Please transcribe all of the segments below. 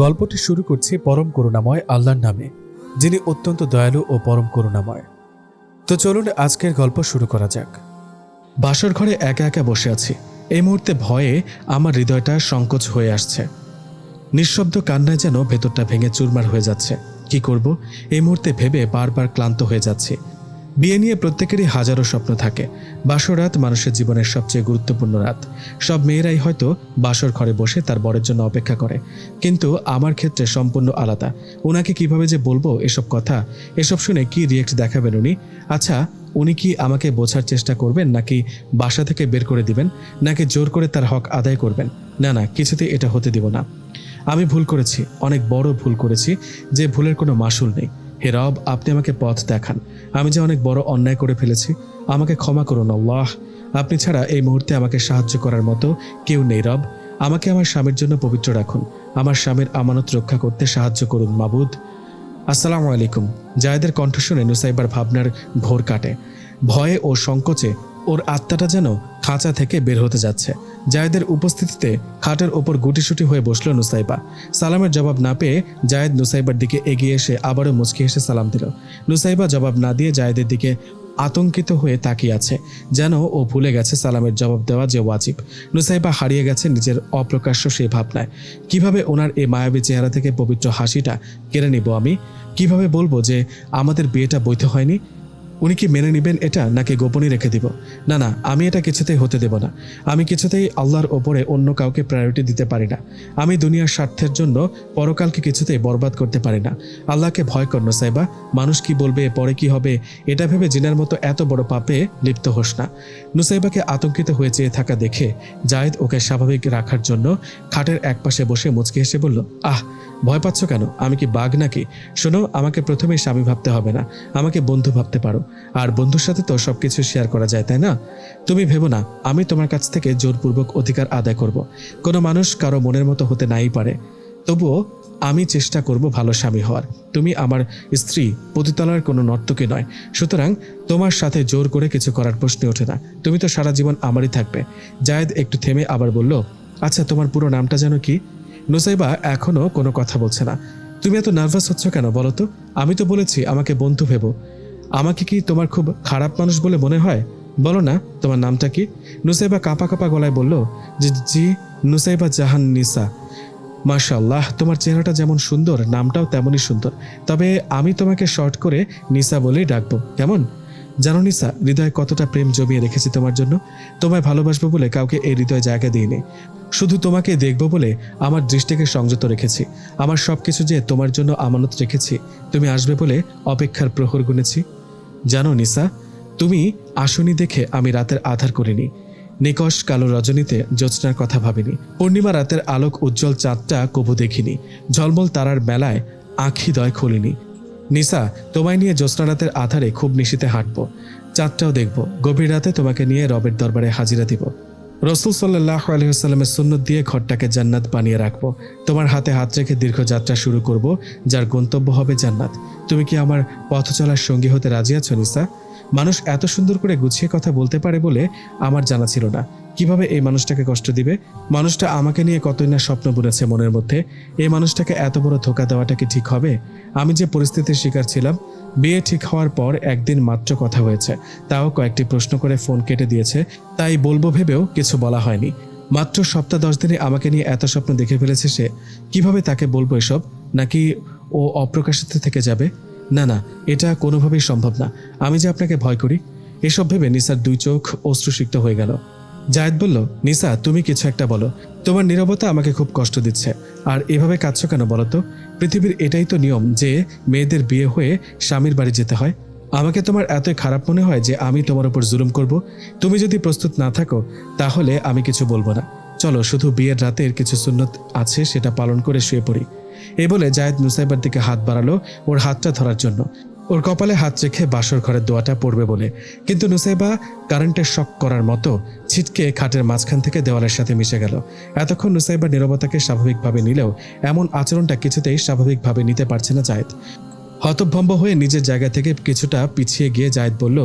গল্পটি শুরু করছি পরম করুণাময় আল্লাহর নামে, যিনি অত্যন্ত দয়ালু ও পরম করুণাময়। তো চলুন আজকের গল্প শুরু করা যাক। বাসর ঘরে একা একা বসে আছি। এই মুহূর্তে ভয়ে আমার হৃদয়টা সংকোচ হয়ে আসছে। নিঃশব্দ কান্নায় যেন ভেতরটা ভেঙে চুরমার হয়ে যাচ্ছে। কি করব এই মুহূর্তে ভেবে বারবার ক্লান্ত হয়ে যাচ্ছি। বিয়ে নিয়ে প্রত্যেকেরই হাজারো স্বপ্ন থাকে। বাসর রাত মানুষের জীবনের সবচেয়ে গুরুত্বপূর্ণ রাত। সব মেয়েরাই হয়তো বাসর ঘরে বসে তার বরের জন্য অপেক্ষা করে, কিন্তু আমার ক্ষেত্রে সম্পূর্ণ আলাদা। ওনাকে কিভাবে যে বলবো এসব কথা, এসব শুনে কি রিয়েক্ট দেখাবেন উনি? আচ্ছা, উনি কি আমাকে বোঝার চেষ্টা করবেন, নাকি বাসা থেকে বের করে দিবেন, নাকি জোর করে তার হক আদায় করবেন? না না, কিছুতেই এটা হতে দিব না। আমি ভুল করেছি, অনেক বড় ভুল করেছি, যে ভুলের কোনো মাসুল নেই। হে রব, আপনি আমাকে পথ দেখান। আমি যে অনেক বড় অন্যায় করে ফেলেছি, আমাকে ক্ষমা করুন আল্লাহ। আপনি ছাড়া এই মুহূর্তে আমাকে সাহায্য করার মতো কেউ নেই রব। আমাকে আমার স্বামীর জন্য পবিত্র রাখুন। আমার স্বামীর আমানত রক্ষা করতে সাহায্য করুন মাবুদ। আসসালামু আলাইকুম। জায়েদের কণ্ঠ শুনে নুসাইবার ভাবনার ঘোর কাটে। ভয়ে ও সংকোচে ওর আত্মাটা যেন খাঁচা থেকে বের হতে যাচ্ছে। জায়েদের উপস্থিতিতে খাটের ওপর গুটিসুটি হয়ে বসল নুসাইবা। সালামের জবাব না পেয়ে জায়েদ নুসাইবার দিকে এগিয়ে এসে আবারও মুচকি হেসে সালাম দিল। নুসাইবা জবাব না দিয়ে জায়েদের দিকে আতঙ্কিত হয়ে তাকিয়ে আছে, যেন ও ভুলে গেছে সালামের জবাব দেওয়া যে ওয়াজিব। নুসাইবা হারিয়ে গেছে নিজের অপ্রকাশ্য সেই ভাবনায়। কিভাবে ওনার এই মায়াবী চেহারা থেকে পবিত্র হাসিটা কেড়ে নিব আমি? কিভাবে বলবো যে আমাদের বিয়েটা বৈধ হয়নি? উনি কি মেনে নেবেন এটা, নাকি গোপনই রেখে দিব? না না, আমি এটা কিছুতেই হতে দেব না। আমি কিছুতেই আল্লাহর ওপরে অন্য কাউকে প্রায়োরিটি দিতে পারি না। আমি দুনিয়ার স্বার্থের জন্য পরকালকে কিছুতেই বরবাদ করতে পারি না। আল্লাহকে ভয় কর নুসাইবা। মানুষ কি বলবে, পরে কি হবে, এটা ভেবে জিনার মতো এত বড় পাপে লিপ্ত হোস না। নুসাইবাকে আতঙ্কিত হয়ে চেয়ে থাকা দেখে জায়েদ ওকে স্বাভাবিক রাখার জন্য খাটের একপাশে বসে মুচকি হেসে বলল, আহ, ভয় পাচ্ছ কেন? আমি কি বাঘ নাকি? শোনো, আমাকে প্রথমেই স্বামী ভাবতে হবে না, আমাকে বন্ধু ভাবতে পারো। আর বন্ধুর সাথে তো সবকিছু শেয়ার করা যায়, তাই না? তুমি ভেবো না আমি তোমার কাছ থেকে জোরপূর্বক অধিকার আদায় করব। কোনো মানুষ কারো মনের মতো হতে নাই পারে, তবুও আমি চেষ্টা করব ভালো স্বামী হওয়ার। তুমি আমার স্ত্রী, পতিতালয়ের কোনো নর্তকী নয়। সুতরাং তোমার সাথে জোর করে কিছু করার প্রশ্নই ওঠে না। তুমি তো সারা জীবন আমারই থাকবে। জায়েদ একটু থেমে আবার বলল, আচ্ছা, তোমার পুরো নামটা যেন কি? নুসাইবা এখনো কোনো কথা বলছে না। তুমি এত নার্ভাস হচ্ছ কেন বলো তো? আমি তো বলেছি আমাকে বন্ধু ভেবো। আমাকে কি তোমার খুব খারাপ মানুষ বলে মনে হয়? বলো না, তোমার নামটা কি? নুসাইবা কাঁপা কাঁপা গলায় বলল, জি, নুসাইবা জাহান নিসা। মাশাআল্লাহ, তোমার চেহারাটা যেমন সুন্দর, নামটাও তেমনই সুন্দর। তবে আমি তোমাকে শর্ট করে নিসা বলেই ডাকবো, কেমন? জানো নিসা, হৃদয়ে কতটা প্রেম জমিয়ে রেখেছি তোমার জন্য। তোমায় ভালোবাসবো বলে কাউকে এই হৃদয়ে জায়গা দিইনি। শুধু তোমাকে দেখবো বলে আমার দৃষ্টিকে সংযত রেখেছি। আমার সবকিছু যে তোমার জন্য আমানত রেখেছি। তুমি আসবে বলে অপেক্ষার প্রহর গুনেছি। জানো নিসা, তুমি আসনি দেখে আমি রাতের আধার করিনি। নিকষ কালো রজনীতে জ্যোৎস্নার কথা ভাবিনি। পূর্ণিমা রাতের আলোক উজ্জ্বল চাঁদটা কবু দেখিনি। ঝলমল তারার বেলায় আঁখিদয় খুলিনি। নিসা, তোমায় নিয়ে জ্যোৎস্না রাতের আধারে খুব নিশীতে হাঁটবো। চাঁদটাও দেখব। গভীর রাতে তোমাকে নিয়ে রবের দরবারে হাজিরা দিব। রসুল সাল্লাল্লাহু আলাইহি ওয়াসাল্লামের সুন্নত দিয়ে ঘরটাকে জান্নাত বানিয়ে রাখবো। তোমার হাতে হাত রেখে দীর্ঘ যাত্রা শুরু করব, যার গন্তব্য হবে জান্নাত। তুমি কি আমার পথ চলার সঙ্গী হতে রাজি আছো নিসা? মানুষ এত সুন্দর করে গুছিয়ে কথা বলতে পারে বলে আমার জানা ছিল না। কিভাবে এই মানুষটাকে কষ্ট দিবে? মানুষটা আমাকে নিয়ে কতই না স্বপ্ন বুনেছে মনের মধ্যে। এই মানুষটাকে এত বড় ধোঁকা দেওয়াটা কি ঠিক হবে? আমি যে পরিস্থিতির শিকার ছিলাম। বিয়ে ঠিক হওয়ার পর একদিন মাত্র কথা হয়েছে, তাও কয়েকটি প্রশ্ন করে ফোন কেটে দিয়েছে। তাই বলবো ভেবেও কিছু বলা হয়নি। মাত্র সপ্তাহ 10 দিনে আমাকে নিয়ে এত স্বপ্ন দেখে ফেলেছে সে। কিভাবে তাকে বলবো এসব? নাকি ও অপ্রকাশিত থেকে যাবে? না না, এটা কোনোভাবেই সম্ভব না। আমি যে আপনাকে ভয় করি। এসব ভেবে নিসার দুই চোখ অশ্রুসিক্ত হয়ে গেল। জায়েদ বলল, নিসা, তুমি কিছু একটা বলো। তোমার নীরবতা আমাকে খুব কষ্ট দিচ্ছে। আর এভাবে কাঁদছো কেন বলো তো? পৃথিবীর এটাই তো নিয়ম যে মেয়েদের বিয়ে হয়ে স্বামীর বাড়ি যেতে হয়। আমাকে তোমার এতই খারাপ মনে হয় যে আমি তোমার উপর জুলুম করব? তুমি যদি প্রস্তুত না থাকো তাহলে আমি কিছু বলবো না। চলো, শুধু বিয়ের রাতের কিছু সুন্নত আছে সেটা পালন করে শুয়ে পড়ি। এই বলে জায়েদ নুসাইবার দিকে হাত বাড়ালো ওর হাতটা ধরার জন্য, ওর কপালে হাত রেখে বাসর ঘরের দোয়াটা পড়বে বলে। কিন্তু নুসাইবা কারেন্টের শক করার মতো ছিটকে খাটের মাঝখান থেকে দেওয়ালের সাথে মিশে গেল। এতক্ষণ নুসাইবার নীরবতাকে স্বাভাবিকভাবে নিলেও এমন আচরণটা কিছুতেই স্বাভাবিকভাবে নিতে পারছে না জায়েদ। হতভম্ব হয়ে নিজের জায়গা থেকে কিছুটা পিছিয়ে গিয়ে জায়েদ বলল,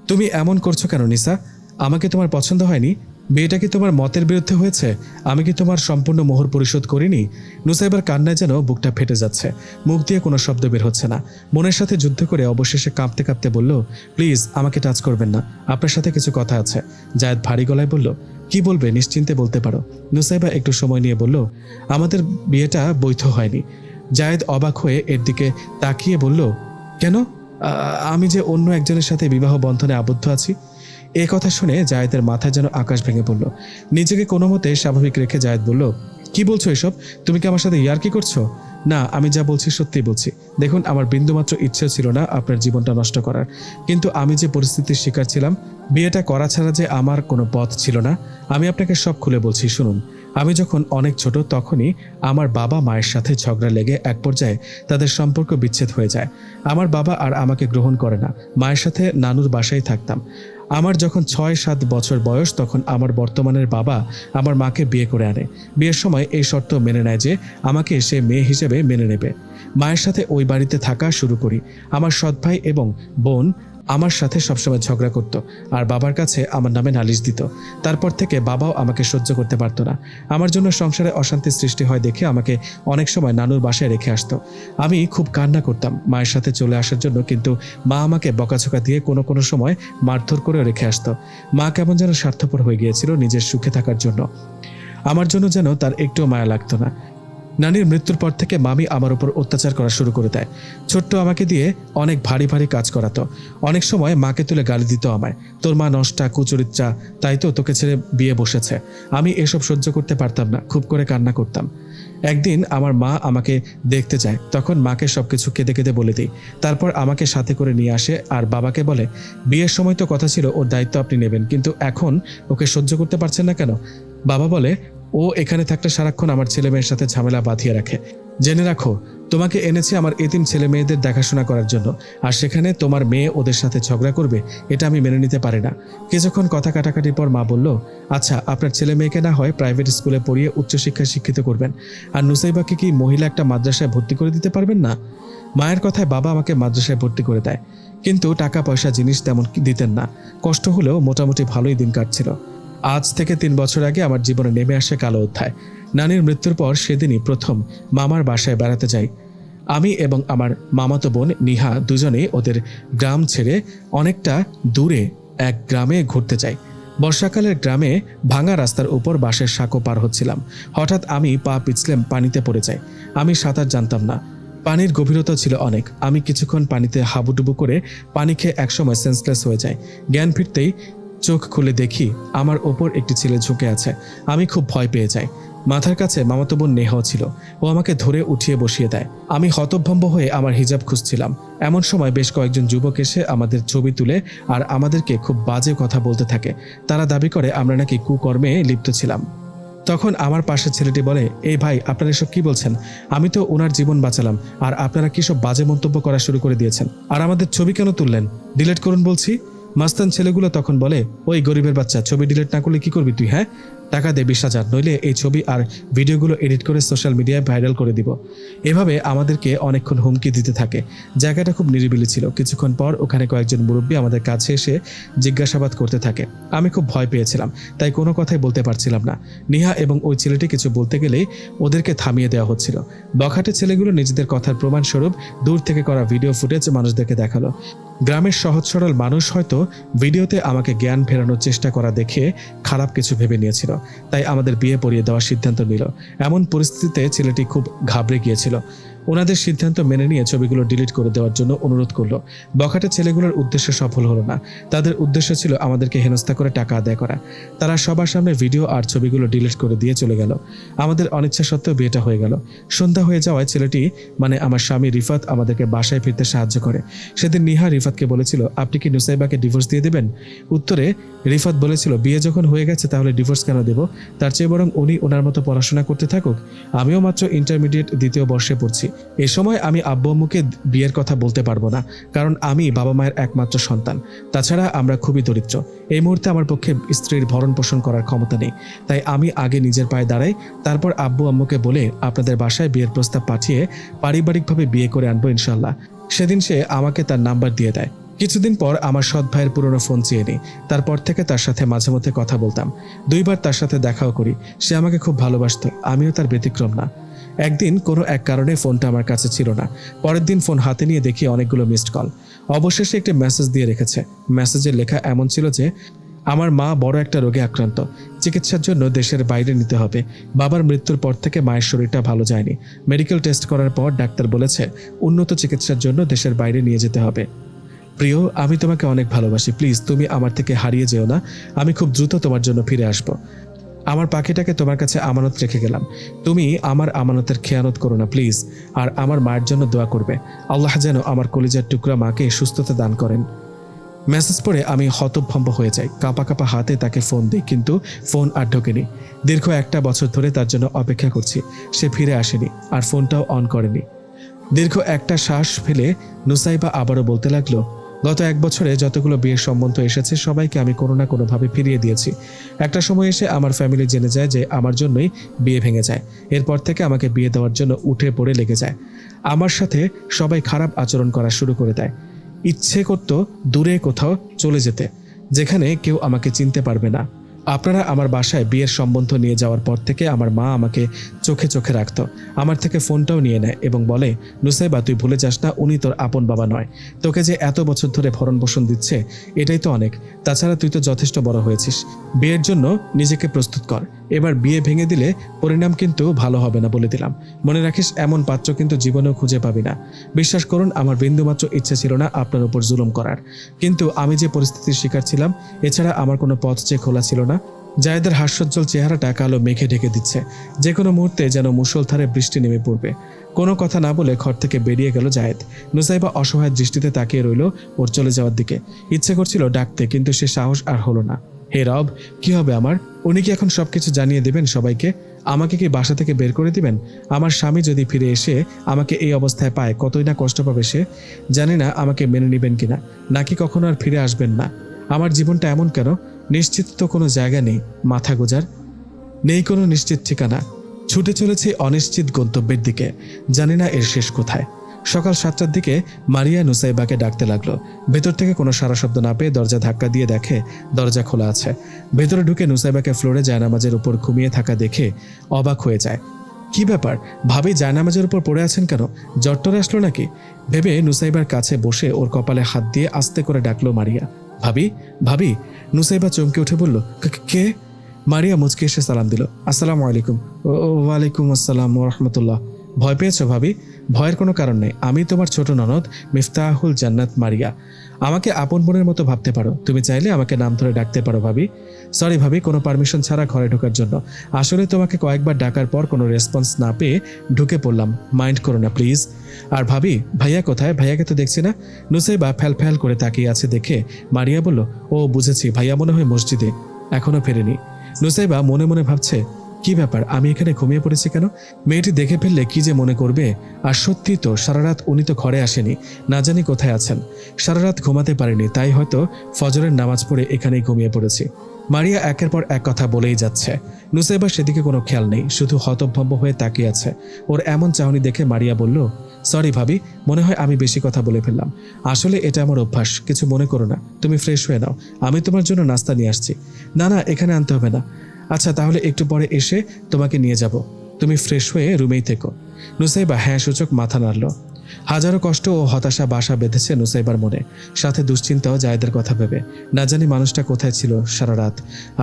তুমি এমন করছো কেন নিসা? আমাকে তোমার পছন্দ হয়নি? বিয়েটা কি তোমার মতের বিরুদ্ধে হয়েছে? আমি কি তোমার সম্পূর্ণ মোহর পরিশোধ করিনি? নুসাইবার কান্নায় যেন বুকটা ফেটে যাচ্ছে, মুখ দিয়ে কোনো শব্দ বের হচ্ছে না। মনের সাথে যুদ্ধ করে অবশেষে কাঁপতে কাঁপতে বলল, প্লিজ আমাকে টাচ করবেন না, আপনার সাথে কিছু কথা আছে। জায়েদ ভারী গলায় বলল, কি বলবে নিশ্চিন্তে বলতে পারো। নুসাইবা একটু সময় নিয়ে বলল, আমাদের বিয়েটা বৈধ হয়নি। জায়েদ অবাক হয়ে এর দিকে তাকিয়ে বলল, কেন? আমি যে অন্য একজনের সাথে বিবাহ বন্ধনে আবদ্ধ আছি। এ কথা শুনে জায়েদের মাথায় যেন আকাশ ভেঙে পড়ল। নিজেকে কোনো মতে স্বাভাবিক রেখে জায়েদ বলল, কি বলছো এসব? তুমি কি আমার সাথে ইয়ার্কি করছো? না, আমি যা বলছি সত্যিই বলছি। দেখুন, আমার বিন্দুমাত্র ইচ্ছেও ছিল না আপনার জীবনটা নষ্ট করার, কিন্তু আমি যে পরিস্থিতির শিকার ছিলাম, বিয়েটা করা ছাড়া যে আমার কোনো পথ ছিল না। আমি আপনাকে সব খুলে বলছি, শুনুন। আমি যখন অনেক ছোট তখনই আমার বাবা মায়ের সাথে ঝগড়া লেগে এক পর্যায়ে তাদের সম্পর্ক বিচ্ছেদ হয়ে যায়। আমার বাবা আর আমাকে গ্রহণ করে না, মায়ের সাথে নানুর বাসায় থাকতাম। আমার যখন 6-7 বছর বয়স তখন আমার বর্তমানের বাবা আমার মাকে বিয়ে করে আনে। বিয়ের সময় এই শর্ত মেনে নেয় যে আমাকে সে মেয়ে হিসেবে মেনে নেবে। মায়ের সাথে ওই বাড়িতে থাকা শুরু করি। আমার সৎ ভাই এবং বোন আমার সাথে সবসময় ঝগড়া করত আর বাবার কাছে আমার নামে নালিশ দিত। তারপর থেকে বাবাও আমাকে সহ্য করতে পারত না। আমার জন্য সংসারে অশান্তির সৃষ্টি হয় দেখে আমাকে অনেক সময় নানুর বাসায় রেখে আসতো। আমি খুব কান্না করতাম মায়ের সাথে চলে আসার জন্য, কিন্তু মা আমাকে বকাঝকা দিয়ে কোনো কোনো সময় মারধর করেও রেখে আসতো। মা কেমন যেন স্বার্থপর হয়ে গিয়েছিল নিজের সুখে থাকার জন্য। আমার জন্য যেন তার একটুও মায়া লাগতো না। নানির মৃত্যুর পর থেকে মামি আমার উপর অত্যাচার করা শুরু করে দেয়। ছোট্ট আমাকে দিয়ে অনেক ভারী ভারী কাজ করাতো। অনেক সময় মাকে তুলে গালি দিত আমায়, তোর মা নষ্টা, কুচরিচ্চা, তাই তো তোকে ছেড়ে বিয়ে বসেছে। আমি এসব সহ্য করতে পারতাম না, খুব করে কান্না করতাম। একদিন আমার মা আমাকে দেখতে যায়, তখন মাকে সবকিছু কেঁদে কেঁদে বলে দিই। তারপর আমাকে সাথে করে নিয়ে আসে আর বাবাকে বলে, বিয়ের সময় তো কথা ছিল ওর দায়িত্ব আপনি নেবেন, কিন্তু এখন ওকে সহ্য করতে পারছেন না কেন? বাবা বলে, ও এখানে থাকলে সারাক্ষণ আমার ছেলে মেয়ের সাথে ঝামেলা বাঁধিয়ে রাখে। জেনে রাখো, তোমাকে এনেছে আমার এতিম ছেলে মেয়েদের দেখাশোনা করার জন্য, আর সেখানে তোমার মেয়ে ওদের সাথে ঝগড়া করবে, এটা আমি মেনে নিতে পারি না। কিছুক্ষণ কথা কাটাকাটির পর মা বলল, আচ্ছা আপনার ছেলে মেয়েকে না হয় প্রাইভেট স্কুলে পড়িয়ে উচ্চশিক্ষায় শিক্ষিত করবেন, আর নুসাইবাকে কি মহিলা একটা মাদ্রাসায় ভর্তি করে দিতে পারবেন না? মায়ের কথায় বাবা আমাকে মাদ্রাসায় ভর্তি করে দেয়, কিন্তু টাকা পয়সা জিনিস তেমন দিতেন না। কষ্ট হলেও মোটামুটি ভালোই দিন কাটছিল। আজ থেকে 3 বছর আগে আমার জীবনে নেমে আসে কালো অধ্যায়। নানির মৃত্যুর পর সেদিনই প্রথম মামার বাসায় বেড়াতে যাই। আমি এবং আমার মামাতো বোন নিহা দুজনেই ওদের গ্রাম ছেড়ে অনেকটা দূরে এক গ্রামে ঘুরতে যাই। বর্ষাকালের গ্রামে ভাঙা রাস্তার উপর বাঁশের সাঁকো পার হচ্ছিলাম। হঠাৎ আমি পা পিছলে পানিতে পড়ে যাই। আমি সাঁতার জানতাম না, পানির গভীরতা ছিল অনেক। আমি কিছুক্ষণ পানিতে হাবুডুবু করে পানি খেয়ে একসময় সেন্সলেস হয়ে যাই। জ্ঞান ফিরতেই চোখ খুলে দেখি আমার ওপর একটি ছেলে ঝুঁকে আছে। আমি খুব ভয় পেয়ে যাই। মাথার কাছে মামাতো বোন নেহাও ছিল, ও আমাকে ধরে উঠিয়ে বসিয়ে দেয়। আমি হতভম্ব হয়ে আমার হিজাব খুঁজছিলাম। এমন সময় বেশ কয়েকজন যুবক এসে আমাদের ছবি তুলে আর আমাদেরকে খুব বাজে কথা বলতে থাকে। তারা দাবি করে আমরা নাকি কুকর্মে লিপ্ত ছিলাম। তখন আমার পাশের ছেলেটি বলে, এই ভাই আপনারা এসব কি বলছেন? আমি তো ওনার জীবন বাঁচালাম, আর আপনারা কি সব বাজে মন্তব্য করা শুরু করে দিয়েছেন? আর আমাদের ছবি কেন তুললেন? ডিলিট করুন বলছি। মাস্তান ছেলেগুলো তখন বলে, ওই গরিবের বাচ্চা, ছবি ডিলিট না করলে কি করবি তুই? হ্যাঁ, টাকা দে 20,000, নইলে এই ছবি আর ভিডিওগুলো এডিট করে সোশ্যাল মিডিয়ায় ভাইরাল করে দিব। এভাবে আমাদেরকে অনেকক্ষণ হুমকি দিতে থাকে। জায়গাটা খুব নিরিবিলি ছিল। কিছুক্ষণ পর ওখানে কয়েকজন মুরব্বী আমাদের কাছে এসে জিজ্ঞাসাবাদ করতে থাকে। আমি খুব ভয় পেয়েছিলাম, তাই কোনো কথাই বলতে পারছিলাম না। নিহা এবং ওই ছেলেটি কিছু বলতে গেলেই ওদেরকে থামিয়ে দেওয়া হচ্ছিল। বখাটে ছেলেগুলো নিজেদের কথার প্রমাণস্বরূপ দূর থেকে করা ভিডিও ফুটেজ মানুষদেরকে দেখালো। গ্রামের সহজ সরল মানুষ হয়তো ভিডিওতে আমাকে জ্ঞান ফেরানোর চেষ্টা করা দেখে খারাপ কিছু ভেবে নিয়েছিল, তাই আমাদের বিয়ে পড়িয়ে দেওয়ার সিদ্ধান্ত নিল। এমন পরিস্থিতিতে ছেলেটি খুব ঘাবড়ে গিয়েছিল। ওনাদের সিদ্ধান্ত মেনে নিয়ে ছবিগুলো ডিলিট করে দেওয়ার জন্য অনুরোধ করলো। বখাটে ছেলেগুলোর উদ্দেশ্য সফল হলো না। তাদের উদ্দেশ্য ছিল আমাদেরকে হেনস্থা করে টাকা আদায় করা। তারা সবার সামনে ভিডিও আর ছবিগুলো ডিলিট করে দিয়ে চলে গেল। আমাদের অনিচ্ছা সত্ত্বেও বিয়েটা হয়ে গেল। সন্ধ্যা হয়ে যাওয়ায় ছেলেটি মানে আমার স্বামী রিফাত আমাদেরকে বাসায় ফিরতে সাহায্য করে। সেদিন নিহা রিফাতকে বলেছিল, আপনি কি নুসাইবাকে ডিভোর্স দিয়ে দেবেন? উত্তরে রিফাত বলেছিল, বিয়ে যখন হয়ে গেছে তাহলে ডিভোর্স কেন দেব? তার চেয়ে বরং উনি ওনার মতো পড়াশোনা করতে থাকুক। আমিও মাত্র ইন্টারমিডিয়েট 2য় বর্ষে পড়ছি। এ সময় আমি আব্বু আম্মুকে বিয়ের কথা বলতে পারবো না, কারণ আমি বাবা মায়ের একমাত্র সন্তান। তাছাড়া আমরা খুবই দরিদ্র। এই মুহূর্তে আমার পক্ষে স্ত্রীর ভরণ পোষণ করার ক্ষমতা নেই। তাই আমি আগে নিজের পায়ে দাঁড়াই, তারপর আব্বু আম্মুকে বলে আপনাদের বাসায় বিয়ের প্রস্তাব পাঠিয়ে পারিবারিকভাবে বিয়ে করে আনবো ইনশাল্লাহ। সেদিন সে আমাকে তার নাম্বার দিয়ে দেয়, কিছুদিন পর আমার সৎ ভাইয়ের পুরনো ফোন চেয়ে নিই। তারপর থেকে তার সাথে মাঝে মধ্যে কথা বলতাম। 2বার তার সাথে দেখাও করি। সে আমাকে খুব ভালোবাসতো, আমিও তার ব্যতিক্রম না। একদিন কোনো এক কারণে ফোনটা আমার কাছে ছিল না। পরের দিন ফোন হাতে নিয়ে দেখি অনেকগুলো মিসড কল। অবশেষে একটি মেসেজ দিয়ে রেখেছে। মেসেজের লেখা এমন ছিল যে আমার মা বড় একটা রোগে আক্রান্ত, চিকিৎসার জন্য দেশের বাইরে নিতে হবে। বাবার মৃত্যুর পর থেকে মায়ের শরীরটা ভালো যায়নি। মেডিকেল টেস্ট করার পর ডাক্তার বলেছে উন্নত চিকিৎসার জন্য দেশের বাইরে নিয়ে যেতে হবে। প্রিয়, আমি তোমাকে অনেক ভালোবাসি, প্লিজ তুমি আমার থেকে হারিয়ে যেও না। আমি খুব দ্রুত তোমার জন্য ফিরে আসব। আমার পাখিটাকে তোমার কাছে আমানত রেখে গেলাম, তুমি আমার আমানতের খেয়ানত করো না প্লিজ। আর আমার মায়ের জন্য দোয়া করবে, আল্লাহ যেন আমার কলিজার টুকরা মাকে সুস্থতা দান করেন। মেসেজ পড়ে আমি হতভম্ব হয়ে যাই। কাঁপা কাঁপা হাতে তাকে ফোন দিই, কিন্তু ফোন আর ঢোকেনি। দীর্ঘ 1 বছর ধরে তার জন্য অপেক্ষা করছি, সে ফিরে আসেনি আর ফোনটাও অন করেনি। দীর্ঘ একটা শ্বাস ফেলে নুসাইবা আবারও বলতে লাগলো, গত 1 বছরে যতগুলো বিয়ের সম্বন্ধ এসেছে সবাইকে আমি কোনো না কোনোভাবে ফিরিয়ে দিয়েছি। একটা সময় এসে আমার ফ্যামিলি জেনে যায় যে আমার জন্যই বিয়ে ভেঙে যায়। এরপর থেকে আমাকে বিয়ে দেওয়ার জন্য উঠে পড়ে লেগে যায়। আমার সাথে সবাই খারাপ আচরণ করা শুরু করে দেয়। ইচ্ছে করতো দূরে কোথাও চলে যেতে, যেখানে কেউ আমাকে চিনতে পারবে না। আপনারা আমার বাসায় বিয়ের সম্বন্ধ নিয়ে যাওয়ার পর থেকে আমার মা আমাকে চোখে চোখে রাখত। আমার থেকে ফোনটাও নিয়ে নেয় এবং বলে, নুসাইবা তুই ভুলে যাস না উনি তোর আপন বাবা নয়। তোকে যে এত বছর ধরে ভরণ পোষণ দিচ্ছে এটাই তো অনেক। তাছাড়া তুই তো যথেষ্ট বড় হয়েছিস, বিয়ের জন্য নিজেকে প্রস্তুত কর। এবার বিয়ে ভেঙে দিলে পরিণাম কিন্তু ভালো হবে না বলে দিলাম। মনে রাখিস এমন পাত্র কিন্তু জীবনেও খুঁজে পাবি না। বিশ্বাস করুন আমার বিন্দুমাত্র ইচ্ছে ছিল না আপনার উপর জুলুম করার, কিন্তু আমি যে পরিস্থিতির শিকার ছিলাম এছাড়া আমার কোনো পথ যে খোলা ছিল না। জায়েদের হাস্যোজ্জ্বল চেহারাটা কালো মেঘে ঢেকে দিচ্ছে, যে কোনো মুহূর্তে যেন মুষলধারে বৃষ্টি নেমে পড়বে। কোনো কথা না বলে ঘর থেকে বেরিয়ে গেল জায়েদ। নুসাইবা অসহায় দৃষ্টিতে তাকিয়ে রইল ওর চলে যাওয়ার দিকে। ইচ্ছে করছিল ডাকতে, কিন্তু সে সাহস আর হলো না। হে রব, কি হবে আমার? উনি কি এখন সবকিছু জানিয়ে দেবেন সবাইকে? আমাকে কি বাসা থেকে বের করে দিবেন? আমার স্বামী যদি ফিরে এসে আমাকে এই অবস্থায় পায় কতই না কষ্ট পাবে সে। জানি না আমাকে মেনে নেবেন কিনা, নাকি কখনো আর ফিরে আসবেন না। আমার জীবনটা এমন কেন? নিশ্চিত তো কোনো জায়গা নেই, মাথা গোজার নেই কোনো নিশ্চিত ঠিকানা। ছুটে চলেছে অনিশ্চিত গন্তব্যের দিকে, জানি না এর শেষ কোথায়। সকাল 7টার দিকে মারিয়া নুসাইবাকে ডাকতে লাগলো। ভেতর থেকে কোনো সারা শব্দ না পেয়ে দরজা ধাক্কা দিয়ে দেখে দরজা খোলা আছে। ভেতরে ঢুকে নুসাইবাকে ফ্লোরে জায়নামাজের উপর ঘুমিয়ে থাকা দেখে অবাক হয়ে যায়। কি ব্যাপার, ভাবি জায়নামাজের উপর পড়ে আছেন কেন? জ্বর আসলো নাকি? ভেবে নুসাইবার কাছে বসে ওর কপালে হাত দিয়ে আস্তে করে ডাকলো মারিয়া, ভাবি ভাবি। নুসাইবা চমকে উঠে বলল, কে? মারিয়া মুচকে এসে সালাম দিল, আসসালামু আলাইকুম। ওয়ালাইকুম আসসালাম ওয়া রাহমাতুল্লাহ। ভয় পেয়েছো ভাবি? ভয়ের কোনো কারণ নেই, আমি তোমার ছোট ননদ মিফতাহুল জান্নাত মারিয়া। আমাকে আপন বোনের মতো ভাবতে পারো, তুমি চাইলে আমাকে নাম ধরে ডাকতে পারো ভাবি। সরি ভাবি, কোনো পারমিশন ছাড়া ঘরে ঢোকার জন্য। আসলে তোমাকে কয়েকবার ডাকার পর কোনো রেসপন্স না পেয়ে ঢুকে পড়লাম, মাইন্ড করো না প্লিজ। আর ভাবি, ভাইয়া কোথায়? ভাইয়াকে তো দেখছি না। নুসাইবা ফ্যাল ফ্যাল করে তাকিয়ে আছে দেখে মারিয়া বলল, ও বুঝেছি, ভাইয়া মনে হয় মসজিদে, এখনো ফেরেনি। নুসাইবা মনে মনে ভাবছে, কি ব্যাপার, আমি এখানে ঘুমিয়ে পড়েছি কেন? মেয়েটি দেখে ফেললে কি যে মনে করবে। আর সত্যি তো, সারা রাত উনি তো ঘরে আসেনি, না জানি কোথায় আছেন। সারা রাত ঘুমাতে পারেনি, তাই হয়তো ফজরের নামাজ পড়ে এখানেই ঘুমিয়ে পড়েছি। মারিয়া একের পর এক কথা বলেই যাচ্ছে। নুসাইবা সেদিকে কোনো খেয়াল নেই, শুধু হতভম্ব হয়ে তাকিয়ে আছে। ওর এমন চাহনি দেখে মারিয়া বলল, সরি ভাবি, মনে হয় আমি বেশি কথা বলে ফেললাম। আসলে এটা আমার অভ্যাস, কিছু মনে করো না। তুমি ফ্রেশ হয়ে নাও, আমি তোমার জন্য নাস্তা নিয়ে আসছি। না না, এখানে আনতে হবে না। আচ্ছা তাহলে একটু পরে এসে তোমাকে নিয়ে যাব, তুমি ফ্রেশ হয়ে রুমেই থেকো। নুসাইবা হ্যাঁ সূচক মাথা নাড়ল। হাজারো কষ্ট ও হতাশা বাসা বেঁধেছে নুসাইবার মনে, সাথে দুশ্চিন্তাও জায়েদের কথা ভেবে। না জানি মানুষটা কোথায় ছিল সারা রাত,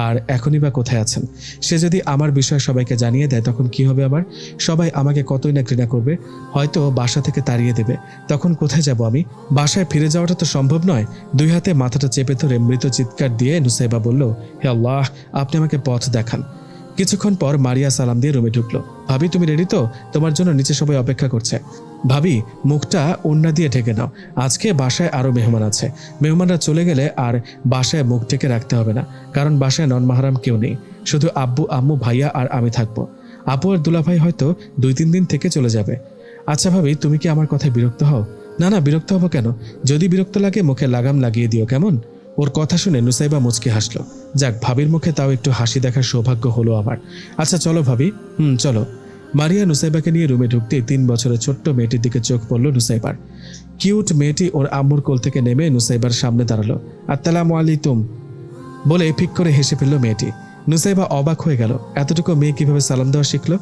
আর এখনই বা কোথায় আছেন। সে যদি আমার বিষয় সবাইকে জানিয়ে দেয় তখন কি হবে আমার? সবাই আমাকে কতই না ঘৃণা করবে, হয়তো বাসা থেকে তাড়িয়ে দেবে। তখন কোথায় যাব আমি? বাসায় ফিরে যাওয়াটা তো সম্ভব নয়। 2 হাতে মাথাটা চেপে ধরে মৃত চিৎকার দিয়ে নুসাইবা বলল, হে আল্লাহ, আপনি আমাকে পথ দেখান। কিছুক্ষণ পর মারিয়া সালাম দিয়ে রুমে ঢুকলো। ভাবি তুমি রেডি তো? তোমার জন্য নিচে সবাই অপেক্ষা করছে। ভাবি, মুখটা ওড়না দিয়ে ঢেকে নাও, আজকে বাসায় আরো মেহমান আছে। মেহমানরা চলে গেলে আর বাসায় মুখ ঢেকে রাখতে হবে না, কারণ বাসায় নন মাহারাম কেউ নেই, শুধু আব্বু আম্মু ভাইয়া আর আমি থাকবো। আপু আর দুলাভাই হয়তো 2-3 দিন থেকে চলে যাবে। আচ্ছা ভাবি, তুমি কি আমার কথায় বিরক্ত হও? না না, বিরক্ত হবো কেন? যদি বিরক্ত লাগে মুখে লাগাম লাগিয়ে দিও, কেমন? ওর কথা শুনে নুসাইবা মুচকি হাসলো। যাক, ভাবির মুখে তাও একটু হাসি দেখার সৌভাগ্য হলো আমার। আচ্ছা চলো ভাবি। চলো। মারিয়া নুসাইবাকে নিয়ে রুমে ঢুকতে 3 বছরের ছোট্ট মেয়েটির দিকে চোখ পড়ল নুসাইবার। কিউট মেয়েটি ওর আম্মুর কোল থেকে নেমে নুসাইবার সামনে দাঁড়ালো। আসসালামু আলাইকুম বলে ফিক করে হেসে ফেলল মেয়েটি। নুসাইবা অবাক হয়ে গেল, এতটুকু মেয়ে কিভাবে সালাম দেওয়া শিখল?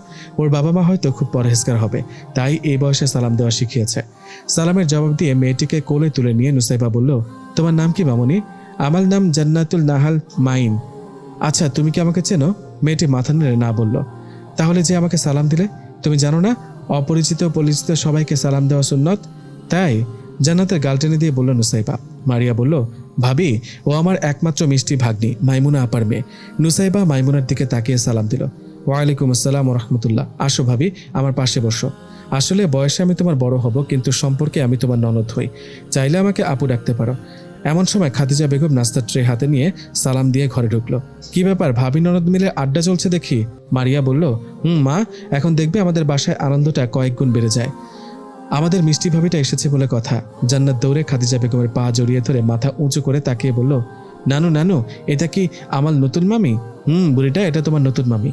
ওর বাবা মা হয়তো খুব পরহেজগার হবে, তাই এই বয়সে সালাম দেওয়া শিখিয়েছে। সালামের জবাব দিয়ে মেয়েটিকে কোলে তুলে নিয়ে নুসাইবা বলল, তোমার নাম কি মামনি? আমার নাম জান্নাতুল নাহাল মাইন। আচ্ছা, তুমি কি আমাকে চেনো? মেয়েটি মাথা নেড়ে না বলল। তাহলে যে আমাকে সালাম দিলে, তুমি জানো না অপরিচিত পরিচিত সবাইকে সালাম দেওয়া সুন্নত? তাই জান্নাতের গাল টেনে দিয়ে বলল নুসাইবা। মারিয়া বলল, ভাবি, ও আমার একমাত্র মিষ্টি ভাগ্নি মাইমুনা আপার মেয়ে। নুসাইবা মাইমুনার দিকে তাকিয়ে সালাম দিল। ওয়ালাইকুম আসসালাম রহমতুল্লাহ। আসো ভাবি, আমার পাশে বসো। আসলে বয়সে আমি তোমার বড় হব, কিন্তু সম্পর্কে আমি তোমার ননদ হই। চাইলে আমাকে আপু ডাকতে পারো। এমন সময় খাদিজা বেগম নাস্তার ট্রে হাতে নিয়ে সালাম দিয়ে ঘরে ঢুকলো। কি ব্যাপার, ভাবি ননদ মিলে আড্ডা চলছে দেখি। মারিয়া বলল, মা, এখন দেখবে আমাদের বাসায় আনন্দটা কয়েক গুণ বেড়ে যায়। আমাদের মিষ্টি ভাবিটা এসেছে বলে কথা। জান্নাত দৌড়ে খাদিজা বেগমের পা জড়িয়ে ধরে মাথা উঁচু করে তাকিয়ে বলল, নানু নানু, এটা কি আমার নতুন মামি? বুড়িটা, এটা তোমার নতুন মামি।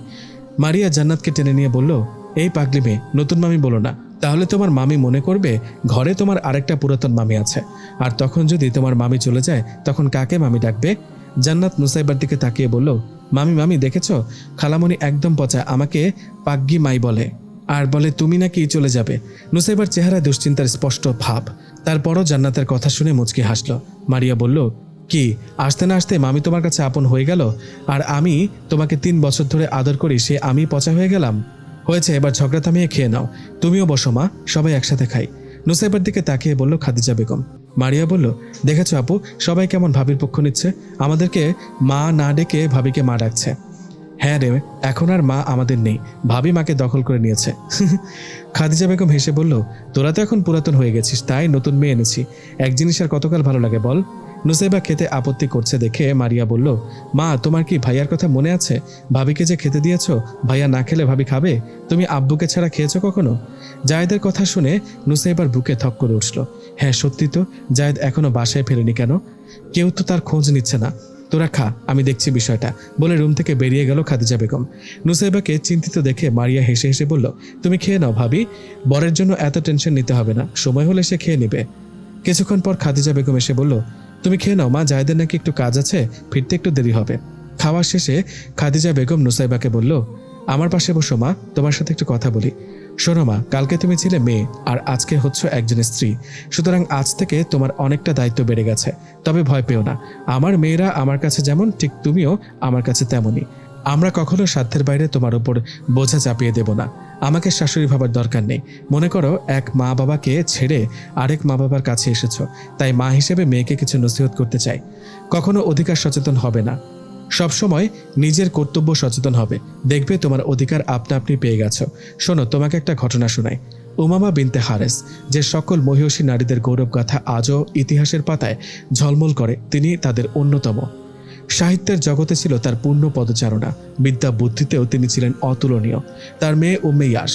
মারিয়া জান্নাতকে টেনে নিয়ে বলল, এই পাগলি মেয়ে, নতুন মামি বলো না, তাহলে তোমার মামি মনে করবে ঘরে তোমার আরেকটা পুরাতন মামি আছে। আর তখন যদি তোমার মামি চলে যায়, তখন কাকে মামি ডাকবে? জান্নাত নুসাইবার দিকে তাকিয়ে বলল, মামি মামি দেখেছো, খালামণি একদম পচা আমাকে পাগ্গি মাই বলে, আর বলে তুমি নাকি চলে যাবে। নুসাইবার চেহারায় দুশ্চিন্তার স্পষ্ট ভাব। তারপরও জান্নাতের কথা শুনে মুচকি হাসল। মারিয়া বলল, কি, আসতে না আসতে মামি তোমার কাছে আপন হয়ে গেল, আর আমি তোমাকে 3 বছর ধরে আদর করি, সে আমি পচা হয়ে গেলাম? হয়েছে, এবার ঝগড়া থামিয়ে খেয়ে নাও। তুমিও বসো মা, সবাই একসাথে খাই। নুসাইবার দিকে তাকিয়ে বলল খাদিজা বেগম। মারিয়া বলল, দেখেছো আপু, সবাই কেমন ভাবির পক্ষ নিচ্ছে, আমাদেরকে মা না ডেকে ভাবিকে মা ডাকছে। হ্যাঁ রে, এখন আর মা আমাদের নেই, ভাবি মাকে দখল করে নিয়েছে। খাদিজা বেগম হেসে বলল, তোরা তো এখন পুরাতন হয়ে গেছিস, তাই নতুন মেয়ে এনেছি। এক জিনিস আর কতকাল ভালো লাগে বল? নুসাইবা খেতে আপত্তি করছে দেখে মারিয়া বলল, মা, তোমার কি ভাইয়ার কথা মনে আছে? ভাবিকে যে খেতে দিয়েছ, ভাইয়া না খেলে ভাবি খাবে? তুমি আব্বুকে ছাড়া খেয়েছো কখনো? জায়েদের কথা শুনে নুসাইবার বুকে থক করে উঠল। হ্যাঁ সত্যি তো, জায়েদ এখনো বাসায় ফেরেনি কেন? কেউ তো তার খোঁজ নিচ্ছে না। তোরা খা, আমি দেখছি বিষয়টা, বলে রুম থেকে বেরিয়ে গেল খাদিজা বেগম। নুসাইবাকে চিন্তিত দেখে মারিয়া হেসে হেসে বলল, তুমি খেয়ে নাও ভাবি, বরের জন্য এত টেনশন নিতে হবে না, সময় হলে সে খেয়ে নেবে। কিছুক্ষণ পর খাদিজা বেগম এসে বলল, তুমি খেয়ে নাও মা, জায়েদের নাকি একটু কাজ আছে, ফিরতে একটু দেরি হবে। খাওয়া শেষে খাদিজা বেগম নুসাইবাকে বলল, আমার পাশে বসো মা, তোমার সাথে একটু কথা বলি। শোনো মা, কালকে তুমি ছিলে মেয়ে, আর আজকে হচ্ছ একজনের স্ত্রী, সুতরাং আজ থেকে তোমার অনেকটা দায়িত্ব বেড়ে গেছে। তবে ভয় পেও না, আমার মেয়েরা আমার কাছে যেমন, ঠিক তুমিও আমার কাছে তেমনই। আমরা কখনো সাধ্যের বাইরে তোমার উপর বোঝা চাপিয়ে দেব না। আমাকে শাশুড়ি ভাবার দরকার নেই। মনে করো এক মা বাবাকে ছেড়ে আরেক মা বাবার কাছে এসেছো, তাই মা হিসেবে মেয়েকে কিছু নসিহত করতে চাই। কখনো অধিকার সচেতন হবে না, সবসময় নিজের কর্তব্য সচেতন হবে, দেখবে তোমার অধিকার আপনা আপনি পেয়ে গেছো। শোনো, তোমাকে একটা ঘটনা শোনাই। উমামা বিনতে হারেস, যে সকল মহিষী নারীদের গৌরবগাথা আজও ইতিহাসের পাতায় ঝলমল করে, তিনি তাদের অন্যতম। সাহিত্যের জগতে ছিল তার পূর্ণ পদচারণা, বিদ্যা বুদ্ধিতেও তিনি ছিলেন অতুলনীয়। তার মেয়ে উম্মে ইয়াস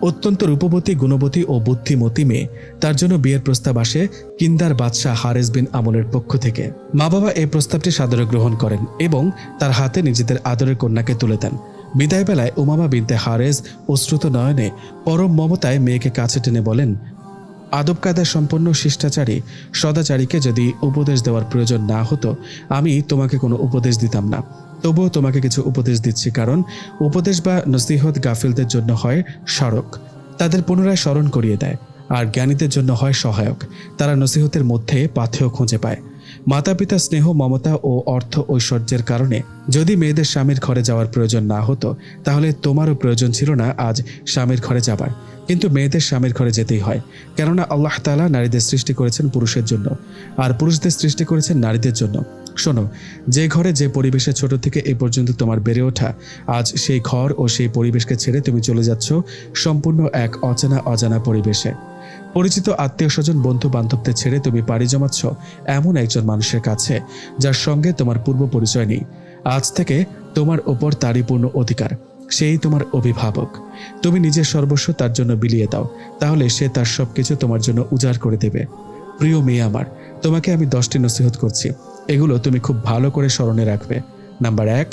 অত্যন্ত রূপবতী, গুণবতী ও বুদ্ধিমতী মেয়ে। তার জন্য বিয়ের প্রস্তাব আসে কিন্দার বাদশাহ হারেস বিন আমলের পক্ষ থেকে। মা বাবা এই প্রস্তাবটি সাদরে গ্রহণ করেন এবং তার হাতে নিজেদের আদরের কন্যাকে তুলে দেন। বিদায় বেলায় উমামা বিনতে হারেস অশ্রুত নয়নে পরম মমতায় মেয়েকে কাছে টেনে বলেন, আদব কায়দা সম্পন্ন শিষ্টাচারী সদাচারীকে যদি উপদেশ দেওয়ার প্রয়োজন না হতো, আমি তোমাকে কোনো উপদেশ দিতাম না। তবুও তোমাকে কিছু উপদেশ দিচ্ছি, কারণ উপদেশ বা নসিহত গাফিলদের জন্য হয় সড়ক, তাদের পুনরায় স্মরণ করিয়ে দেয়, আর জ্ঞানীদের জন্য হয় সহায়ক, তারা নসিহতের মধ্যে পাথেয় খুঁজে পায়। মাতা পিতা স্নেহ, মমতা ও অর্থ ঐশ্বর্যের কারণে যদি মেয়েদের স্বামীর ঘরে যাওয়ার প্রয়োজন না হতো, তাহলে তোমারও প্রয়োজন ছিল না আজ স্বামীর ঘরে যাবার। কিন্তু মেয়েদের স্বামীর ঘরে যেতেই হয়, কেননা আল্লাহ তাআলা নারীদের সৃষ্টি করেছেন পুরুষের জন্য, আর পুরুষদের সৃষ্টি করেছেন নারীদের জন্য। শোনো, যে ঘরে যে পরিবেশে ছোট থেকে এই পর্যন্ত তোমার বেড়ে ওঠা, আজ সেই ঘর ও সেই পরিবেশকে ছেড়ে তুমি চলে যাচ্ছ সম্পূর্ণ এক অজানা পরিবেশে। পরিচিত আত্মীয় স্বজন, বন্ধু বান্ধবদের ছেড়ে তুমি পাড়ি জমাচ্ছ এমন একজন মানুষের কাছে যার সঙ্গে তোমার পূর্ব পরিচয় নেই। আজ থেকে তোমার ওপর তারই পূর্ণ অধিকার, সেই তোমার অভিভাবক। তুমি নিজের সর্বস্ব তার জন্য বিলিয়ে দাও, তাহলে সে তার সবকিছু তোমার জন্য উজাড় করে দেবে। প্রিয় মেয়ে আমার, তোমাকে আমি 10টি নসিহত করছি, এগুলো তুমি খুব ভালো করে স্মরণে রাখবে। নাম্বার 1,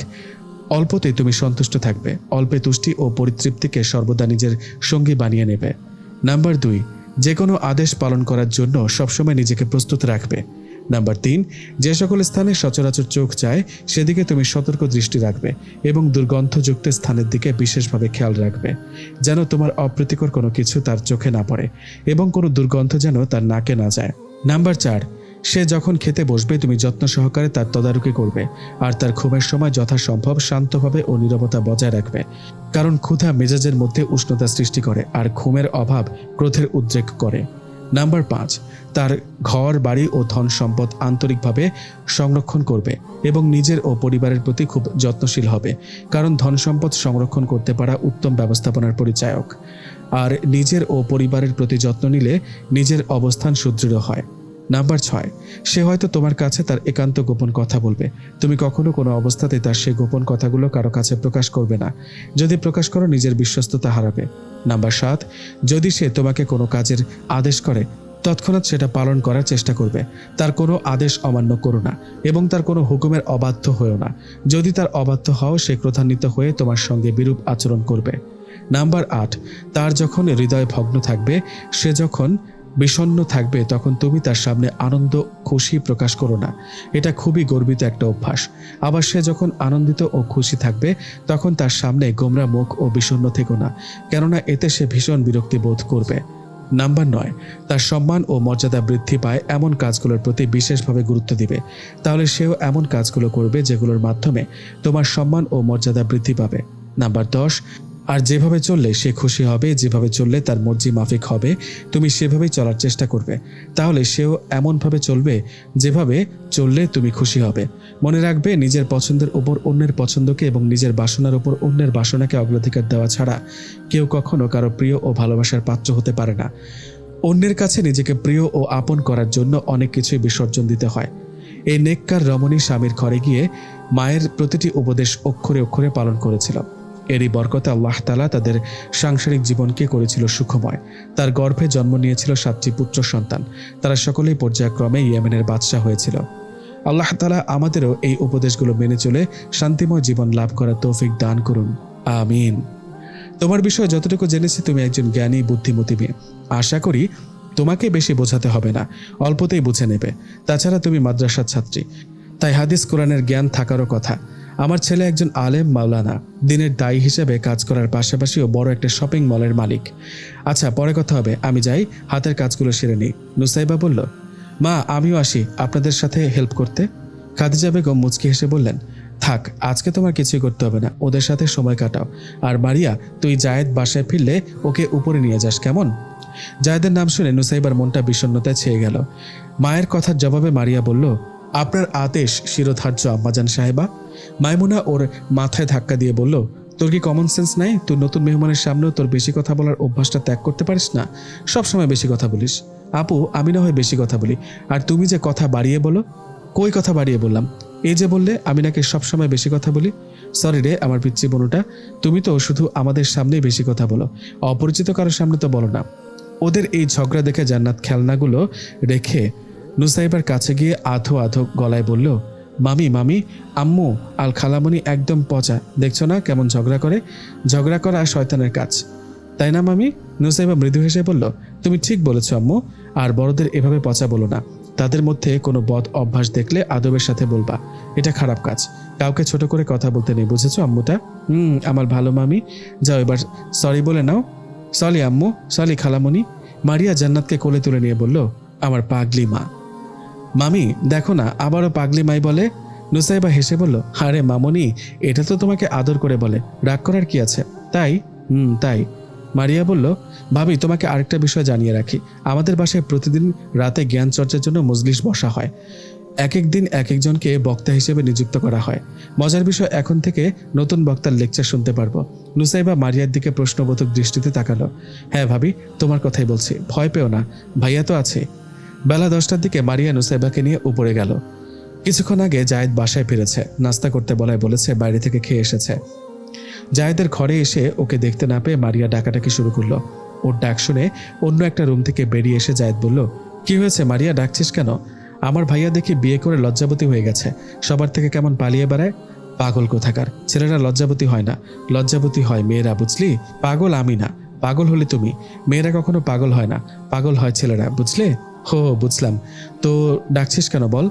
অল্পতে তুমি সন্তুষ্ট থাকবে, অল্পে তুষ্টি ও পরিতৃপ্তিকে সর্বদা নিজের সঙ্গী বানিয়ে নেবে। নাম্বার 2, যে কোনো আদেশ পালন করার জন্য সবসময় নিজেকে প্রস্তুত রাখবে। নাম্বার 3, যে সকল স্থানে সচরাচর চোখ যায় সেদিকে তুমি সতর্ক দৃষ্টি রাখবে এবং দুর্গন্ধযুক্ত স্থানের দিকে বিশেষভাবে খেয়াল রাখবে, যেন তোমার অপ্রীতিকর কোনো কিছু তার চোখে না পড়ে এবং কোনো দুর্গন্ধ যেন তার নাকে না যায়। নাম্বার 4, সে যখন খেতে বসবে তুমি যত্ন সহকারে তার তদারকি করবে আর তার ঘুমের সময় যথাসম্ভব শান্তভাবে ও নীরবতা বজায় রাখবে, কারণ ক্ষুধা মেজাজের মধ্যে উষ্ণতা সৃষ্টি করে আর ঘুমের অভাব ক্রোধের উদ্রেক করে। নাম্বার 5, তার ঘর বাড়ি ও ধন সম্পদ আন্তরিকভাবে সংরক্ষণ করবে এবং নিজের ও পরিবারের প্রতি খুব যত্নশীল হবে, কারণ ধন সম্পদ সংরক্ষণ করতে পারা উত্তম ব্যবস্থাপনার পরিচায়ক। আর নিজের ও পরিবারের প্রতি যত্ন নিলে নিজের অবস্থান সুদৃঢ় হয়। নাম্বার 6, সে হয়তো তোমার কাছে তার একান্ত গোপন কথা বলবে, তুমি কখনো কোনো অবস্থাতে তার সেই গোপন কথাগুলো কারো কাছে প্রকাশ করবে না, যদি প্রকাশ করো নিজের বিশ্বস্ততা হারাবে। নাম্বার 7, যদি সে তোমাকে কোনো কাজের আদেশ করে তৎক্ষণাৎ সেটা পালন করার চেষ্টা করবে, তার কোনো আদেশ অমান্য করো না এবং তার কোনো হুকুমের অবাধ্য হয়েও না, যদি তার অবাধ্য হও সে ক্রোধান্বিত হয়ে তোমার সঙ্গে বিরূপ আচরণ করবে। নাম্বার 8, তার যখন হৃদয় ভগ্ন থাকবে, সে যখন বিষণ্ণ থাকবে তখন তুমি তার সামনে আনন্দ খুশি প্রকাশ করো না, এটা খুবই গর্বিত একটা অভ্যাস। আবার সে যখন আনন্দিত ও খুশি থাকবে তখন তার সামনে গোমরা মুখ ও বিষণ্ণ থেকো না, কেননা এতে সে ভীষণ বিরক্তি বোধ করবে। নাম্বার 9, তার সম্মান ও মর্যাদা বৃদ্ধি পায় এমন কাজগুলোর প্রতি বিশেষভাবে গুরুত্ব দিবে, তাহলে সেও এমন কাজগুলো করবে যেগুলোর মাধ্যমে তোমার সম্মান ও মর্যাদা বৃদ্ধি পাবে। নাম্বার 10, আর যেভাবে চললে সে খুশি হবে, যেভাবে চললে তার মর্জি মাফিক হবে তুমি সেভাবেই চলার চেষ্টা করবে, তাহলে সেও এমনভাবে চলবে যেভাবে চললে তুমি খুশি হবে। মনে রাখবে, নিজের পছন্দের উপর অন্যের পছন্দকে এবং নিজের বাসনার উপর অন্যের বাসনাকে অগ্রাধিকার দেওয়া ছাড়া কেউ কখনো কারো প্রিয় ও ভালোবাসার পাত্র হতে পারে না। অন্যের কাছে নিজেকে প্রিয় ও আপন করার জন্য অনেক কিছুই বিসর্জন দিতে হয়। এই নেককার রমণী স্বামীর ঘরে গিয়ে মায়ের প্রতিটি উপদেশ অক্ষরে অক্ষরে পালন করেছিল। এরই বরকতে আল্লাহ তাআলা তাদের সাংসারিক জীবনকে করেছিল সুখময়। তার গর্ভে জন্ম নিয়েছিল 7টি পুত্র সন্তান, তারা সকলেই পর্যায়ক্রমে ইয়েমেনের বাদশাহ হয়েছিল। আল্লাহ তাআলা আমাদেরও এই উপদেশগুলো মেনে চলে শান্তিময় জীবন লাভ করার তৌফিক দান করুন, আমিন। তোমার বিষয়ে যতটুকু জেনেছি তুমি একজন জ্ঞানী বুদ্ধিমতী মেয়ে। আশা করি তোমাকে বেশি বোঝাতে হবে না, অল্পতেই বুঝে নেবে। তাছাড়া তুমি মাদ্রাসার ছাত্রী, তাই হাদিস কোরআনের জ্ঞান থাকারও কথা। আমার ছেলে একজন আলেম মাওলানা, দিনের দায়ী হিসেবে কাজ করার পাশাপাশিও বড় একটা শপিং মলের মালিক। আচ্ছা, পরে কথা হবে, আমি যাই, হাতের কাজগুলো সেরে নিই। নুসাইবা বলল, মা আমিও আসি আপনাদের সাথে হেল্প করতে। খাদিজা বেগম মুচকি হেসে বললেন, থাক, আজকে তোমার কিছুই করতে হবে না, ওদের সাথে সময় কাটাও। আর মারিয়া, তুই জায়েদ বাসায় ফিরলে ওকে উপরে নিয়ে যাস, কেমন? জায়েদের নাম শুনে নুসাইবার মনটা বিষণ্ণতায় ছেয়ে গেল। মায়ের কথার জবাবে মারিয়া বলল, আপনার আদেশ শিরোধার্য আম্মাজান সাহেবা। মাইমুনা ওর মাথায় ধাক্কা দিয়ে বলল, তোর কি কমন সেন্স নাই? তুই নতুন মেহমানের সামনেও তোর বেশি কথা বলার অভ্যাসটা ত্যাগ করতে পারিস না? সব সময় বেশি কথা বলিস। আপু, আমি না হয় বেশি কথা বলি, আর তুমি যে কথা বাড়িয়ে বলো। কই কথা বাড়িয়ে বললাম? এই যে বললে আমি নাকি সবসময় বেশি কথা বলি। সরি রে আমার পিচ্চি বোনটা, তুমি তো শুধু আমাদের সামনেই বেশি কথা বলো, অপরিচিত কারোর সামনে তো বলো না। ওদের এই ঝগড়া দেখে জান্নাত খেলনাগুলো রেখে নুসাইবার কাছে গিয়ে আধো আধো গলায় বলল, মামি মামি, আম্মু আল খালামণি একদম পচা, দেখছো না কেমন ঝগড়া করে? ঝগড়া করা শয়তানের কাজ, তাই না মামি? নুসাইবা মৃদু হেসে বলল, তুমি ঠিক বলেছ আম্মু, আর বড়দের এভাবে পচা বলো না। তাদের মধ্যে কোনো বদ অভ্যাস দেখলে আদবের সাথে বলবা, এটা খারাপ কাজ। কাউকে ছোট করে কথা বলতে নেই, বুঝেছো আম্মুটা? আমার ভালো মামি, যাও এবার সরি বলে নাও। সরি আম্মু, সরি খালামণি। মারিয়া জান্নাতকে কোলে তুলে নিয়ে বলল, আমার পাগলি মা। মামি দেখো না, আবারও পাগলি মাই বলে। নুসাইবা হেসে বলল, আরে মামনি, এটা তো তোমাকে আদর করে বলে, রাগ করার কি আছে? তাই? তাই। মারিয়া বলল, ভাবি তোমাকে আরেকটা বিষয় জানিয়ে রাখি, আমাদের বাসায় প্রতিদিন রাতে জ্ঞান চর্চার জন্য মজলিস বসা হয়। এক এক দিন এক একজনকে বক্তা হিসেবে নিযুক্ত করা হয়। মজার বিষয়, এখন থেকে নতুন বক্তার লেকচার শুনতে পারবো। নুসাইবা মারিয়ার দিকে প্রশ্নবোধক দৃষ্টিতে তাকালো। হ্যাঁ ভাবি, তোমার কথাই বলছি, ভয় পেও না, ভাইয়া তো আছে। বেলা 10টার দিকে মারিয়া নুসাইবাকে নিয়ে উপরে গেল। কিছুক্ষণ আগে জায়েদ বাসায় ফিরেছে, নাস্তা করতে বলেছে বাইরে থেকে খেয়ে এসেছে। জায়েদের ঘরে এসে ওকে দেখতে না পেয়ে মারিয়া ডাকাডাকি শুরু করলো। ওর ডাক শুনে অন্য একটা রুম থেকে বেরিয়ে এসে জায়েদ বলল, কি হয়েছে মারিয়া, ডাকছিস কেন? আমার ভাইয়া দেখি বিয়ে করে লজ্জাবতী হয়ে গেছে, সবার থেকে কেমন পালিয়ে বেড়ায়। পাগল কোথাকার, ছেলেরা লজ্জাবতী হয় না, লজ্জাবতী হয় মেয়েরা, বুঝলি? পাগল আমি না, পাগল হলে তুমি। মেয়েরা কখনো পাগল হয় না, পাগল হয় ছেলেরা, বুঝলে? হো বুঝলাম। তো ডাকছিস কেন বল?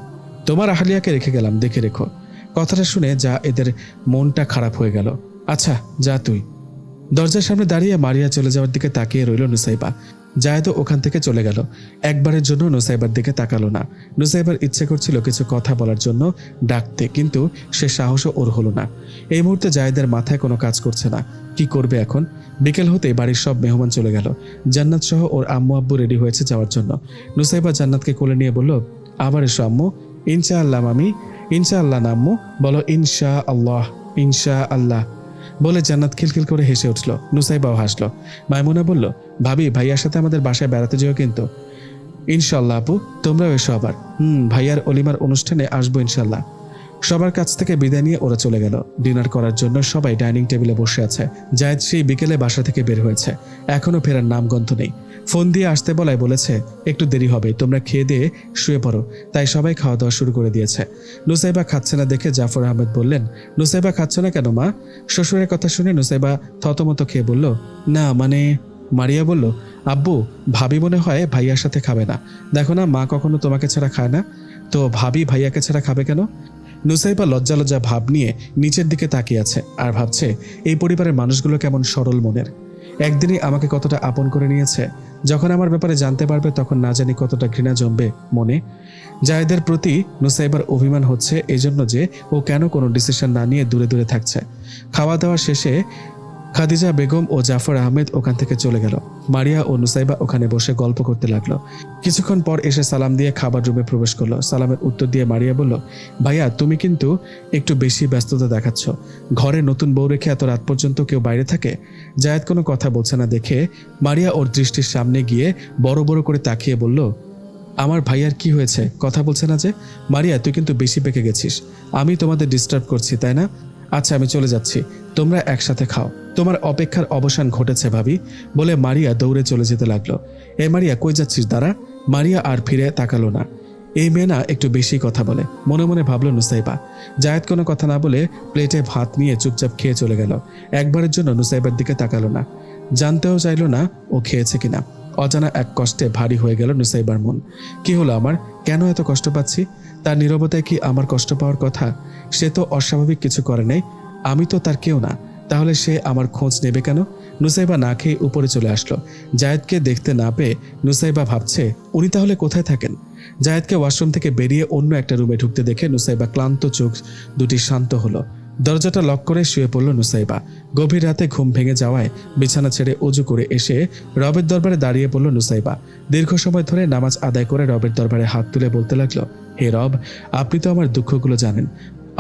তোমার আহলিয়াকে রেখে গেলাম, দেখে রেখো। কথাটা শুনে যা এদের মনটা খারাপ হয়ে গেল। আচ্ছা যা তুই। দরজার সামনে দাঁড়িয়ে মারিয়া চলে যাওয়ার দিকে তাকিয়ে রইল নুসাইবা। জায়েদও ওখান থেকে চলে গেল। একবারের জন্য নুসাইবার দিকে তাকালো না। নুসাইবার ইচ্ছে করছিল কিছু কথা বলার জন্য ডাকতে, কিন্তু সে সাহসও ওর হলো না। এই মুহূর্তে জায়েদের মাথায় কোনো কাজ করছে না। কি করবে এখন? বিকেল হতে বাড়ির সব মেহমান চলে গেল। জান্নাত সহ ওর আম্মু আব্বু রেডি হয়েছে যাওয়ার জন্য। নুসাইবা জান্নাতকে কোলে নিয়ে বলল, আবার এসো আম্মু। ইনশাআল্লাহ মামি। ইনশাআল্লাহ না আম্মু, বলো ইনশা আল্লাহ। ইনশা আল্লাহ বলে জান্নাত খিলখিল করে হেসে উঠল। নুসাইবাও হাসলো। মাইমুনা বলল, ভাবি ভাইয়ার সাথে আমাদের বাসায় বেড়াতে যেও কিন্তু। ইনশাল্লাহ আপু, তোমরাও এসো আবার। ভাইয়ার অলিমার অনুষ্ঠানে আসবো ইনশাল্লাহ। সবার কাছ থেকে বিদায় নিয়ে ওরা চলে গেল। ডিনার করার জন্য সবাই ডাইনিং টেবিলে বসে আছে। জায়েদ সেই বিকেলে বাসা থেকে বের হয়েছে, এখনো ফেরার নামগন্ধ নেই। ফোন দিয়ে আসতে বলায় বলেছে একটু দেরি হবে, তোমরা খেয়ে দিয়ে শুয়ে পড়ো। তাই সবাই খাওয়া দাওয়া শুরু করে দিয়েছে। নুসাইবা খাচ্ছে না দেখে জাফর আহমেদ বললেন, নুসাইবা খাচ্ছে না কেন মা? শ্বশুরের কথা শুনে নুসাইবা থতমত খেয়ে বলল, না মানে। মারিয়া বলল, আব্বু ভাবি মনে হয় ভাইয়ার সাথে খাবে না। দেখো না মা কখনো তোমাকে ছাড়া খায় না, তো ভাবি ভাইয়াকে ছাড়া খাবে কেন? নুসাইবা লজ্জা লজ্জা ভাব নিয়ে নিচের দিকে তাকিয়ে আছে আর ভাবছে এই পরিবারের মানুষগুলো কেমন সরল মনের। একদিনই আমাকে কতটা আপন করে নিয়েছে। যখন আমার ব্যাপারে জানতে পারবে তখন না জানি কতটা ঘৃণা জমবে মনে। জায়েদের প্রতি নুসাইবার অভিমান হচ্ছে এজন্য যে ও কেন কোনো ডিসিশন না নিয়ে দূরে দূরে থাকছে। খাওয়া দাওয়া শেষে খাদিজা বেগম ও জাফর আহমেদ ওখান থেকে চলে গেল। মারিয়া ও নুসাইবা ওখানে বসে গল্প করতে লাগলো। কিছুক্ষণ পর এসে সালাম দিয়ে খাবার রুমে প্রবেশ করলো। সালামের উত্তর দিয়ে মারিয়া বলল, ভাইয়া তুমি কিন্তু একটু বেশি ব্যস্ততা দেখাচ্ছ। ঘরে নতুন বউ রেখে এত রাত পর্যন্ত কেউ বাইরে থাকে? জায়েদ কোনো কথা বলছে না দেখে মারিয়া ওর দৃষ্টির সামনে গিয়ে বড় বড় করে তাকিয়ে বলল, আমার ভাইয়ার কি হয়েছে? কথা বলছে না যে? মারিয়া তুই কিন্তু বেশি পেকে গেছিস। আমি তোমাদের ডিস্টার্ব করছি তাই না? আচ্ছা আমি চলে যাচ্ছি, তোমরা একসাথে খাও। তোমার অপেক্ষার অবসান ঘটেছে ভাবি, বলে মারিয়া দৌড়ে চলে যেতে লাগলো। এ মারিয়া কই যাচ্ছিস? দাঁড়া। মারিয়া আর ফিরে তাকালো না। এই মেয়ে না একটু বেশি কথা বলে, মনে মনে ভাবলো নুসাইবা। জায়েদ কোনো কথা না বলে প্লেটে ভাত নিয়ে চুপচাপ খেয়ে চলে গেল। একবারের জন্য নুসাইবার দিকে তাকালো না, জানতেও চাইল না ও খেয়েছে কিনা। অজানা এক কষ্টে ভারী হয়ে গেল নুসাইবার মন। কি হলো আমার? কেন এত কষ্ট পাচ্ছি? তার নীরবতায় কি আমার কষ্ট পাওয়ার কথা? সে তো অস্বাভাবিক কিছু করে নাই, আমি তো তার কেউ না, তাহলে সে আমার খোঁজ নেবে কেন? নুসাইবা না খেয়ে উপরে চলে আসলো। জায়েদকে দেখতে না পেয়ে নুসাইবা ভাবছে উনি তাহলে কোথায় থাকেন। জায়েদকে ওয়াশরুম থেকে বেরিয়ে অন্য একটা রুমে ঢুকতে দেখে নুসাইবা ক্লান্ত চোখ দুটি শান্ত হলো। দরজাটা লক করে শুয়ে পড়ল নুসাইবা। গভীর রাতে ঘুম ভেঙে যাওয়ায় বিছানা ছেড়ে অজু করে এসে রবের দরবারে দাঁড়িয়ে পড়ল নুসাইবা। দীর্ঘ সময় ধরে নামাজ আদায় করে রবের দরবারে হাত তুলে বলতে লাগলো, হে রব, আপনি তো আমার দুঃখগুলো জানেন,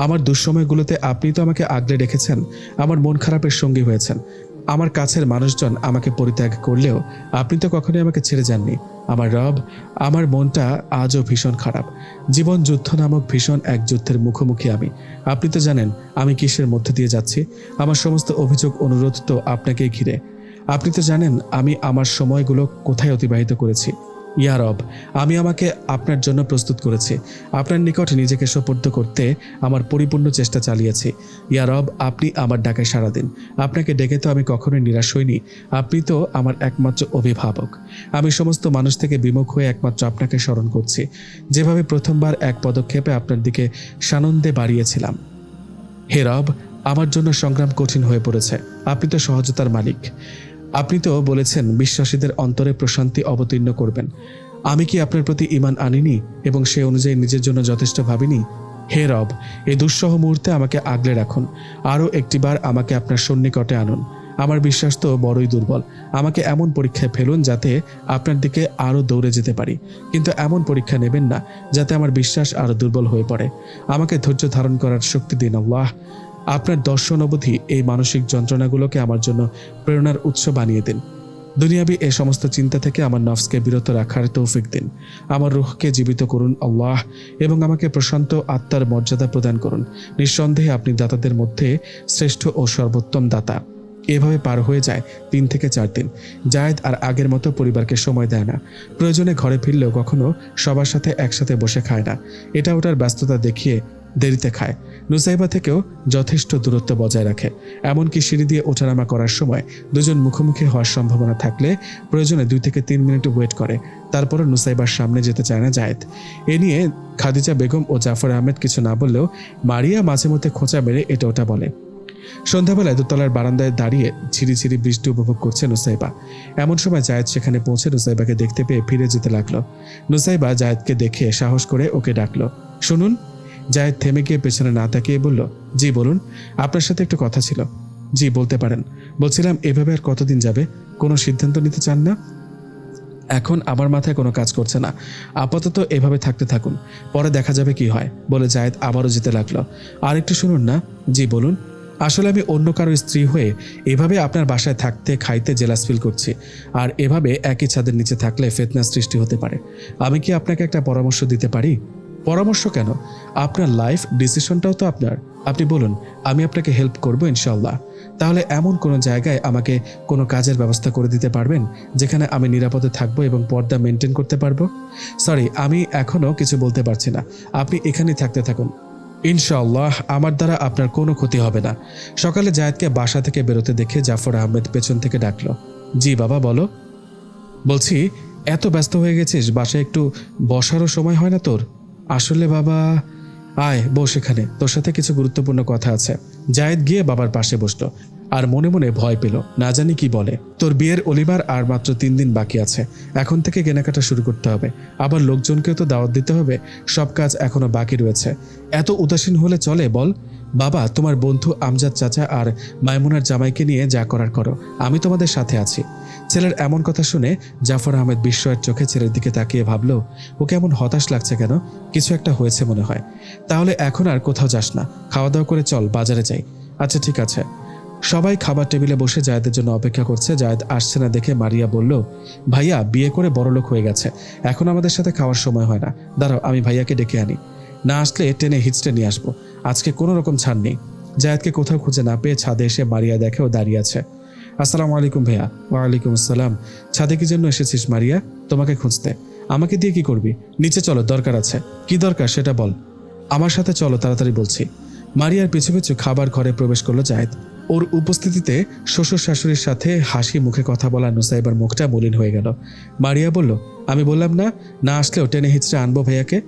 আমার দুঃসময়গুলোতে আপনি তো আমাকে আগলে রেখেছেন, আমার মন খারাপের সঙ্গী হয়েছেন। আমার কাছের মানুষজন আমাকে পরিত্যাগ করলেও আপনি তো কখনোই আমাকে ছেড়ে যাননি। আমার রব, আমার মনটা আজও ভীষণ খারাপ। জীবন যুদ্ধ নামক ভীষণ এক যুদ্ধের মুখোমুখি আমি। আপনি তো জানেন আমি কিসের মধ্যে দিয়ে যাচ্ছি। আমার সমস্ত অভিযোগ অনুরোধ তো আপনাকেই ঘিরে। আপনি তো জানেন আমি আমার সময়গুলো কোথায় অতিবাহিত করেছি। ইয়া রব, আমি আমাকে আপনার জন্য প্রস্তুত করেছি, আপনার নিকট নিজেকে সোপর্দ করতে আমার পরিপূর্ণ চেষ্টা চালিয়েছি। ইয়া রব, আপনি আমার ডাকে সাড়া দিন। আপনাকে ডেকে তো আমি কখনোই নিরাশ হইনি। আপনি তো আমার একমাত্র অভিভাবক। আমি সমস্ত মানুষ থেকে বিমুখ হয়ে একমাত্র আপনাকে স্মরণ করছি, যেভাবে প্রথমবার এক পদক্ষেপে আপনার দিকে সানন্দে বাড়িয়েছিলাম। হে রব, আমার জন্য সংগ্রাম কঠিন হয়ে পড়েছে। আপনি তো সহজতার মালিক। আপনি তো বলেছেন বিশ্বাসীদের অন্তরে প্রশান্তি অবতীর্ণ করবেন। আমি কি আপনার প্রতি ঈমান আনিনি এবং সে অনুযায়ী নিজের জন্য যথেষ্ট ভাবিনি? হে রব, এই দুঃসহ মুহূর্তে আমাকে আগলে রাখুন। আরও একটিবার আমাকে আপনার সন্নিকটে আনুন। আমার বিশ্বাস তো বড়ই দুর্বল। আমাকে এমন পরীক্ষায় ফেলুন যাতে আপনার দিকে আরও দৌড়ে যেতে পারি, কিন্তু এমন পরীক্ষা নেবেন না যাতে আমার বিশ্বাস আরও দুর্বল হয়ে পড়ে। আমাকে ধৈর্য ধারণ করার শক্তি দিন আল্লাহ। আপনার দর্শন অবধি এই মানসিক যন্ত্রণাগুলোকে আমার জন্য প্রেরণার উৎস বানিয়ে দিন। দুনিয়াবি এই সমস্ত চিন্তা থেকে আমার নফসকে বিরত রাখার তৌফিক দিন। আমার রূহকে জীবিত করুন আল্লাহ, এবং আমাকে প্রশান্ত আত্মার মর্যাদা প্রদান করুন। নিঃসন্দেহে আপনি দাতাদের মধ্যে শ্রেষ্ঠ ও সর্বোত্তম দাতা। এভাবে পার হয়ে যায় 3 থেকে 4 দিন। জায়েদ আর আগের মতো পরিবারকে সময় দেয় না। প্রয়োজনে ঘরে ফিরলেও কখনো সবার সাথে একসাথে বসে খায় না। এটা ওটার ব্যস্ততা দেখিয়ে দেরিতে খায়, নুসাইবা থেকেও যথেষ্ট দূরত্ব বজায় রাখে। এমনকি সিঁড়ি দিয়ে ওঠানামা করার সময় দুজন মুখোমুখি হওয়ার সম্ভাবনা থাকলে প্রয়োজনে 2 থেকে 3 মিনিট ওয়েট করে। তারপরও নুসাইবার সামনে যেতে চায় না জায়েদ। এ নিয়ে খাদিজা বেগম ও জাফর আহমেদ কিছু না বললেও মারিয়া মাঝে মধ্যে খোঁচা মেরে এটা ওটা বলে। সন্ধ্যাবেলায় দোতলার বারান্দায় দাঁড়িয়ে ঝিরিঝিরি বৃষ্টি উপভোগ করছে নুসাইবা। এমন সময় জায়েদ সেখানে পৌঁছে নুসাইবাকে দেখতে পেয়ে ফিরে যেতে লাগলো। নুসাইবা জায়েদকে দেখে সাহস করে ওকে ডাকলো, শুনুন। জায়েদ থেমে গিয়ে পেছনে না তাকিয়ে বলল, জি বলুন, আপনার সাথে একটু কথা ছিল। জি বলতে পারেন। বলছিলাম এভাবে আর কতদিন যাবে? কোনো সিদ্ধান্ত নিতে চান না? এখন আমার মাথায় কোনো কাজ করছে না, আপাতত এভাবে থাকতে থাকুন, পরে দেখা যাবে কি হয়, বলে জায়েদ আবারও যেতে লাগলো। আর একটু শুনুন না। জি বলুন। আসলে আমি অন্য কারো স্ত্রী হয়ে এভাবে আপনার বাসায় থাকতে খাইতে জেলাস ফিল করছি, আর এভাবে একই ছাদের নিচে থাকলে ফিতনা সৃষ্টি হতে পারে। আমি কি আপনাকে একটা পরামর্শ দিতে পারি? পরামর্শ কেন? আপনার লাইফ ডিসিশনটাও তো আপনার। আপনি বলুন, আমি আপনাকে হেল্প করব ইনশাল্লাহ। তাহলে এমন কোনো জায়গায় আমাকে কোনো কাজের ব্যবস্থা করে দিতে পারবেন যেখানে আমি নিরাপদে থাকবো এবং পর্দা মেনটেন করতে পারবো? সরি, আমি এখনও কিছু বলতে পারছি না, আপনি এখানেই থাকতে থাকুন। ইনশাআল্লাহ আমার দ্বারা আপনার কোনো ক্ষতি হবে না। সকালে জায়েদকে বাসা থেকে বেরোতে দেখে জাফর আহমেদ পেছন থেকে ডাকলো, জি বাবা বলো। বলছি, এত ব্যস্ত হয়ে গেছিস, বাসায় একটু বসারও সময় হয় না তোর? আসলে বাবা, আয় বস এখানে, তোর সাথে কিছু গুরুত্বপূর্ণ কথা আছে। জায়েদ গিয়ে বাবার পাশে বসলো আর মনে মনে ভয় পেল, না জানি কি বলে। তোর বিয়ের অলিভার আর মাত্র 3 দিন বাকি আছে, এখন থেকে কেনাকাটা শুরু করতে হবে, আবার লোকজনকেও তো দাওয়াত দিতে হবে, সব কাজ এখনো বাকি রয়েছে। এত উদাসীন হলে চলে বল? বাবা, তোমার বন্ধু আমজাদ চাচা আর মাইমুনার জামাইকে নিয়ে যা করার করো, আমি তোমাদের সাথে আছি। ছেলের এমন কথা শুনে জাফর আহমেদ বিস্ময়ের চোখে ছেলের দিকে তাকিয়ে ভাবল, ও কেমন হতাশ লাগছে কেন? কিছু একটা হয়েছে মনে হয়। তাহলে এখন আর কোথাও যাস না, খাওয়া দাওয়া করে চল, বাজারে যাই। আচ্ছা ঠিক আছে। সবাই খাবার টেবিলে বসে জায়েদের জন্য অপেক্ষা করছে। জায়েদ আসছে না দেখে মারিয়া বলল, ভাইয়া বিয়ে করে বড়লোক হয়ে গেছে, এখন আমাদের সাথে খাওয়ার সময় হয় না। দাঁড়াও, আমি ভাইয়াকে ডেকে আনি, না আসলে টেনে হিচড়ে নিয়ে আসবো। আজকে কোনো রকম ছাড় নেই। জায়েদকে কোথাও খুঁজে না পেয়ে ছাদে এসে মারিয়া দেখে ও দাঁড়িয়ে আছে। আসসালামু আলাইকুম ভাইয়া। ওয়ালাইকুম আসসালাম। ছাদে কি জন্য এসেছিস মারিয়া? তোমাকে খুঁজতে। আমাকে দিয়ে কি করবি? নিচে চলো, দরকার আছে। কি দরকার সেটা বল। আমার সাথে চলো, তাড়াতাড়ি বলছি। মারিয়ার পিছু পিছু খাবার ঘরে প্রবেশ করলো জায়েদ। ওর উপস্থিতিতে শ্বশুর শাশুড়ির সাথে হাসি মুখে কথা বলা নুসাইবার মুখটা মলিন হয়ে গেল। মারিয়া বলল, আমি বললাম না, না আসলেও টেনে হিচড়ে আনবো ভাইয়াকে।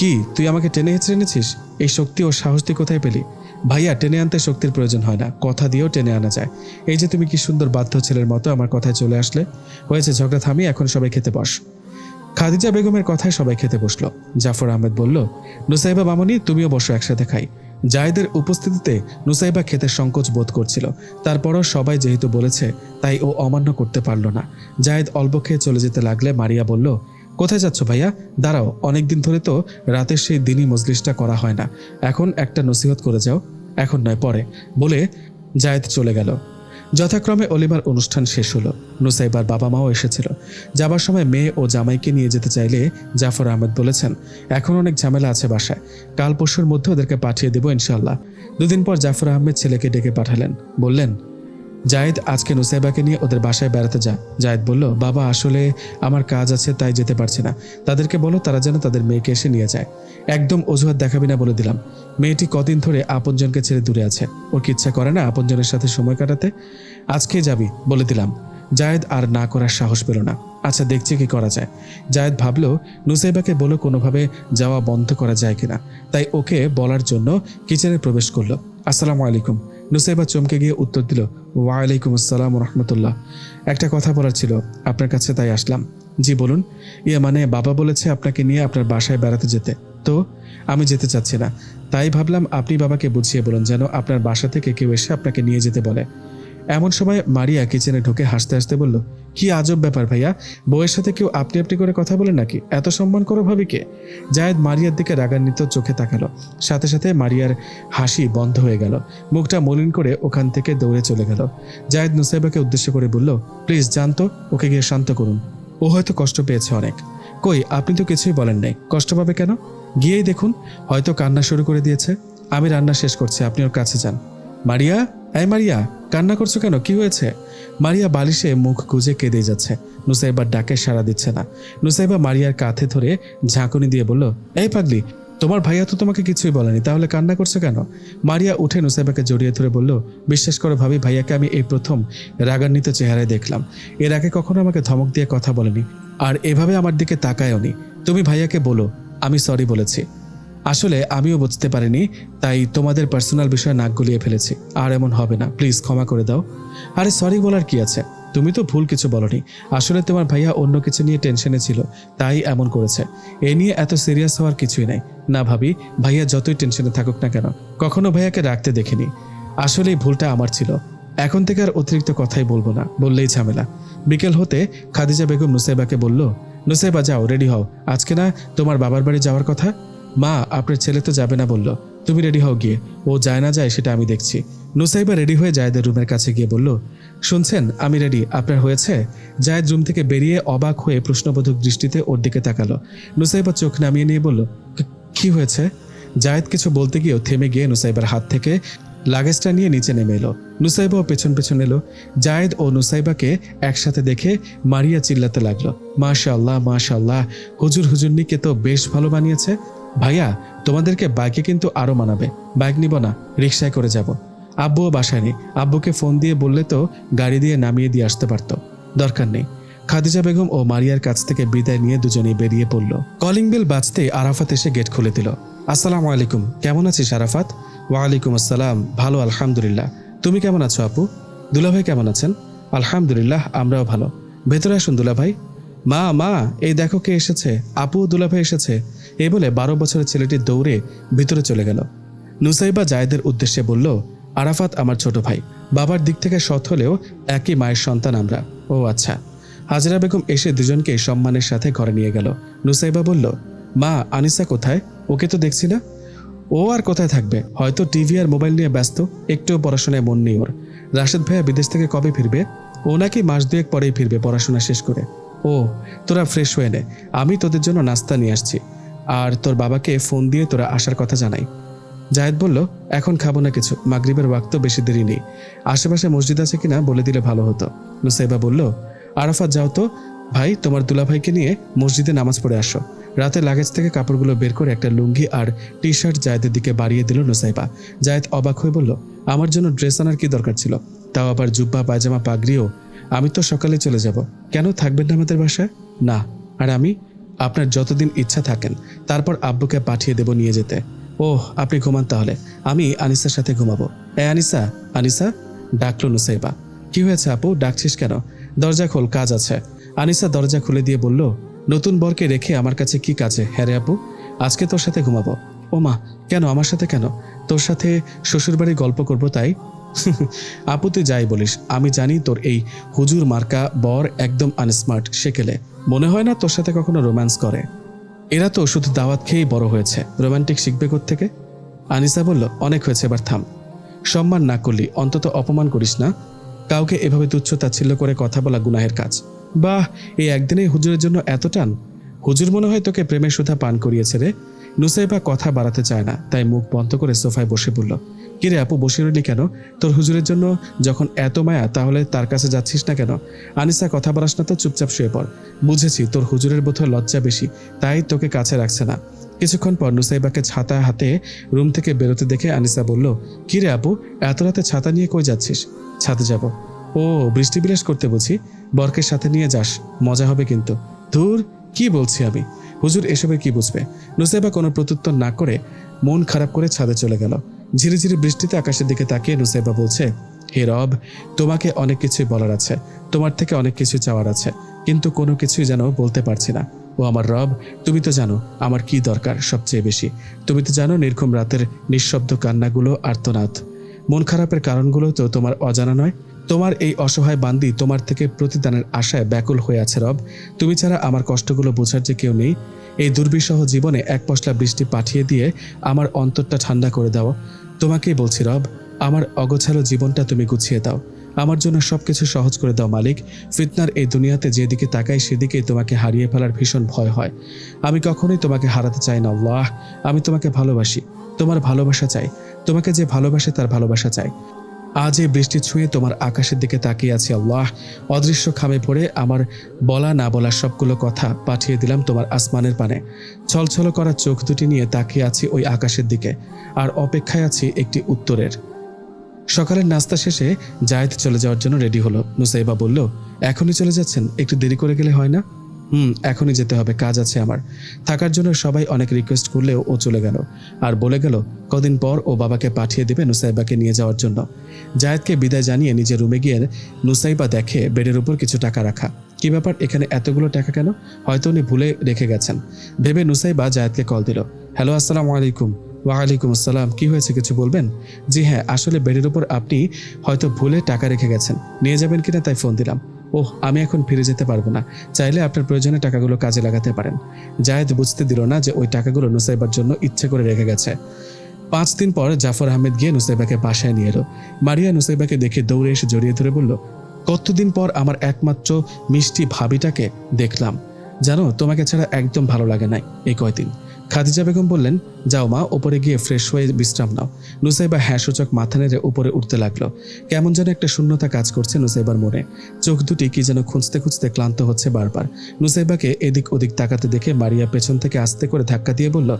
কি তুই আমাকে টেনে হিচড়ে এনেছিস? এই শক্তি ও সাহস তুই কোথায় পেলি? ভাইয়া, টেনে আনতে শক্তির প্রয়োজন হয় না, কথা দিয়েও টেনে আনা যায়। এই যে তুমি কি সুন্দর বাধ্য ছেলের মতো আমার কথায় চলে আসলে। হয়েছে, ঝগড়া থামিয়ে এখন সবাই খেতে বস। খাদিজা বেগমের কথায় সবাই খেতে বসলো। জাফর আহমেদ বলল, নুসাইবা মামনি, তুমিও বসো, একসাথে খাই। জায়েদের উপস্থিতিতে নুসাইবা খেতে সংকোচ বোধ করছিল, তারপরও সবাই যেহেতু বলেছে তাই ও অমান্য করতে পারল না। জায়েদ অল্প খেয়ে চলে যেতে লাগলে মারিয়া বলল, কোথায় যাচ্ছ ভাইয়া? দাঁড়াও, অনেকদিন ধরে তো রাতের সেই দিনই মজলিসটা করা হয় না, এখন একটা নসিহত করে যাও। এখন নয়, পরে, বলে জায়েদ চলে গেল। যথাক্রমে অলিভার অনুষ্ঠান শেষ হলো। নুসাইবার বাবা মাও এসেছিল। যাবার সময় মেয়ে ও জামাইকে নিয়ে যেতে চাইলে জাফর আহমেদ বলেছেন, এখন অনেক ঝামেলা আছে বাসায়, কাল পরশুর মধ্যে ওদেরকে পাঠিয়ে দেবো ইনশাল্লাহ। 2 দিন পর জাফর আহমেদ ছেলেকে ডেকে পাঠালেন। বললেন, জায়েদ আজকে নুসাইবাকে নিয়ে ওদের বাসায় বেড়াতে যা। জায়েদ বলল, বাবা আসলে আমার কাজ আছে তাই যেতে পারছি না, তাদেরকে বলো তারা যেন তাদের মেয়েকে এসে নিয়ে যায়। একদম অজুহাত দেখাবি না বলে দিলাম। মেয়েটি কদিন ধরে আপনজনকে ছেড়ে দূরে আছে, ওর কি ইচ্ছা করে না আপনজনের সাথে সময় কাটাতে? আজকে যাবি বলে দিলাম। জায়েদ আর না করার সাহস পেল না। আচ্ছা দেখছি কি করা যায়। জায়েদ ভাবলো নুসাইবাকে বলো কোনোভাবে যাওয়া বন্ধ করা যায় কিনা, তাই ওকে বলার জন্য কিচেনে প্রবেশ করলো। আসসালামু আলাইকুম। নুসাইবা চমকে গিয়ে উত্তর দিল, ওয়ালাইকুম আসসালাম রহমতুল্লাহ। একটা কথা বলার ছিল আপনার কাছে, তাই আসলাম। জি বলুন। মানে বাবা বলেছে আপনাকে নিয়ে আপনার বাসায় বেড়াতে যেতে, তো আমি যেতে চাচ্ছি না, তাই ভাবলাম আপনি বাবাকে বুঝিয়ে বলুন যেন আপনার বাসা থেকে কেউ এসে আপনাকে নিয়ে যেতে বলে। এমন সময় মারিয়া কিচেনে ঢুকে হাসতে হাসতে বলল, কি আজব ব্যাপার ভাইয়া, বউয়ের সাথে কেউ আপনি আপনি করে কথা বলে নাকি? এত সম্মান করো ভাবিকে? জায়েদ মারিয়ার দিকে রাগান্বিত চোখে তাকালো। সাথে সাথে মারিয়ার হাসি বন্ধ হয়ে গেল, মুখটা মলিন করে ওখান থেকে দৌড়ে চলে গেল। জায়েদ নুসাইবাকে উদ্দেশ্য করে বলল, প্লিজ জানতো, ওকে গিয়ে শান্ত করুন, ও হয়তো কষ্ট পেয়েছে অনেক। কই, আপনি তো কিছুই বলেন নাই, কষ্ট পাবে কেন? গিয়েই দেখুন, হয়তো কান্না শুরু করে দিয়েছে। আমি রান্না শেষ করছি, আপনি ওর কাছে যান। মারিয়া, এই মারিয়া, কান্না করছো কেন, কি হয়েছে? মারিয়া বালিশে মুখ গুজে কেঁদে যাচ্ছে। নুসাইবার ডাকে সাড়া দিচ্ছে না। নুসাইবা মারিয়ার কাঁধে ধরে ঝাঁকুনি দিয়ে বলল, এই পাগলি, তোমার ভাইয়া তো তোমাকে কিছুই বলেনি, তাহলে কান্না করছো কেন? মারিয়া উঠে নুসাইবাকে জড়িয়ে ধরে বলল, বিশ্বাস করো ভাবি, ভাইয়াকে আমি এই প্রথম রাগান্বিত চেহারায় দেখলাম। এর আগে কখনো আমাকে ধমক দিয়ে কথা বলেনি, আর এভাবে আমার দিকে তাকায়ওনি। তুমি ভাইয়াকে বলো আমি সরি বলেছি। আসলে আমিও বুঝতে পারিনি, তাই তোমাদের পার্সোনাল বিষয়ে নাক গলিয়ে ফেলেছি। আর এমন হবে না, প্লিজ ক্ষমা করে দাও। আরে সরি বলার কি আছে, তুমি তো ভুল কিছু বলনি। আসলে তোমার ভাইয়া অন্য কিছু নিয়ে টেনশনে ছিল, তাই এমন করেছে। এ নিয়ে এত সিরিয়াস হওয়ার কিছুই নাই। না ভাবি, ভাইয়া যতই টেনশনে থাকুক না কেন, কখনো ভাইয়াকে রাখতে দেখিনি। আসলে এই ভুলটা আমার ছিল। এখন থেকে আর অতিরিক্ত কথাই বলবো না, বললেই ঝামেলা। বিকেল হতে খাদিজা বেগম নুসাইবাকে বলল, নুসাইবা যাও, রেডি হও, আজকে না তোমার বাবার বাড়ি যাওয়ার কথা। মা, আপনার ছেলে তো যাবে না বলল, তুমি রেডি হও গিয়ে। ও যায় না যায় সেটা আমি দেখছি। নুসাইবা রেডি হয়ে জায়েদের রুমের কাছে গিয়ে বলল, শুনছেন, আমি রেডি, আপনার হয়েছে? জায়েদ রুম থেকে বেরিয়ে অবাক হয়ে প্রশ্নবোধক দৃষ্টিতে ওর দিকে তাকালো। নুসাইবা চোখ নামিয়ে নিয়ে বলল, কি হয়েছে? জায়েদ কিছু বলতে গিয়েও থেমে গিয়ে নুসাইবার হাত থেকে লাগেজটা নিয়ে নিচে নেমে এলো। নুসাইবাও পেছন পেছন এলো। জায়েদ ও নুসাইবাকে একসাথে দেখে মারিয়া চিল্লাতে লাগলো, মাশাআল্লাহ মাশাআল্লাহ, হুজুর হুজুরনিকে তো বেশ ভালো বানিয়েছে। ভাইয়া, তোমাদেরকে বাইকে কিন্তু আরো মানাবে। বাইক নিব না, রিকশায় করে যাব। আব্বুও বাসায় নেই, আব্বুকে ফোন দিয়ে বললে তো গাড়ি দিয়ে নামিয়ে দিয়ে আসতে পারতো। দরকার নেই। খাদিজা বেগম ও মারিয়ার কাছ থেকে বিদায় নিয়ে দুজনেই বেরিয়ে পড়ল। কলিং বেল বাজতে আরাফাত এসে গেট খুলে দিল। আসসালামু আলাইকুম, কেমন আছিস আরাফাত? ওয়ালাইকুম আসসালাম, ভালো আলহামদুলিল্লাহ। তুমি কেমন আছো আপু? দুলাভাই কেমন আছেন? আলহামদুলিল্লাহ, আমরাও ভালো। ভেতরে আসুন দুলাভাই। মা মা, এই দেখো কে এসেছে, আপু ও দুলাভাই এসেছে। এই বলে 12 বছরের ছেলেটি দৌড়ে ভিতরে চলে গেল। নুসাইবা জায়েদের উদ্দেশ্যে বলল, আরাফাত আমার ছোট ভাই, বাবার দিক থেকে সৎ হলেও একই মায়ের সন্তান আমরা। ও আচ্ছা। হাজরা বেগম এসে দুজনকে সম্মানের সাথে ঘরে নিয়ে গেল। নুসাইবা বলল, মা, আনিসা কোথায়? ওকে তো দেখছি না। ও আর কোথায় থাকবে, হয়তো টিভি আর মোবাইল নিয়ে ব্যস্ত, একটুও পড়াশোনায় মন নেই ওর। রাশেদ ভাইয়া বিদেশ থেকে কবে ফিরবে? ও নাকি মাস দুয়েক পরেই ফিরবে পড়াশোনা শেষ করে। ও, তোরা ফ্রেশ হয়ে নে, আমি তোদের জন্য নাস্তা নিয়ে আসছি। আর তোর বাবাকে ফোন দিয়ে তোরা আসার কথা জানাই। জায়েদ বলল, এখন খাবো না কিছু, মাগরিবের ওয়াক্ত বেশি দেরি নেই। আশেপাশে মসজিদ আছে কিনা বলে দিলে ভালো হতো। নুসাইবা বলল, আরাফাত যাও তো ভাই, তোমার দুলাভাইকে নিয়ে মসজিদে নামাজ পড়ে আসো। রাতে লাগেজ থেকে কাপড়গুলো বের করে একটা লুঙ্গি আর টি শার্ট জায়েদের দিকে বাড়িয়ে দিল নুসাইবা। জায়েদ অবাক হয়ে বলল, আমার জন্য ড্রেস আনার কি দরকার ছিল? তাও আবার জুব্বা পায়জামা পাগড়িও? আমি তো সকালে চলে যাব। কেন থাকবেন না আমাদের বাসায়? না। আর আমি? আপনার যতদিন ইচ্ছা থাকেন, তারপর আব্বুকে পাঠিয়ে দেব নিয়ে যেতে। ওহ, আপনি ঘুমান তাহলে, আমি আনিসার সাথে ঘুমাবো। আনিসা, আনিসা, ডাকলো নুসাইবা। কি হয়েছে আপু, ডাকছিস কেন? দরজা খোল, কাজ আছে। আনিসা দরজা খুলে দিয়ে বলল, নতুন বরকে রেখে আমার কাছে কি কাজে? হ্যাঁ রে আপু, আজকে তোর সাথে ঘুমাবো। ও মা, কেন আমার সাথে কেন? তোর সাথে শ্বশুরবাড়ি গল্প করবো তাই? আপু তুই যাই বলিস, আমি জানি তোর এই হুজুর মার্কা বর একদম আনস্মার্ট, সেকেলে। মনে হয় না তোর সাথে কখনো রোম্যান্স করে। এরা তো শুধু দাওয়াত খেয়েই বড় হয়েছে, রোমান্টিক শিখবে কোত্থেকে? আনিসা বলল, অনেক হয়েছে, এবার থাম। সম্মান না করলি অন্তত অপমান করিস না। কাউকে এভাবে তুচ্ছ তাচ্ছিল্য করে কথা বলা গুনাহের কাজ। বাহ, এই একদিনেই হুজুরের জন্য এত টান? হুজুর মনে হয় তোকে প্রেমের সুধা পান করিয়েছে রে। নুসাইবা কথা বাড়াতে চায় না, তাই মুখ বন্ধ করে সোফায় বসে পড়ল। কিরে আপু, বসে রইলি কেন? তোর হুজুরের জন্য যখন এত মায়া, তাহলে তার কাছে যাচ্ছিস না কেন? আনিসা, কথা বাড়াস না তো, চুপচাপ শুয়ে পড়। বুঝেছি তোর হুজুরের বোধহয় লজ্জা বেশি, তাই তোকে কাছে রাখছে না। কিছুক্ষণ পর নুসাইবাকে ছাতা হাতে রুম থেকে বেরোতে দেখে আনিসা বলল, কিরে আপু, এত রাতে ছাতা নিয়ে কই যাচ্ছিস? ছাদে যাব। ও, বৃষ্টি বিলাস করতে বুঝি? বরকে সাথে নিয়ে যাস, মজা হবে কিন্তু। ধুর, কি বলছি আমি, হুজুর এসবে কি বুঝবে? নুসাইবা কোনো প্রত্যুত্তর না করে মন খারাপ করে ছাদে চলে গেল। ঝিরিঝিরি বৃষ্টিতে আকাশের দিকে তাকিয়ে নুসাইবা বলছে, হে রব, তোমাকে অনেক কিছুই বলার আছে, তোমার থেকে অনেক কিছু চাওয়ার আছে, কিন্তু কোনো কিছুই যেন বলতে পারছি না। ও আমার রব, তুমি তো জানো আমার কি দরকার সবচেয়ে বেশি। তুমি তো জানো নির্ঘুম রাতের নিঃশব্দ কান্নাগুলো, আর্তনাদ, মন খারাপের কারণগুলো তো তোমার অজানা নয়। তোমার এই অসহায় বান্দি তোমার থেকে প্রতিদানের আশায় ব্যাকুল হয়ে আছে রব। তুমি ছাড়া আমার কষ্টগুলো বোঝার যে কেউ নেই। এই দুর্বিষহ জীবনে এক পশলা বৃষ্টি পাঠিয়ে দিয়ে আমার অন্তরটা ঠান্ডা করে দাও। তোমাকেই বলছি রব, আমার অগোছালো জীবনটা তুমি গুছিয়ে দাও, আমার জন্য সবকিছু সহজ করে দাও মালিক। ফিতনার এই দুনিয়াতে যেদিকে তাকাই সেদিকেই তোমাকে হারিয়ে ফেলার ভীষণ ভয় হয়। আমি কখনোই তোমাকে হারাতে চাই না আল্লাহ। আমি তোমাকে ভালোবাসি, তোমার ভালোবাসা চাই, তোমাকে যে ভালোবাসে তার ভালোবাসা চাই। আজ এই বৃষ্টি ছুঁয়ে তোমার আকাশের দিকে তাকিয়ে আছি আল্লাহ। অদৃশ্য খামে পড়ে আমার বলা না বলা সবগুলো কথা পাঠিয়ে দিলাম তোমার আসমানের পানে। ছলছল করা চোখ দুটি নিয়ে তাকিয়ে আছি ওই আকাশের দিকে, আর অপেক্ষায় আছি একটি উত্তরের। সকালের নাস্তা শেষে জায়েদ চলে যাওয়ার জন্য রেডি হলো। নুসাইবা বলল, এখনই চলে যাচ্ছেন? একটু দেরি করে গেলে হয় না? এখনই যেতে হবে, কাজ আছে আমার। থাকার জন্য সবাই অনেক রিকোয়েস্ট করলেও ও চলে গেল, আর বলে গেল কদিন পর ও বাবাকে পাঠিয়ে দেবে নুসাইবাকে নিয়ে যাওয়ার জন্য। জায়েদকে বিদায় জানিয়ে নিজের রুমে গিয়ে নুসাইবা দেখে বেডের উপর কিছু টাকা রাখা। কি ব্যাপার, এখানে এতগুলো টাকা কেন? হয়তো উনি ভুলে রেখে গেছেন ভেবে নুসাইবা জায়েদকে কল দিল। হ্যালো, আসসালামু আলাইকুম। ওয়ালাইকুম আসসালাম। কি হয়েছে, কিছু বলবেন? জি হ্যাঁ, আসলে বেডের উপর আপনি হয়তো ভুলে টাকা রেখে গেছেন, নিয়ে যাবেন কিনা তাই ফোন দিলাম। ওহ, আমি এখন ফিরে যেতে পারবো না, চাইলে আপনার প্রয়োজনে টাকাগুলো কাজে লাগাতে পারেন। জায়েদ বুঝতে দিল না যে ওই টাকাগুলো নুসাইবার জন্য ইচ্ছে করে রেখে গেছে। 5 দিন পর জাফর আহমেদ গিয়ে নুসাইবাকে বাসায় নিয়ে এলো। মারিয়া নুসাইবাকে দেখে দৌড়ে এসে জড়িয়ে ধরে বলল, কতদিন পর আমার একমাত্র মিষ্টি ভাবিটাকে দেখলাম। জানো, তোমাকে ছাড়া একদম ভালো লাগে নাই এই কয়দিন। খাদিজা বেগম বললেন, যাও মা, ওপরে গিয়ে ফ্রেশ হয়ে বিশ্রাম নাও। নুসাইবা হ্যাঁ সূচক মাথা নেড়ে উপরে উঠতে লাগলো। কেমন যেন একটা শূন্যতা কাজ করছে নুসাইবার মনে। চোখ দুটি কি যেন খুঁজতে খুঁজতে ক্লান্ত হচ্ছে বারবার। নুসাইবাকে এদিক ওদিক তাকাতে দেখে মারিয়া পেছন থেকে আস্তে করে ধাক্কা দিয়ে বলল,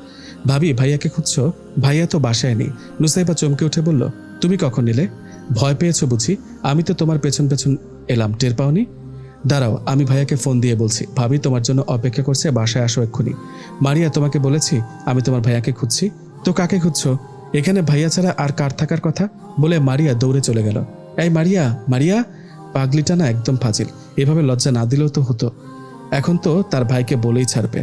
ভাবি, ভাইয়াকে খুঁজছো? ভাইয়া তো বাসায় নেই। নুসাইবা চমকে উঠে বলল, তুমি কখন নিলে? ভয় পেয়েছো বুঝি? আমি তো তোমার পেছন পেছন এলাম, টের পাওনি? দাঁড়াও, আমি ভাইয়াকে ফোন দিয়ে বলছি। ভাবি তোমার জন্য অপেক্ষা করছে, বাসায় আসো এক্ষুনি। মারিয়া, তোমাকে বলেছি আমি তোমার ভাইয়াকে খুঁজছি। তো কাকে খুঁজছো? এখানে ভাইয়া ছাড়া আর কার থাকার কথা? বলে মারিয়া দৌড়ে চলে গেল। এই মারিয়া, মারিয়া! পাগলিটা না একদম ফাজিল, এভাবে লজ্জা না দিলেও তো হতো। এখন তো তার ভাইকে বলেই ছাড়বে।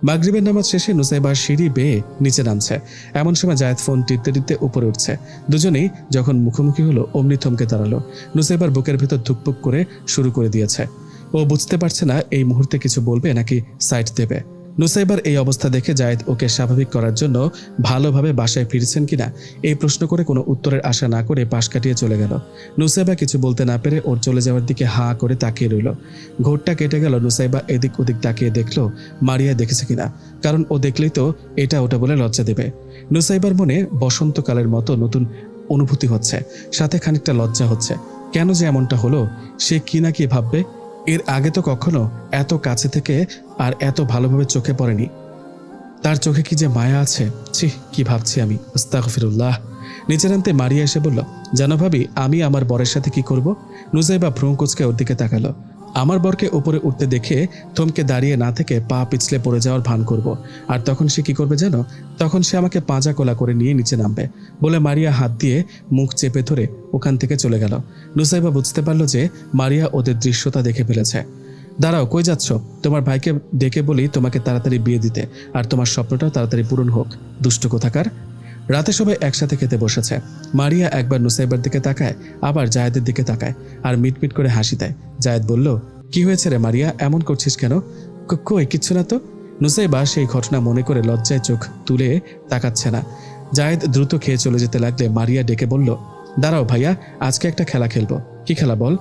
মাগরিবের নামাজ শেষে নুসাইবা সিঁড়ি বেয়ে নিচে নামছে। এমন সময় জায়েদ ফোন টিপতে টিপতে উপরে উঠছে। দুজনেই যখন মুখোমুখি হলো অমনি থমকে দাঁড়ালো। নুসাইবার বুকের ভেতর ধুকপুক করে শুরু করে দিয়েছে। ও বুঝতে পারছে না এই মুহূর্তে কিছু বলবে নাকি সাইড দেবে। নুসাইবার এই অবস্থা দেখে জায়েদ ওকে স্বাভাবিক করার জন্য ভালোভাবে বাসায় ফিরেছেন কিনা এই প্রশ্ন করে কোনো উত্তরের আশা না করে পাশ কাটিয়ে চলে গেল। নুসাইবা কিছু বলতে না পেরে ওর চলে যাওয়ার দিকে হাঁ করে তাকিয়ে রইল। ঘোরটা কেটে গেল। নুসাইবা এদিক ওদিক তাকিয়ে দেখলো মারিয়া দেখেছে কিনা, কারণ ও দেখলেই তো এটা ওটা বলে লজ্জা দেবে। নুসাইবার মনে বসন্তকালের মতো নতুন অনুভূতি হচ্ছে, সাথে খানিকটা লজ্জা হচ্ছে। কেন যে এমনটা হলো, সে কি না কি ভাববে। এর আগে তো কখনো এত কাছে থেকে আর এত ভালোভাবে চোখে পড়েনি। তার চোখে কি যে মায়া আছে, ছি, কি ভাবছি আমি, আস্তাগফিরুল্লাহ। নিচে নামতে মারিয়া এসে বলল, জানো ভাবি, আমি আমার বরের সাথে কি করব? নুসাইবা ভ্রু কুঁচকে ওর দিকে তাকালো। আমার বরকে উপরে উঠতে দেখে থমকে দাঁড়িয়ে না থেকে পা পিছলে পড়ে যাওয়ার ভান করব। আর তখন সে কি করবে জানো? তখন সে আমাকে পাঁজা কোলা করে নিয়ে নিচে নামবে। বলে মারিয়া হাত দিয়ে মুখ চেপে ধরে ওখান থেকে চলে গেল। নুসাইবা বুঝতে পারলো যে মারিয়া ওদের দৃশ্যটা দেখে ফেলেছে। দাঁড়াও, কই যাচ্ছ? তোমার ভাইকে ডেকে বলি তোমাকে তাড়াতাড়ি বিয়ে দিতে, আর তোমার স্বপ্নটাও তাড়াতাড়ি পূরণ হোক, দুষ্ট কোথাকার। রাতে সবাই একসাথে খেতে বসেছে। মারিয়া একবার নুসাইবার দিকে তাকায়, আবার জায়েদের দিকে তাকায়, আর মিটমিট করে হাসি দেয়। জায়েদ বলল, কি হয়েছে রে মারিয়া, এমন করছিস কেন? কই কিচ্ছু না তো। নুসাইবা সেই ঘটনা মনে করে লজ্জায় চোখ তুলে তাকাচ্ছে না। জায়েদ দ্রুত খেয়ে চলে যেতে লাগলে মারিয়া ডেকে বলল, দাঁড়াও ভাইয়া, আজকে একটা খেলা খেলবো। কি খেলা বল?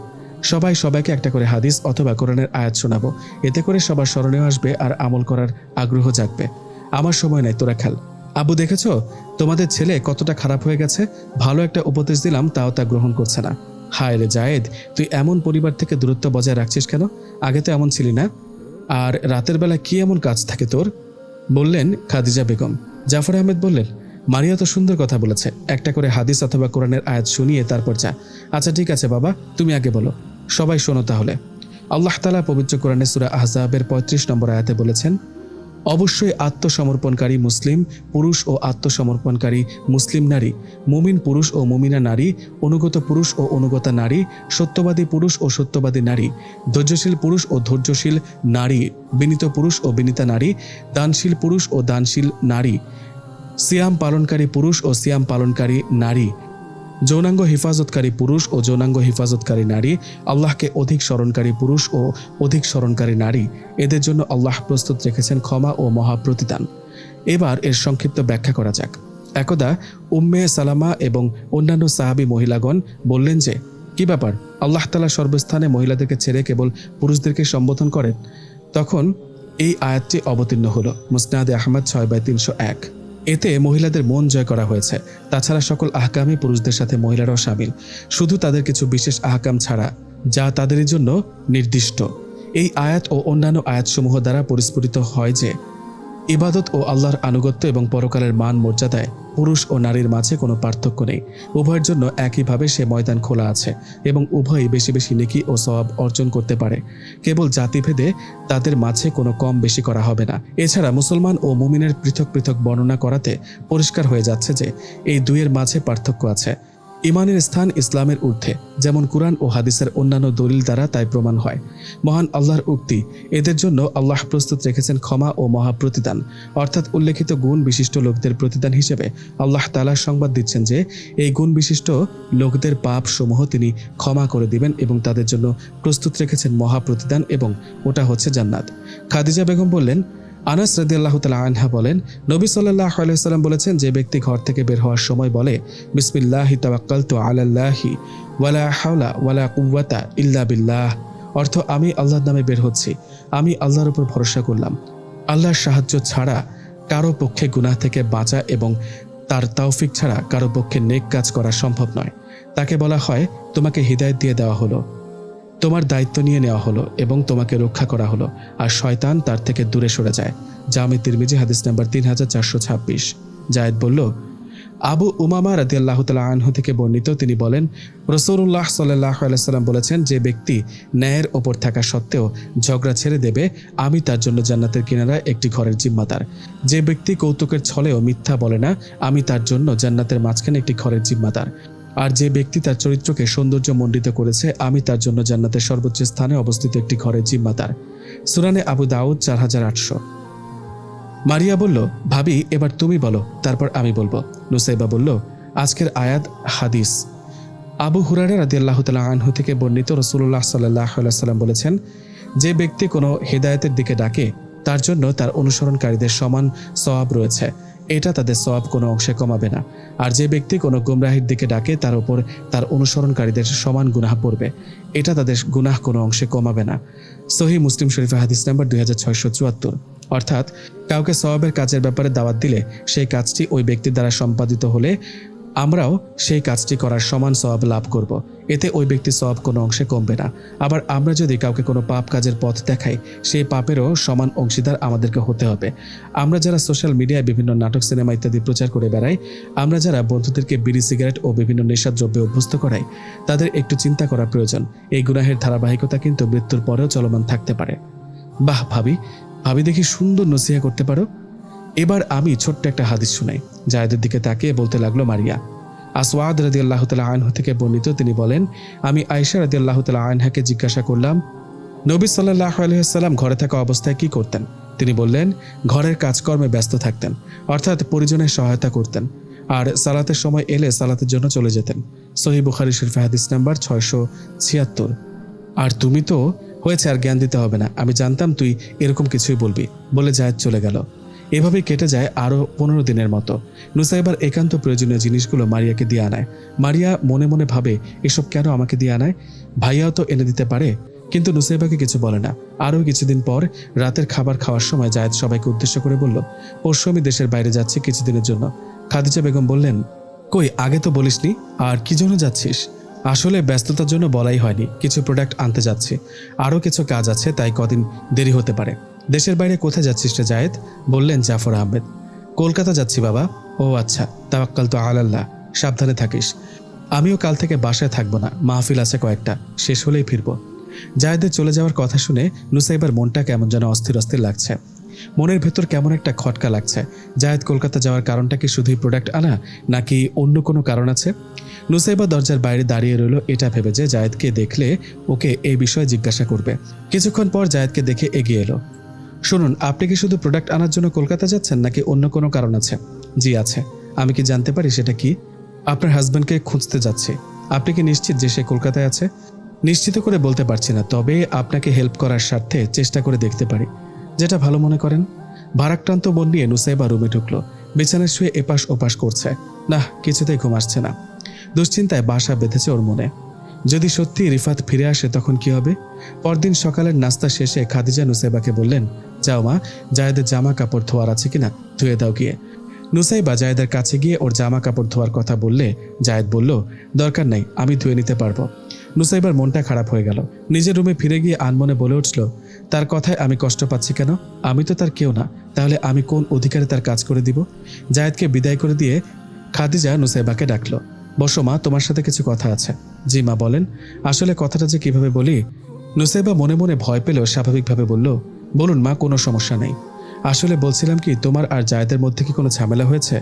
সবাই সবাইকে একটা করে হাদিস অথবা কোরআনের আয়াত শোনাবো, এতে করে সবার স্মরণেও আসবে আর আমল করার আগ্রহ জাগবে। আমার সময় নাই, তোরা খেল। আব্বু, দেখেছো তোমাদের ছেলে কতটা খারাপ হয়ে গেছে? ভালো একটা উপদেশ দিলাম, তাও তা গ্রহণ করছে না। হায় রে জায়েদ, তুই এমন পরিবার থেকে দূরত্ব বজায় রাখছিস কেন? আগে তো এমন ছিলি না। আর রাতের বেলা কি এমন কাজ থাকে তোর? বললেন খাদিজা বেগম। জাফর আহমেদ বললেন, মারিয়া তো সুন্দর কথা বলেছে, একটা করে হাদিস অথবা কোরআনের আয়াত শুনিয়ে তারপর যা। আচ্ছা ঠিক আছে বাবা, তুমি আগে বলো। সবাই শোনো তাহলে। আল্লাহ তাআলা পবিত্র কোরআনে সূরা আহজাবের 35 নম্বর আয়াতে বলেছেন, অবশ্যই আত্মসমর্পণকারী মুসলিম পুরুষ ও আত্মসমর্পণকারী মুসলিম নারী, মুমিন পুরুষ ও মুমিনা নারী, অনুগত পুরুষ ও অনুগতা নারী, সত্যবাদী পুরুষ ও সত্যবাদী নারী, ধৈর্যশীল পুরুষ ও ধৈর্যশীল নারী, বিনীত পুরুষ ও বিনীতা নারী, দানশীল পুরুষ ও দানশীল নারী, সিয়াম পালনকারী পুরুষ ও সিয়াম পালনকারী নারী, যৌনাঙ্গ হেফাজতকারী পুরুষ ও যৌনাঙ্গ হেফাজতকারী নারী, আল্লাহকে অধিক স্মরণকারী পুরুষ ও অধিক স্মরণকারী নারী, এদের জন্য আল্লাহ প্রস্তুত রেখেছেন ক্ষমা ও মহাপ্রতিদান। এবার এর সংক্ষিপ্ত ব্যাখ্যা করা যাক। একদা উম্মে সালামা এবং অন্যান্য সাহাবী মহিলাগণ বললেন যে, কি ব্যাপার, আল্লাহ তাআলা সর্বস্থানে মহিলাদেরকে ছেড়ে কেবল পুরুষদেরকে সম্বোধন করেন? তখন এই আয়াতটি অবতীর্ণ হলো। মুসনাদে আহমদ 6/301। এতে মহিলাদের মন জয় করা হয়েছে। তাছাড়া সকল আহকামে পুরুষদের সাথে মহিলারাও শামিল, শুধু তাদের কিছু বিশেষ আহকাম ছাড়া যা তাদের জন্য নির্দিষ্ট। এই আয়াত ও অন্যান্য আয়াতসমূহ দ্বারা পরিস্ফুটিত হয় যে ইবাদত ও আল্লাহর আনুগত্য এবং পরকালের মান মর্যাদায় পুরুষ ও নারীর মাঝে কোনো পার্থক্য নেই। উভয়ের জন্য একইভাবে সে ময়দান খোলা আছে এবং উভয়ই বেশি বেশি নেকি ও সওয়াব অর্জন করতে পারে। কেবল জাতিভেদে তাদের মাঝে কোনো কম বেশি করা হবে না। এছাড়া মুসলমান ও মুমিনের পৃথক পৃথক বর্ণনা করাতে পরিষ্কার হয়ে যাচ্ছে যে এই দুইয়ের মাঝে পার্থক্য আছে। ইমানের স্থান ইসলামের ঊর্ধ্বে, যেমন কুরআন ও হাদিসের অন্যান্য দলিল দ্বারা তাই প্রমাণ হয়। মহান আল্লাহর উক্তি, এদের জন্য আল্লাহ প্রস্তুত রেখেছেন ক্ষমা ও মহাপ্রতিদান, অর্থাৎ উল্লেখিত গুণ বিশিষ্ট লোকদের প্রতিদান হিসেবে আল্লাহ তাআলা সংবাদ দিচ্ছেন যে এই গুণ বিশিষ্ট লোকদের পাপ সমূহ তিনি ক্ষমা করে দিবেন এবং তাদের জন্য প্রস্তুত রেখেছেন মহাপ্রতিদান, এবং ওটা হচ্ছে জান্নাত। খাদিজা বেগম বললেন, আনাস রাদিয়াল্লাহু তাআলা আনহা বলেন, নবী সাল্লাল্লাহু আলাইহি ওয়াসাল্লাম বলেছেন, যে ব্যক্তি ঘর থেকে বের হওয়ার সময় বলে বিসমিল্লাহি তাওয়াক্কালতু আলাল্লাহি ওয়ালা হাওলা ওয়ালা কুওয়াতা ইল্লা বিল্লাহ, অর্থ আমি আল্লাহর নামে বের হচ্ছি, আমি আল্লাহর উপর ভরসা করলাম, আল্লাহর সাহায্য ছাড়া কারো পক্ষে গুনাহ থেকে বাঁচা এবং তার তৌফিক ছাড়া কারো পক্ষে নেক কাজ করা সম্ভব নয়, তাকে বলা হয় তোমাকে হিদায়াত দিয়ে দেওয়া হলো, তোমার দায়িত্ব নিয়ে নেওয়া হলো এবং তোমাকে রক্ষা করা হলো, আর শয়তান তার থেকে দূরে সরে যায়। জামি তিরমিজি হাদিস নাম্বার 3426। জায়েদ বলল, আবু উমামা রাদিয়াল্লাহু তাআলা আনহু থেকে বর্ণিত, তিনি বলেন, রাসূলুল্লাহ সাল্লাল্লাহু আলাইহি ওয়াসাল্লাম বলেছেন, যে ব্যক্তি ন্যায়ের ওপর থাকা সত্ত্বেও ঝগড়া ছেড়ে দেবে, আমি তার জন্য জান্নাতের কিনারায় একটি ঘরের জিম্মাদার। যে ব্যক্তি কৌতুকের ছলেও মিথ্যা বলে না, আমি তার জন্য জান্নাতের মাঝখানে একটি ঘরের জিম্মাদার। আর যে ব্যক্তি তার চরিত্রকে সৌন্দর্য মণ্ডিত করেছে, আমি তার জন্য জান্নাতের সর্বোচ্চ স্থানে অবস্থিত একটি ঘরের জিম্মাদার। সুনানে আবু দাউদ 4800। মারিয়া বলল, ভাবি এবার তুমি বলো, তারপর আমি বলবো। নুসাইবা বলল, আজকের আয়াত হাদিস। আবু হুরায়রা রাদিয়াল্লাহু তাআলা আনহু থেকে বর্ণিত, রাসূলুল্লাহ সাল্লাল্লাহু আলাইহি ওয়াসাল্লাম বলেছেন, যে ব্যক্তি কোনো হেদায়েতের দিকে ডাকে, তার জন্য তার অনুসরণকারীদের সমান সওয়াব রয়েছে, এটা তাদের সওয়াব কোনো অংশে কমাবে না। আর যে ব্যক্তি কোনো গুমরাহির দিকে ডাকে, তার উপর তার অনুসরণকারীদের সমান গুনাহ পড়বে, এটা তাদের গুনাহ কোনো অংশে কমাবে না। সহিহ মুসলিম শরীফে হাদিস নাম্বার 2674। অর্থাৎ কাউকে সওয়াবের কাজের ব্যাপারে দাওয়াত দিলে সেই কাজটি ওই ব্যক্তির দ্বারা সম্পাদিত হলে আমরাও সেই কাজটি করার সমান সওয়াব লাভ করব, এতে ওই ব্যক্তির সওয়াব কোনো অংশে কমবে না। আবার আমরা যদি কাউকে কোনো পাপ কাজের পথ দেখাই, সেই পাপেরও সমান অংশীদার আমাদেরকে হতে হবে। আমরা যারা সোশ্যাল মিডিয়ায় বিভিন্ন নাটক, সিনেমা ইত্যাদি প্রচার করে বেড়াই, আমরা যারা বন্ধুদেরকে বিড়ি, সিগারেট ও বিভিন্ন নেশাদ্রব্যে অভ্যস্ত করাই, তাদের একটু চিন্তা করা প্রয়োজন। এই গুনাহের ধারাবাহিকতা কিন্তু মৃত্যুর পরেও চলমান থাকতে পারে। বাহ ভাবি, ভাবি দেখি সুন্দর নসিহা করতে পারো। এবার আমি ছোট্ট একটা হাদিস শুনাই। জায়েদের দিকে তাকিয়ে বলতে লাগলো মারিয়া। আসওয়াদ রাদিয়াল্লাহু তাআলা আনহু থেকে বর্ণিত, তিনি বলেন, আমি আয়েশা রাদিয়াল্লাহু তাআলা আনহাকে জিজ্ঞাসা করলাম, নবী সাল্লাল্লাহু আলাইহি ওয়াসাল্লাম ঘরে থাকা অবস্থায় কি করতেন? তিনি বললেন, ঘরের কাজকর্মে ব্যস্ত থাকতেন, অর্থাৎ পরিজনের সহায়তা করতেন, আর সালাতের সময় এলে সালাতের জন্য চলে যেতেন। সহিহ বুখারী শরীফ হাদিস নাম্বার 676। আর তুমি তো হয়েছে, আর জ্ঞান দিতে হবে না, আমি জানতাম তুই এরকম কিছুই বলবি, বলে জায়েদ চলে গেল। এভাবেই কেটে যায় আরও 15 দিনের মতো। নুসাইবার একান্ত প্রয়োজনীয় জিনিসগুলো মারিয়াকে দিয়ে আনায়। মারিয়া মনে মনে ভাবে, এসব কেন আমাকে দিয়ে আনায়? ভাইয়াও তো এনে দিতে পারে। কিন্তু নুসাইবাকে কিছু বলে না। আরও কিছুদিন পর রাতের খাবার খাওয়ার সময় জায়েদ সবাইকে উদ্দেশ্য করে বলল, পরশু আমি দেশের বাইরে যাচ্ছি কিছুদিনের জন্য। খাদিজা বেগম বললেন, কই আগে তো বলিসনি, আর কি জন্য যাচ্ছিস? আসলে ব্যস্ততার জন্য বলাই হয়নি, কিছু প্রোডাক্ট আনতে যাচ্ছি, আরও কিছু কাজ আছে, তাই কদিন দেরি হতে পারে। দেশের বাইরে কোথায় যাচ্ছিস রে জায়েদ? বললেন জাফর আহমেদ। কলকাতা যাচ্ছি বাবা। ও আচ্ছা, তাওয়াক্কালতু আলাল্লাহ, সাবধানে থাকিস। আমিও কাল থেকে বাসায় থাকবো না, মাহফিল আছে কয়েকটা, শেষ হলেই ফিরবো। জায়েদের চলে যাওয়ার কথা শুনে নুসাইবার মনটা কেমন যেন অস্থির অস্থির লাগছে। মনের ভেতর কেমন একটা খটকা লাগছে। জায়েদ কলকাতা যাওয়ার কারণটা কি শুধুই প্রোডাক্ট আনা, নাকি অন্য কোনো কারণ আছে? নুসাইবা দরজার বাইরে দাঁড়িয়ে রইল এটা ভেবে যে জায়েদকে দেখলে ওকে এই বিষয়ে জিজ্ঞাসা করবে। কিছুক্ষণ পর জায়েদকে দেখে এগিয়ে এলো। শুনুন, আপনি কি শুধু প্রোডাক্ট আনার জন্য কলকাতা যাচ্ছেন, নাকি অন্য কোনো কারণ আছে? জি আছে। আমি কি জানতে পারি সেটা কি? আপনার হাজব্যান্ডকে খুঁজতে যাচ্ছি। আপনি কি নিশ্চিত যে সে কলকাতায় আছে? নিশ্চিত করে বলতে পারছি না, তবে আপনাকে হেল্প করার স্বার্থে চেষ্টা করে দেখতে পারি, যেটা ভালো মনে করেন। ভারাক্রান্ত মন নিয়ে নুসাইবা রুমে ঢুকলো। বিছানায় শুয়ে এপাশ ওপাশ করছে। না, কিছুতেই ঘুম আসছে না। দুশ্চিন্তায় বাসা বেঁধেছে ওর মনে। যদি সত্যি রিফাত ফিরে আসে তখন কি হবে? পরদিন সকালের নাস্তা শেষে খাদিজা নুসাইবাকে বললেন, যাও মা, জায়েদের জামা কাপড় ধোয়ার আছে কিনা ধুয়ে দাও গিয়ে। নুসাইবা জায়েদের কাছে গিয়ে ওর জামা কাপড় ধোয়ার কথা বললে জায়েদ বলল, দরকার নাই, আমি ধুয়ে নিতে পারবো। নুসাইবার মনটা খারাপ হয়ে গেল। নিজের রুমে ফিরে গিয়ে আনমনে বলে উঠল, তার কথায় আমি কষ্ট পাচ্ছি কেন? আমি তো তার কেউ না, তাহলে আমি কোন অধিকারে তার কাজ করে দিব? জায়েদকে বিদায় করে দিয়ে খাদিজা নুসাইবাকে ডাকলো, বসো মা, তোমার সাথে কিছু কথা আছে। জি মা, বলেন। আসলে কথাটা যে কিভাবে বলি। নুসাইবা মনে মনে ভয় পেলেও স্বাভাবিকভাবে বলল, বলুন মা, কোনো সমস্যা নেই। আসলে বলছিলাম কি, তোমার আর জায়েদের মধ্যে কি কোনো ঝামেলা হয়েছে?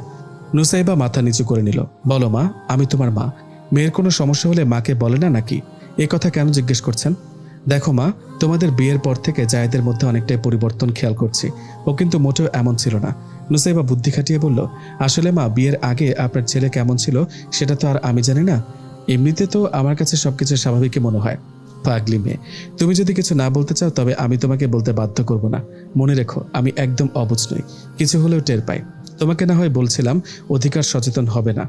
নুসাইবা মাথা নিচু করে নিল। বলো মা, আমি তোমার মা। মেয়ের কোনো সমস্যা হলে মাকে বলে না নাকি? এ কথা কেন জিজ্ঞেস করছেন? দেখো মা, তোমাদের বিয়ের পর থেকে জায়েদের মধ্যে অনেকটাই পরিবর্তন খেয়াল করছি। ও কিন্তু মোটেও এমন ছিল না। নুসাইবা বুদ্ধি খাটিয়ে বলল, আসলে মা, বিয়ের আগে আপনার ছেলে কেমন ছিল সেটা তো আর আমি জানি না। এমনিতে তো আমার কাছে সবকিছু স্বাভাবিকই মনে হয়। পাগলি মেয়ে, তুমি যদি কিছু না বলতে চাও তবে আমি তোমাকে বলতে বাধ্য করব না। মনে রেখো, আমি একদম অবুঝ নই, কিছু হলেও টের পাই। তোমাকে না হয় বলছিলাম অধিকার সচেতন হবে না,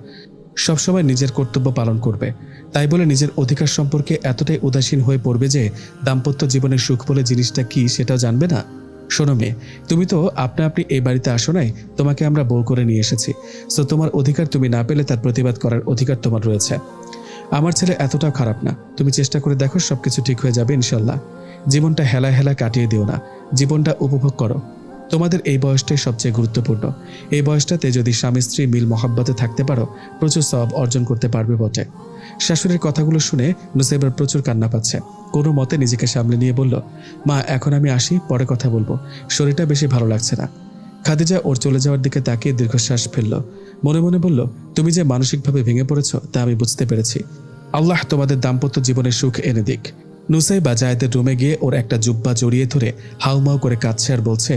সবসময় নিজের কর্তব্য পালন করবে। তাই বলে নিজের অধিকার সম্পর্কে এতটাই উদাসীন হয়ে পড়বে যে দাম্পত্য জীবনের সুখ বলে জিনিসটা কি সেটাও জানবে না। শোনো মেয়ে, তুমি তো আপনি এই বাড়িতে আসো নাই, তোমাকে আমরা বউ করে নিয়ে এসেছি। সো তোমার অধিকার তুমি না পেলে তার প্রতিবাদ করার অধিকার তোমার রয়েছে। আমার ছেলে এতটাও খারাপ না, তুমি চেষ্টা করে দেখো, সবকিছু ঠিক হয়ে যাবে ইনশাল্লাহ। জীবনটা হেলায় হেলায় কাটিয়ে দিও না, জীবনটা উপভোগ করো। তোমাদের এই বয়সটাই সবচেয়ে গুরুত্বপূর্ণ। এই বয়সটাতে যদি স্বামী স্ত্রী মিল মহাব্বতে থাকতে পারো, প্রচুর সওয়াব অর্জন করতে পারবে বটে। শাশুড়ির কথাগুলো শুনে নুসাইবার প্রচুর কান্না পাচ্ছে। কোনো মতে নিজেকে সামলে নিয়ে বলল, মা, এখন আমি আসি, পরে কথা বলবো, শরীরটা বেশি ভালো লাগছে না। খাদিজা ওর চলে যাওয়ার দিকে তাকিয়ে দীর্ঘশ্বাস ফেলল। মনে মনে বলল, তুমি যে মানসিকভাবে ভেঙে পড়েছ তা আমি বুঝতে পেরেছি। আল্লাহ তোমাদের দাম্পত্য জীবনে সুখ এনে দিক। নুসাইবা জায়েদের রুমে গিয়ে ওর একটা জুব্বা জড়িয়ে ধরে হাউমাউ করে কাঁদছে আর বলছে,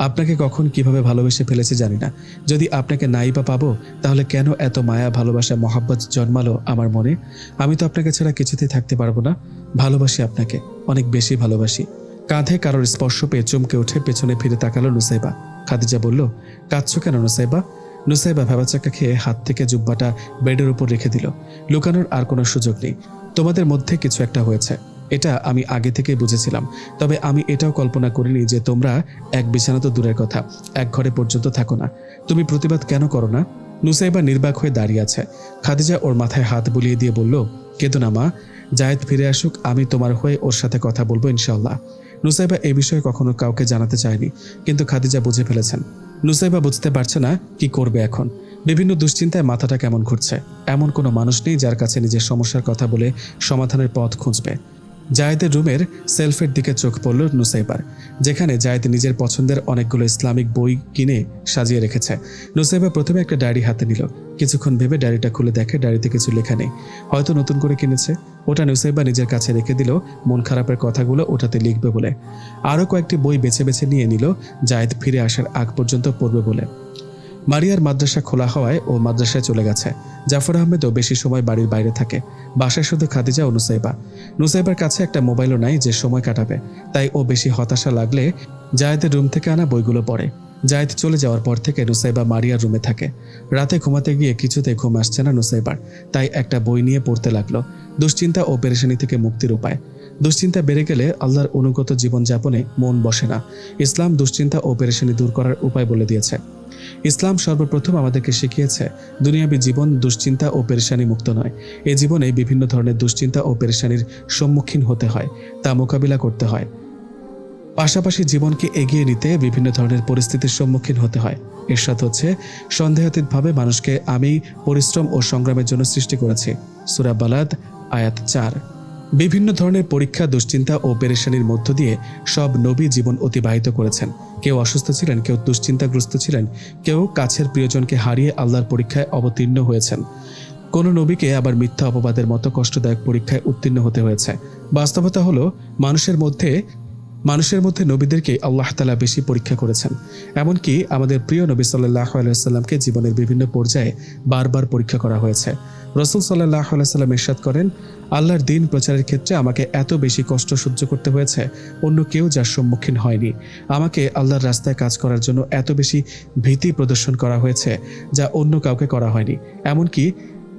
আপনাকে কখন কিভাবে ভালোবেসে ফেলেছি জানি না। যদি আপনাকে নাই বা পাবো, তাহলে কেন এত মায়া, ভালোবাসা, মহাব্বত জন্মালো আমার মনে? আমি তো আপনাকে ছাড়া কিছুতেই থাকতে পারবো না। ভালোবাসি আপনাকে, অনেক বেশি ভালোবাসি। কাঁধে কারোর স্পর্শ পেয়ে চমকে উঠে পেছনে ফিরে তাকালো নুসাইবা। খাদিজা বলল, কাঁদছো কেন নুসাইবা? নুসাইবা ভেবাচাকা খেয়ে হাত থেকে জুব্বাটা বেডের উপর রেখে দিল। লুকানোর আর কোনো সুযোগ নেই। তোমাদের মধ্যে কিছু একটা হয়েছে, এটা আমি আগে থেকেই বুঝেছিলাম। তবে আমি এটাও কল্পনা করিনি যে তোমরা এক বিছানা তো দূরের কথা, এক ঘরে পর্যন্ত থাকো না। তুমি প্রতিবাদ কেন করো না? নুসাইবা নির্বাক হয়ে দাঁড়িয়ে আছে। খাদিজা ওর মাথায় হাত বুলিয়ে দিয়ে বলল, কেঁদো না মা, জায়েদ ফিরে আসুক, আমি তোমার হয়ে ওর সাথে কথা বলবো ইনশাআল্লাহ। নুসাইবা এই বিষয়ে কখনো কাউকে জানাতে চায়নি, কিন্তু খাদিজা বুঝে ফেলেছেন। নুসাইবা বুঝতে পারছে না কি করবে এখন। বিভিন্ন দুশ্চিন্তায় মাথাটা কেমন ঘুরছে। এমন কোনো মানুষ নেই যার কাছে নিজের সমস্যার কথা বলে সমাধানের পথ খুঁজবে। জায়েদের রুমের সেলফের দিকে চোখ পড়ল নুসাইবার, যেখানে জায়েদ নিজের পছন্দের অনেকগুলো ইসলামিক বই কিনে সাজিয়ে রেখেছে। নুসাইবা প্রথমে একটা ডায়েরি হাতে নিল। কিছুক্ষণ ভেবে ডায়েরিটা খুলে দেখে ডায়েরিতে কিছু লেখা নেই, হয়তো নতুন করে কিনেছে। ওটা নুসাইবা নিজের কাছে রেখে দিল, মন খারাপের কথাগুলো ওটাতে লিখবে বলে। আরও কয়েকটি বই বেছে বেছে নিয়ে নিল, জায়েদ ফিরে আসার আগ পর্যন্ত পড়বে বলে। মারিয়ার মাদ্রাসা খোলা হওয়ায় ও মাদ্রাসায় চলে গেছে। জাফর আহমেদও বেশি সময় বাড়ির বাইরে থাকে। বাসায় শুধু খাদিজা ও নুসাইবা। নুসাইবার কাছে একটা মোবাইলও নাই যে সময় কাটাবে, তাই ও বেশি হতাশা লাগলে জায়েদের রুম থেকে আনা বইগুলো পড়ে। জায়েদ চলে যাওয়ার পর থেকে নুসাইবা মারিয়ার রুমে থাকে। রাতে ঘুমাতে গিয়ে কিছুতে ঘুম আসছে না নুসাইবার, তাই একটা বই নিয়ে পড়তে লাগলো। দুশ্চিন্তা ও পেরেশানি থেকে মুক্তির উপায়। দুশ্চিন্তা বেড়ে গেলে আল্লাহর অনুগত জীবনযাপনে মন বসে না। ইসলাম দুশ্চিন্তা ও পেরেশানি দূর করার উপায় বলে দিয়েছে। ইসলাম সর্বপ্রথম আমাদেরকে শিখিয়েছে দুনিয়াবী জীবন দুশ্চিন্তা ও পেরেশানি মুক্ত নয়। এই জীবনে বিভিন্ন ধরনের দুশ্চিন্তা ও পেরেশানির সম্মুখীন হতে হয়, তা মোকাবিলা করতে হয়। পাশাপাশি জীবনকে এগিয়ে নিতে বিভিন্ন ধরনের পরিস্থিতির সম্মুখীন হতে হয়। ইরশাদ হচ্ছে, সন্দেহাতীতভাবে মানুষকে আমি পরিশ্রম ও সংগ্রামের জন্য সৃষ্টি করেছি। সূরা বালাদ আয়াত 4। বিভিন্ন ধরনের পরীক্ষা, দুশ্চিন্তা ও পেরেশানির মধ্য দিয়ে সব নবী জীবন অতিবাহিত করেছেন। কেউ অসুস্থ ছিলেন, কেউ দুশ্চিন্তাগ্রস্ত ছিলেন, কেউ কাছের প্রিয়জনকে হারিয়ে আল্লাহর পরীক্ষায় অবতীর্ণ হয়েছেন। কোনো নবীকে আবার মিথ্যা অপবাদের মতো কষ্টদায়ক পরীক্ষায় উত্তীর্ণ হতে হয়েছে। বাস্তবতা হলো মানুষের মধ্যে নবীদেরকে আল্লাহ তাআলা বেশি পরীক্ষা করেছেন। এমনকি আমাদের প্রিয় নবী সাল্লাল্লাহু আলাইহি ওয়াসাল্লামকে জীবনের বিভিন্ন পর্যায়ে বারবার পরীক্ষা করা হয়েছে। রাসূল সাল্লাল্লাহু আলাইহি ওয়াসাল্লাম ইরশাদ করেন, আল্লাহর দ্বীন প্রচারের ক্ষেত্রে আমাকে এত বেশি কষ্ট সহ্য করতে হয়েছে অন্য কেউ যার সম্মুখীন হয়নি। আমাকে আল্লাহর রাস্তায় কাজ করার জন্য এত বেশি ভীতি প্রদর্শন করা হয়েছে যা অন্য কাউকে করা হয়নি। এমনকি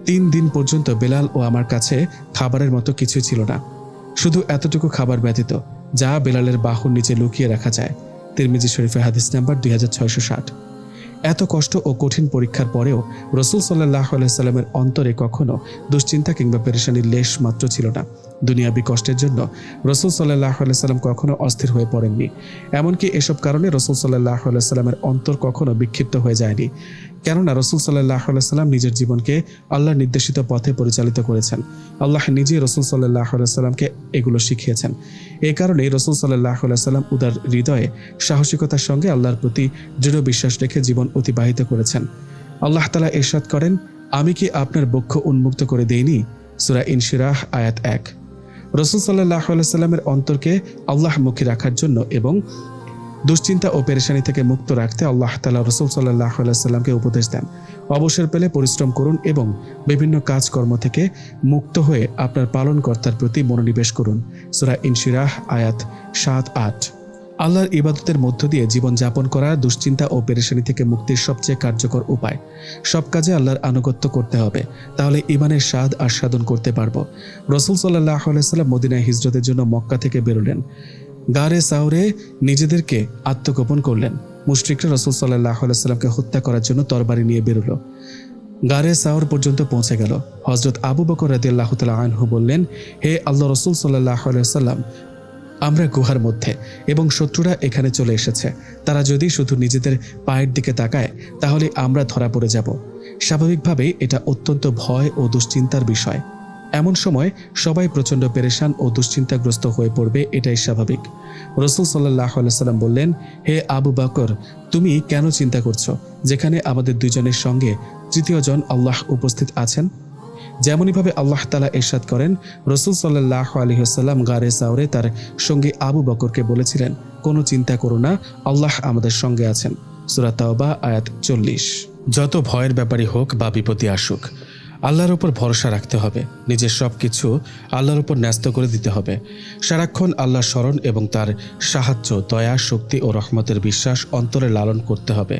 3 দিন পর্যন্ত বেলাল ও আমার কাছে খাবারের মতো কিছুই ছিল না, শুধু এতটুকু খাবার ব্যতীত যা বেলালের বাহুর নিচে লুকিয়ে রাখা যায়। তিরমিজি শরীফে হাদিস নাম্বার 2660। এত কষ্ট ও কঠিন পরীক্ষার পরেও রসুল সাল্লাল্লাহু আলাইহি সাল্লামের অন্তরে কখনো দুশ্চিন্তা কিংবা পেরেশানির লেশ মাত্র ছিল না। দুনিয়াবী কষ্টের জন্য রসুল সাল্লাল্লাহু আলাইহি সাল্লাম কখনো অস্থির হয়ে পড়েননি। এমনকি এসব কারণে রসুল সাল্লাল্লাহু আলাইহি সাল্লামের অন্তর কখনো বিক্ষিপ্ত হয়ে যায়নি। কেননা রসুল সাল্লাল্লাহু আলাইহি সাল্লাম নিজের জীবনকে আল্লাহর নির্দেশিত পথে পরিচালিত করেছেন। আল্লাহ নিজেই রসুল সাল্লাল্লাহু আলাইহি সাল্লামকে এগুলো শিখিয়েছেন। এই কারণেই রসুল সাল্লাল্লাহু আলাইহি সাল্লাম উদার হৃদয়ে সাহসিকতার সঙ্গে আল্লাহর প্রতি দৃঢ় বিশ্বাস রেখে জীবন অতিবাহিত করেছেন। আল্লাহ তাআলা ইরশাদ করেন, আমি কি আপনার বক্ষ উন্মুক্ত করে দেইনি? সূরা ইনশিরাহ আয়াত 1। রসুল সাল্লাল্লাহু আলাইহি সাল্লামের অন্তরকে আল্লাহমুখী রাখার জন্য এবং দুশ্চিন্তা ও পেরেশানি থেকে মুক্ত রাখতে আল্লাহ তাআলা রসুল সাল্লাল্লাহু আলাইহি সাল্লামকে উপদেশ দেন, অবসর পেলে পরিশ্রম করুন এবং বিভিন্ন কাজকর্ম থেকে মুক্ত হয়ে আপনার পালনকর্তার প্রতি মনোনিবেশ করুন। সূরা ইনশিরাহ আয়াত 7-8। আল্লাহর ইবাদতের মধ্য দিয়ে জীবন যাপন করা দুশ্চিন্তা ও পেরেশানি থেকে মুক্তির সবচেয়ে কার্যকর উপায়। সব কাজে আল্লাহর আনুগত্য করতে হবে, তাহলে ঈমানের স্বাদ আস্বাদন করতে পারবো। রসুল সাল্লাল্লাহু আলাইহি সাল্লাম মদিনায় হিজরতের জন্য মক্কা থেকে বেরোলেন। গারে সাউরে নিজেদেরকে আত্মগোপন করলেন। মুশরিকরা রসুল সাল্লাল্লাহু আলাইহি সাল্লামকে হত্যা করার জন্য তরবারি নিয়ে বেরোলো। গারে সাউর পর্যন্ত পৌঁছে গেল। হযরত আবু বকর রাদিয়াল্লাহু তাআলা আনহু বললেন, হে আল্লাহ রসুল সাল্লাল্লাহু আলাইহি সাল্লাম, আমরা গুহার মধ্যে এবং শত্রুরা এখানে চলে এসেছে। তারা যদি শুধু নিজেদের পায়ের দিকে তাকায় তাহলে আমরা ধরা পড়ে যাব। স্বাভাবিকভাবেই এটা অত্যন্ত ভয় ও দুশ্চিন্তার বিষয়। এমন সময় সবাই প্রচণ্ড পেরেশান ও দুশ্চিন্তাগ্রস্ত হয়ে পড়বে, এটাই স্বাভাবিক। রসুল সাল্লাল্লাহু আলাইহি সাল্লাম বললেন, হে আবু বকর, তুমি কেন চিন্তা করছো যেখানে আমাদের দুজনের সঙ্গে তৃতীয় জন আল্লাহ উপস্থিত আছেন? যেমনইভাবে আল্লাহ তাআলা ইরশাদ করেন, রসুল সাল্লাল্লাহু আলাইহি ওয়াসাল্লাম গারে সাউরে তার সঙ্গী আবু বকরকে বলেছিলেন, কোনো চিন্তা করো না, আল্লাহ আমাদের সঙ্গে আছেন। সূরা তাওবা আয়াত 40। যত ভয়ের ব্যাপারই হোক বা বিপত্তি আসুক, আল্লাহর উপর ভরসা রাখতে হবে। নিজের সব কিছু আল্লাহর উপর ন্যস্ত করে দিতে হবে। সারাক্ষণ আল্লাহর স্মরণ এবং তার সাহায্য, দয়া, শক্তি ও রহমতের বিশ্বাস অন্তরে লালন করতে হবে।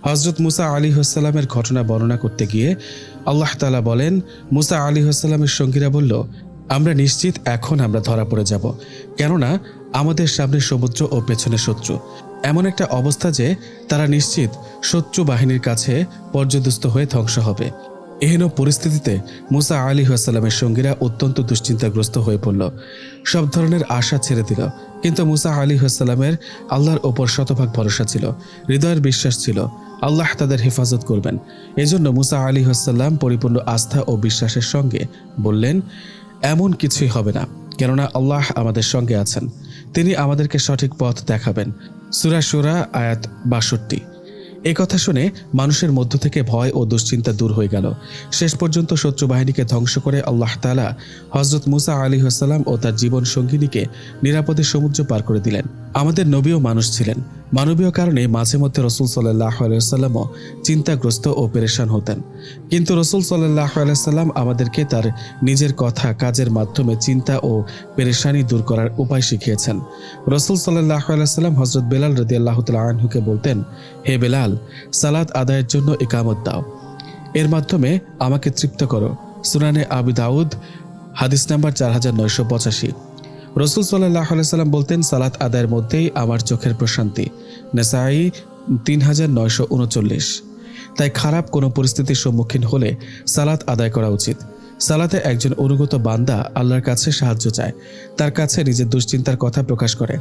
হযরত মুসা আলাইহিস সালামের ঘটনা বর্ণনা করতে গিয়ে আল্লাহ তাআলা বলেন, মুসা আলাইহিস সালামের সঙ্গীরা বলল, আমরা নিশ্চিত এখন আমরা ধরা পড়ে যাব, কেননা আমাদের সামনে সমুদ্র ও পেছনে শত্রু। এমন একটা অবস্থা যে তারা নিশ্চিত শত্রু বাহিনীর কাছে পর্যদস্ত হয়ে ধ্বংস হবে। এহেন পরিস্থিতিতে মুসা আলাইহিস সালামের সঙ্গীরা অত্যন্ত দুশ্চিন্তাগ্রস্ত হয়ে পড়ল, সব ধরনের আশা ছেড়ে দিল। কিন্তু মুসা আলাইহিস সালামের আল্লাহর ওপর শতভাগ ভরসা ছিল, হৃদয়ের বিশ্বাস ছিল আল্লাহ তাদের হেফাজত করবেন। এজন্য মুসা আলাইহিস সালাম পরিপূর্ণ আস্থা ও বিশ্বাসের সঙ্গে বললেন, এমন কিছুই হবে না, কেননা আল্লাহ আমাদের সঙ্গে আছেন, তিনি আমাদেরকে সঠিক পথ দেখাবেন। সূরা শুরা আয়াত 62। এই কথা শুনে মানুষের মধ্য থেকে ভয় ও দুশ্চিন্তা দূর হয়ে গেল। শেষ পর্যন্ত শত্রু বাহিনীকে ধ্বংস করে আল্লাহ তাআলা হযরত মুসা আলাইহিস সালাম ও তার জীবন সঙ্গিনীকে নিরাপদে সমুদ্র পার করে দিলেন। আমাদের নবীও মানুষ ছিলেন, মানবীয় কারণে মাঝে মধ্যে রসুল সাল্লাল্লাহু আলাইহি ওয়াসাল্লামও চিন্তাগ্রস্ত ও পেরেশান হতেন। কিন্তু রসুল সাল্লাল্লাহু আলাইহি ওয়াসাল্লাম আমাদেরকে তার নিজের কথা কাজের মাধ্যমে চিন্তা ও পেরেশানি দূর করার উপায় শিখিয়েছেন। রসুল সাল্লাল্লাহু আলাইহি ওয়াসাল্লাম হযরত বেলাল রাদিয়াল্লাহু তাআলা আনহুকে বলতেন, হে বেলাল, সালাত আদায়ের জন্য ইকামত দাও, এর মাধ্যমে আমাকে তৃপ্ত করো। সুনানে আবু দাউদ হাদিস নাম্বার 4985। রসুল সাল্লাল্লাহু আলাইহি ওয়াসাল্লাম বলতেন, সালাত আদায়ের মধ্যেই আমার চোখের প্রশান্তি। নাসাঈ 3939। তাই খারাপ কোনো পরিস্থিতির সম্মুখীন হলে সালাত আদায় করা উচিত। সালাতে একজন অনুগত বান্দা আল্লাহর কাছে সাহায্য চায়, তার কাছে নিজের দুশ্চিন্তার কথা প্রকাশ করে।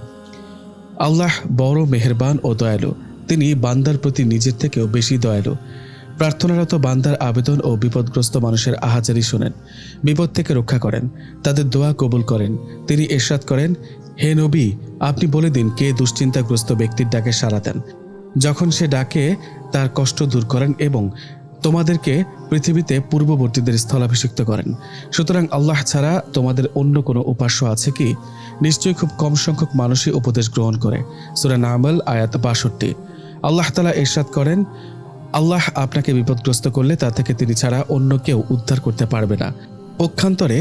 আল্লাহ বড় মেহেরবান ও দয়ালু, তিনি বান্দার প্রতি নিজের থেকেও বেশি দয়ালু। প্রার্থনারত বান্দার আবেদন ও বিপদগ্রস্ত মানুষের আহাজারি শোনেন, বিপদ থেকে রক্ষা করেন, তাদের দোয়া কবুল করেন। তিনি ইরশাদ করেন, হে নবী, আপনি বলে দিন কে দুশ্চিন্তাগ্রস্ত ব্যক্তির ডাকে সাড়া দেন, যখন সে ডাকে তার কষ্ট দূর করেন এবং তোমাদেরকে পৃথিবীতে পূর্ববর্তীদের স্থলাভিষিক্ত করেন। সুতরাং আল্লাহ ছাড়া তোমাদের অন্য কোনো উপাস্য আছে কি? নিশ্চয়ই খুব কম সংখ্যক মানুষই উপদেশ গ্রহণ করে। সূরা নামল আয়াত 62। আল্লাহ তাআলা ইরশাদ করেন, আল্লাহ আপনাকে বিপদগ্রস্ত করলে তা থেকে তিনি ছাড়া অন্য কেউ উদ্ধার করতে পারবে না। পক্ষান্তরে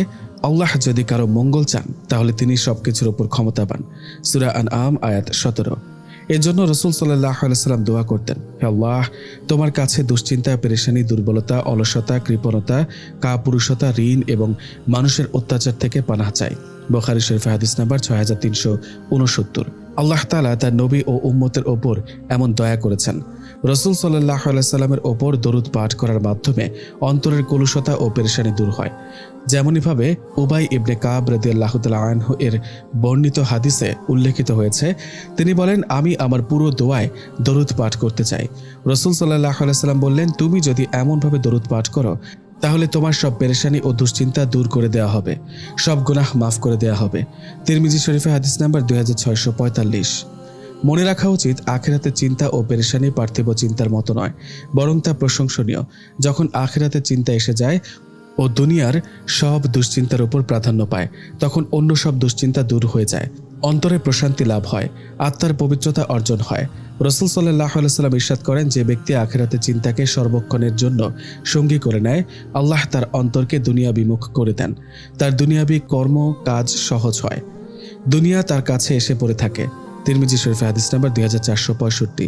আল্লাহ যদি কারো মঙ্গল চান তাহলে তিনি সবকিছুর উপর ক্ষমতাবান। সূরা আনআম আয়াত 17। এর জন্য রসুল সাল্লাল্লাহু আলাইহি ওয়াসাল্লাম দোয়া করতেন, হে আল্লাহ, তোমার কাছে দুশ্চিন্তা, পেরেশানি, দুর্বলতা, অলসতা, কৃপণতা, কাপুরুষতা, ঋণ এবং মানুষের অত্যাচার থেকে পানাহ চাই। বুখারী শরীফ হাদিস নাম্বার 6369। আল্লাহ তাআলা তার নবী ও উম্মতের ওপর এমন দয়া করেছেন। রাসূল সাল্লাল্লাহু আলাইহি সাল্লামের ওপর দরুদ পাঠ করার মাধ্যমে অন্তরের কলুষতা ও পেরেশানি দূর হয়। যেমনিভাবে উবাই ইবনে কাব রাদিয়াল্লাহু তাআলা আনহু এর বর্ণিত হাদিসে উল্লেখিত হয়েছে, তিনি বলেন, আমি আমার পুরো দোয়ায় দরুদ পাঠ করতে চাই। রাসূল সাল্লাল্লাহু আলাইহি সাল্লাম বললেন, তুমি যদি এমনভাবে দরুদ পাঠ করো তাহলে তোমার সব পেরেশানি ও দুশ্চিন্তা দূর করে দেওয়া হবে, সব গুনাহ মাফ করে দেওয়া হবে। তিরমিজি শরীফে হাদিস নাম্বার 2645। মনে রাখা উচিত, আখিরাতের চিন্তা ও পেরেশানি পার্থিব চিন্তার মতো নয়, বরং তা প্রশংসনীয়। যখন আখিরাতের চিন্তা এসে যায় ও দুনিয়ার সব দুশ্চিন্তার উপর প্রাধান্য পায়, তখন অন্য সব দুশ্চিন্তা দূর হয়ে যায়, অন্তরে প্রশান্তি লাভ হয়, আত্মার পবিত্রতা অর্জন হয়। রাসূল সাল্লাল্লাহু আলাইহি সাল্লাম ইরশাদ করেন, যে ব্যক্তি আখিরাতের চিন্তাকে সর্বক্ষণের জন্য সঙ্গী করে নেয়, আল্লাহ তার অন্তরকে দুনিয়া বিমুখ করে দেন। তার দুনিয়াবি কর্ম কাজ সহজ হয়, দুনিয়া তার কাছে এসে পড়ে থাকে। তিরমিজি শরীফে হাদিস নাম্বার 2465।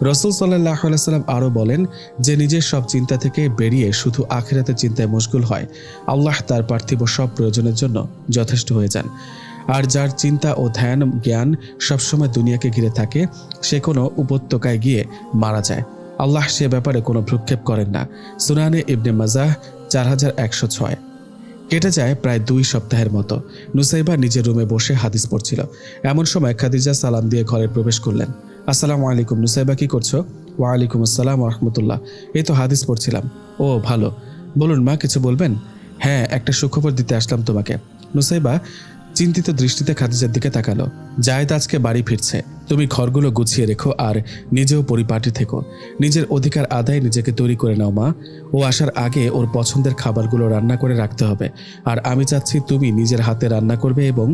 রাসূল সাল্লাল্লাহু আলাইহি সাল্লাম আরও বলেন, যে নিজের সব চিন্তা থেকে বেরিয়ে শুধু আখিরাতের চিন্তায় মশগুল হয়, আল্লাহ তার পার্থিব সব প্রয়োজনের জন্য যথেষ্ট হয়ে যান। আর যার চিন্তা ও ধ্যান জ্ঞান সবসময় দুনিয়াকে ঘিরে থাকে, সে কোনো উপত্যকায় গিয়ে মারা যায়। আল্লাহ সে ব্যাপারে কোনো ভ্রুক্ষেপ করেন না। সুনানে ইবনে মাজাহ 4106। কেটে যায় প্রায় 2 সপ্তাহের মতো। নুসাইবা নিজের রুমে বসে হাদিস পড়ছিল। এমন সময় খাদিজা সালাম দিয়ে ঘরে প্রবেশ করলেন। আসসালামু আলাইকুম নুসাইবা, কি করছো? ওয়ালাইকুম আসসালাম ওয়া রাহমাতুল্লাহ। এই তো হাদিস পড়ছিলাম। ও ভালো, বলুন মা, কিছু বলবেন? হ্যাঁ, একটা সুখবর দিতে আসলাম তোমাকে। নুসাইবা চিন্তিত দৃষ্টিতে খাদিজার দিকে তাকালো। জায়েদ আজকে বাড়ি ফিরছে, তুমি ঘরগুলো গুছিয়ে রেখো আর নিজেও পরিপাটি থেকো। নিজের অধিকার আদায়ে নিজেকে তৈরি করে নাও মা। ও আসার আগে ওর পছন্দের খাবারগুলো রান্না করে রাখতে হবে। আর আমি চাচ্ছি তুমি নিজের হাতে রান্না করবে এবং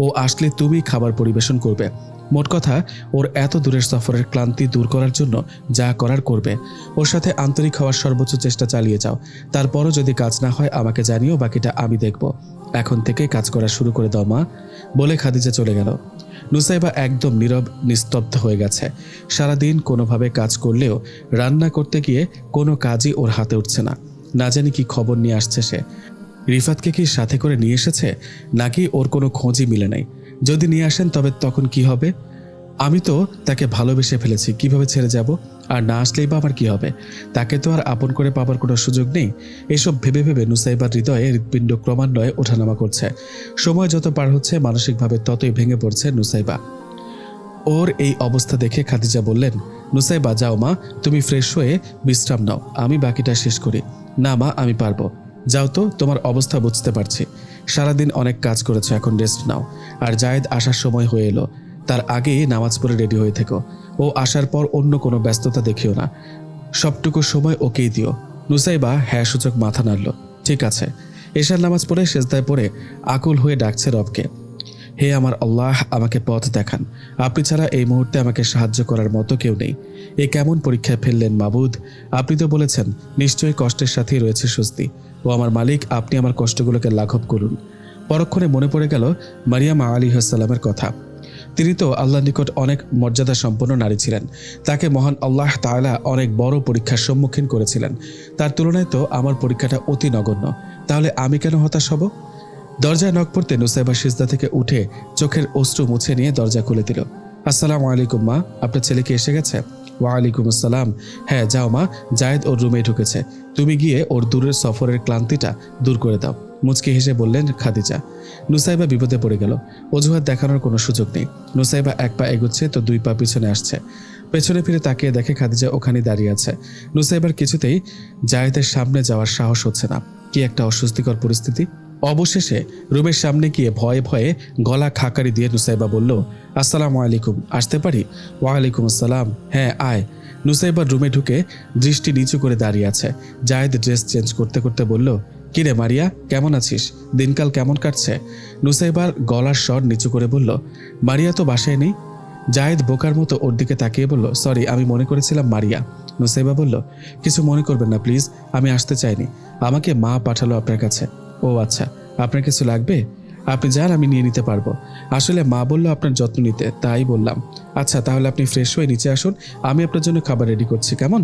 ও আসলে তুমি খাবার পরিবেশন করবে। মোট কথা, ওর এত দূরের সফরের ক্লান্তি দূর করার জন্য যা করার করবে। ওর সাথে আন্তরিক হওয়ার সর্বোচ্চ চেষ্টা চালিয়ে যাও। তারপরও যদি কাজ না হয় আমাকে জানিও, বাকিটা আমি দেখব। এখন থেকে কাজ করা শুরু করে দাও মা, বলে খাদিজা চলে গেল। নুসাইবা একদম নীরব নিস্তব্ধ হয়ে গেছে। সারাদিন কোনোভাবে কাজ করলেও রান্না করতে গিয়ে কোনো কাজই ওর হাতে উঠছে না। না জানি কি খবর নিয়ে আসছে সে। রিফাতকে কি সাথে করে নিয়ে এসেছে, নাকি ওর কোনো খোঁজই মিলে নাই? যদি নিয়ে আসেন তবে তখন কি হবে? আমি তো তাকে ভালোবেসে ফেলেছি, কিভাবে ছেড়ে যাব? আর না আসলেই বা আবার কি হবে? তাকে তো আর আপন করে পাবার কোনো সুযোগ নেই। এসব ভেবে ভেবে নুসাইবার হৃদয়ে হৃৎপিণ্ড ক্রমান্বয়ে ওঠানামা করছে। সময় যত পার হচ্ছে মানসিকভাবে ততই ভেঙে পড়ছে নুসাইবা। ওর এই অবস্থা দেখে খাদিজা বললেন, নুসাইবা যাও মা, তুমি ফ্রেশ হয়ে বিশ্রাম নাও, আমি বাকিটা শেষ করি। না মা, আমি পারবো। যাও তো, তোমার অবস্থা বুঝতে পারছি। সারাদিন অনেক কাজ করেছো, এখন রেস্ট নাও। আর জায়েদ আসার সময় হয়ে এলো, তার আগেই নামাজ পড়ে রেডি হয়ে থেকো। ও আসার পর অন্য কোনো ব্যস্ততা দেখিও না, সবটুকু সময় ওকেই দিও। নুসাইবা হ্যাঁ সূচক মাথা নাড়ল। ঠিক আছে। এশার নামাজ পড়ে সেজদায় পড়ে আকুল হয়ে ডাকছে রবকে, হে আমার আল্লাহ, আমাকে পথ দেখান। আপনি ছাড়া এই মুহূর্তে আমাকে সাহায্য করার মতো কেউ নেই। এ কেমন পরীক্ষায় ফেললেন মাবুদ? আপনি তো বলেছেন নিশ্চয়ই কষ্টের সাথেই রয়েছে স্বস্তি। ও আমার মালিক, আপনি আমার কষ্টগুলোকে লাঘব করুন। পরক্ষণে মনে পড়ে গেল মারিয়াম আলাইহিস সালামের কথা। তিনি তো আল্লাহর নিকট অনেক মর্যাদা সম্পন্ন নারী ছিলেন। তাকে মহান আল্লাহ তাআলা অনেক বড় পরীক্ষার সম্মুখীন করেছিলেন। তার তুলনায় তো আমার পরীক্ষাটা অতি নগণ্য। তাহলে আমি কেন হতাশ হব? দরজায় নক পড়তে নুসাইবা সিজদা থেকে উঠে চোখের অশ্রু মুছে নিয়ে দরজা খুলে দিল। আসসালামু আলাইকুম মা, আপনার ছেলে কি এসে গেছে? ওয়ালাইকুম আসসালাম। হ্যাঁ যাও মা, জায়েদ ওর রুমে ঢুকেছে, তুমি গিয়ে ওর দূরের সফরের ক্লান্তিটা দূর করে দাও, মুচকি হেসে বললেন খাদিজা। নুসাইবা বিপদে পড়ে গেল। অজুহাত দেখানোর কোনো সুযোগ নেই। নুসাইবা এক পা এগোচ্ছে তো 2 পা পিছনে আসছে। পেছনে ফিরে তাকিয়ে দেখে খাদিজা ওখানে দাঁড়িয়ে আছে। নুসাইবার কিছুতেই জায়েদের সামনে যাওয়ার সাহস হচ্ছে না। কি একটা অস্বস্তিকর পরিস্থিতি। অবশেষে রুমের সামনে গিয়ে ভয়ে ভয়ে গলা খাকারি দিয়ে নুসাইবা বলল, আসসালামু আলাইকুম, আসতে পারি? ওয়ালাইকুম আসসালাম। হ্যাঁ আয়। নুসাইবার রুমে ঢুকে দৃষ্টি নিচু করে দাঁড়িয়ে আছে। জায়েদ ড্রেস চেঞ্জ করতে করতে বলল, কিরে মারিয়া, কেমন আছিস? দিনকাল কেমন কাটছে? নুসাইবার গলার স্বর নিচু করে বলল, মারিয়া তো বাসায় নেই। জায়েদ বোকার মতো ওর দিকে তাকিয়ে বলল, সরি, আমি মনে করেছিলাম মারিয়া। নুসাইবা বলল, কিছু মনে করবেন না প্লিজ, আমি আসতে চাইনি, আমাকে মা পাঠালো আপনার কাছে। ও আচ্ছা, আপনার কিছু লাগবে? আপনি যান, আমি নিয়ে নিতে পারবো। আসলে মা বললো আপনার যত্ন নিতে, তাই বললাম। আচ্ছা তাহলে আপনি ফ্রেশ হয়ে নিচে আসুন, আমি আপনার জন্য খাবার রেডি করছি। কেমন?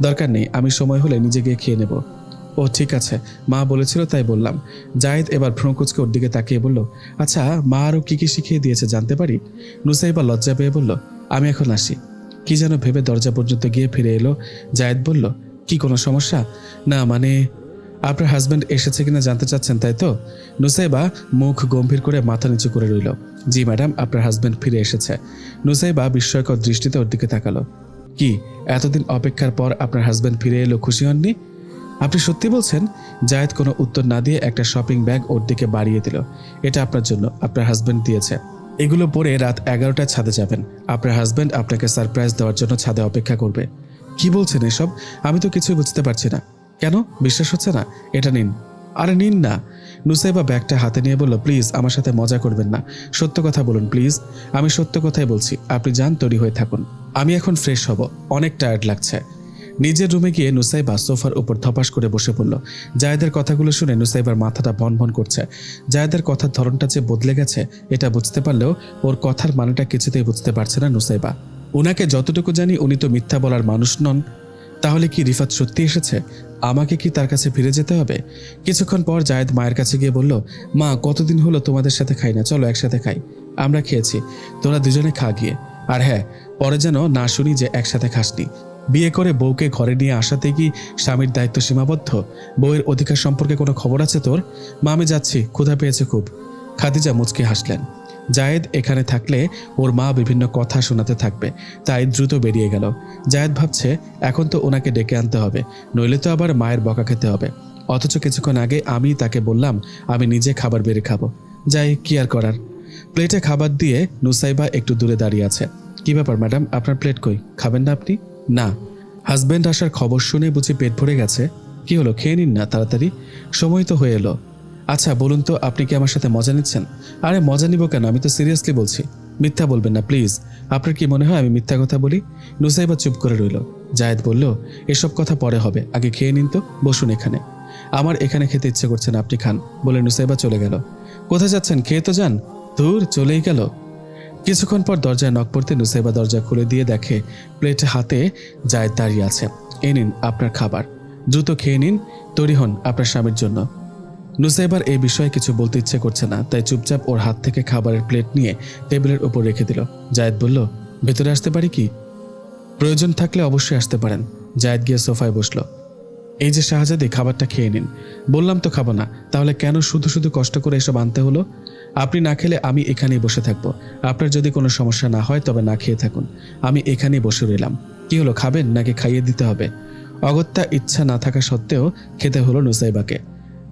দরকার নেই, আমি সময় হলে নিজে গিয়ে খেয়ে নেব। ও ঠিক আছে, মা বলেছিল তাই বললাম। জায়েদ এবার ভ্রুকুচকে ওর দিকে তাকিয়ে বলল, আচ্ছা মা আরও কী কী শিখিয়ে দিয়েছে জানতে পারি? নুসাইবা লজ্জা পেয়ে বলল, আমি এখন আসি। কি যেন ভেবে দরজা পর্যন্ত গিয়ে ফিরে এলো। জায়েদ বলল, কি কোনো সমস্যা? না মানে আপনার হাজব্যান্ড এসেছে কিনা জানতে চাচ্ছেন তাই তো? নুসাইবা মুখ গম্ভীর করে মাথা নিচু করে রইল। জি ম্যাডাম, আপনার হাজব্যান্ড ফিরে এসেছে। নুসাইবা বিস্ময়কর দৃষ্টিতে ওর দিকে তাকালো। কি, এতদিন অপেক্ষার পর আপনার হাজব্যান্ড ফিরে এলো, খুশি হননি? আপনি সত্যি বলছেন? জায়েদ কোনো উত্তর না দিয়ে একটা শপিং ব্যাগ ওর দিকে বাড়িয়ে দিল। এটা আপনার জন্য, আপনার হাজব্যান্ড দিয়েছে। এগুলো পরে রাত 11টায় ছাদে যাবেন। আপনার হাজব্যান্ড আপনাকে সারপ্রাইজ দেওয়ার জন্য ছাদে অপেক্ষা করবে। কি বলছেন এসব? আমি তো কিছুই বুঝতে পারছি না। কেন বিশ্বাস হচ্ছে না? এটা নিন। আরে নিন না। নুসাইবা ব্যাগটা হাতে নিয়ে বলল, প্লিজ আমার সাথে মজা করবেন না, সত্য কথা বলুন প্লিজ। আমি সত্য কথাই বলছি, আপনি যান, তৈরি হয়ে থাকুন। আমি এখন ফ্রেশ হব, অনেক টায়ার্ড লাগছে। নিজের রুমে গিয়ে নুসাইবা সোফার উপর ধপাস করে বসে পড়ল। জায়েদের কথাগুলো শুনে নুসাইবার মাথাটা ভনভন করছে। জায়েদের কথার ধরনটা যে বদলে গেছে এটা বুঝতে পারলেও ওর কথার মানেটা কিছুতেই বুঝতে পারছে না নুসাইবা। ওনাকে যতটুকু জানি উনি তো মিথ্যা বলার মানুষ নন। তাহলে কি রিফাত সত্যি এসেছে? আমাকে কি তার কাছে ফিরে যেতে হবে? কিছুক্ষণ পর জায়েদ মায়ের কাছে গিয়ে বলল, মা কতদিন হলো তোমাদের সাথে খাই না, চলো একসাথে খাই। আমরা খেয়েছি, তোরা দুজনে খা গিয়ে। আর হ্যাঁ, পরে যেন না শুনি যে একসাথে খাসনি। বিয়ে করে বউকে ঘরে নিয়ে আসাতে কি স্বামীর দায়িত্ব সীমাবদ্ধ? বউয়ের অধিকার সম্পর্কে কোনো খবর আছে তোর? মা আমি যাচ্ছি, ক্ষুধা পেয়েছে খুব। খাদিজা মুচকে হাসলেন। জায়েদ এখানে থাকলে ওর মা বিভিন্ন কথা শোনাতে থাকবে, তাই দ্রুত বেরিয়ে গেল। জায়েদ ভাবছে এখন তো ওনাকে ডেকে আনতে হবে, নইলে তো আবার মায়ের বকা খেতে হবে। অথচ কিছুক্ষণ আগে আমি তাকে বললাম আমি নিজে খাবার বেড়ে খাবো। যাই, কি আর করার। প্লেটে খাবার দিয়ে নুসাইবা একটু দূরে দাঁড়িয়ে আছে। কি ব্যাপার ম্যাডাম, আপনার প্লেট কই? খাবেন না আপনি? না। হাজব্যান্ড আসার খবর শুনে বুঝি পেট ভরে গেছে? কি হলো, খেয়ে নিন না তাড়াতাড়ি, সময় তো হয়ে এলো। আচ্ছা বলুন তো, আপনি কি আমার সাথে মজা নিচ্ছেন? আরে মজা নিব কেন, আমি তো সিরিয়াসলি বলছি। মিথ্যা বলবেন না প্লিজ। আপনার কি মনে হয় আমি মিথ্যা কথা বলি? নুসাইবা চুপ করে রইল। জায়েদ বলল, এসব কথা পরে হবে, আগে খেয়ে নিন তো, বসুন এখানে। আমার এখানে খেতে ইচ্ছে করছে না, আপনি খান, বলে নুসাইবা চলে গেল। কোথায় যাচ্ছেন, খেয়ে তো যান। দূর, চলেই গেল। কিছুক্ষণ পর দরজায় নক পড়তে নুসাইবা দরজা খুলে দিয়ে দেখে প্লেট হাতে জায়েদ দাঁড়িয়ে আছে। এই নিন আপনার খাবার, দ্রুত খেয়ে নিন, তৈরি হন আপনার স্বামীর জন্য। নুসাইবার এই বিষয়ে কিছু বলতে ইচ্ছে করছে না, তাই চুপচাপ ওর হাত থেকে খাবারের প্লেট নিয়ে টেবিলের উপর রেখে দিল। জায়েদ বলল, ভেতরে আসতে পারি কি? প্রয়োজন থাকলে অবশ্যই আসতে পারেন। জায়েদ গিয়ে সোফায় বসলো। এই যে শাহজাদি, খাবারটা খেয়ে নিন। বললাম তো খাবো না, তাহলে কেন শুধু শুধু কষ্ট করে এসব আনতে হলো? আপনি না খেলে আমি এখানেই বসে থাকবো। আপনার যদি কোনো সমস্যা না হয় তবে না খেয়ে থাকুন, আমি এখানেই বসে রইলাম। কি হলো, খাবেন নাকি খাইয়ে দিতে হবে? অগত্যা ইচ্ছা না থাকা সত্ত্বেও খেতে হলো নুসাইবাকে।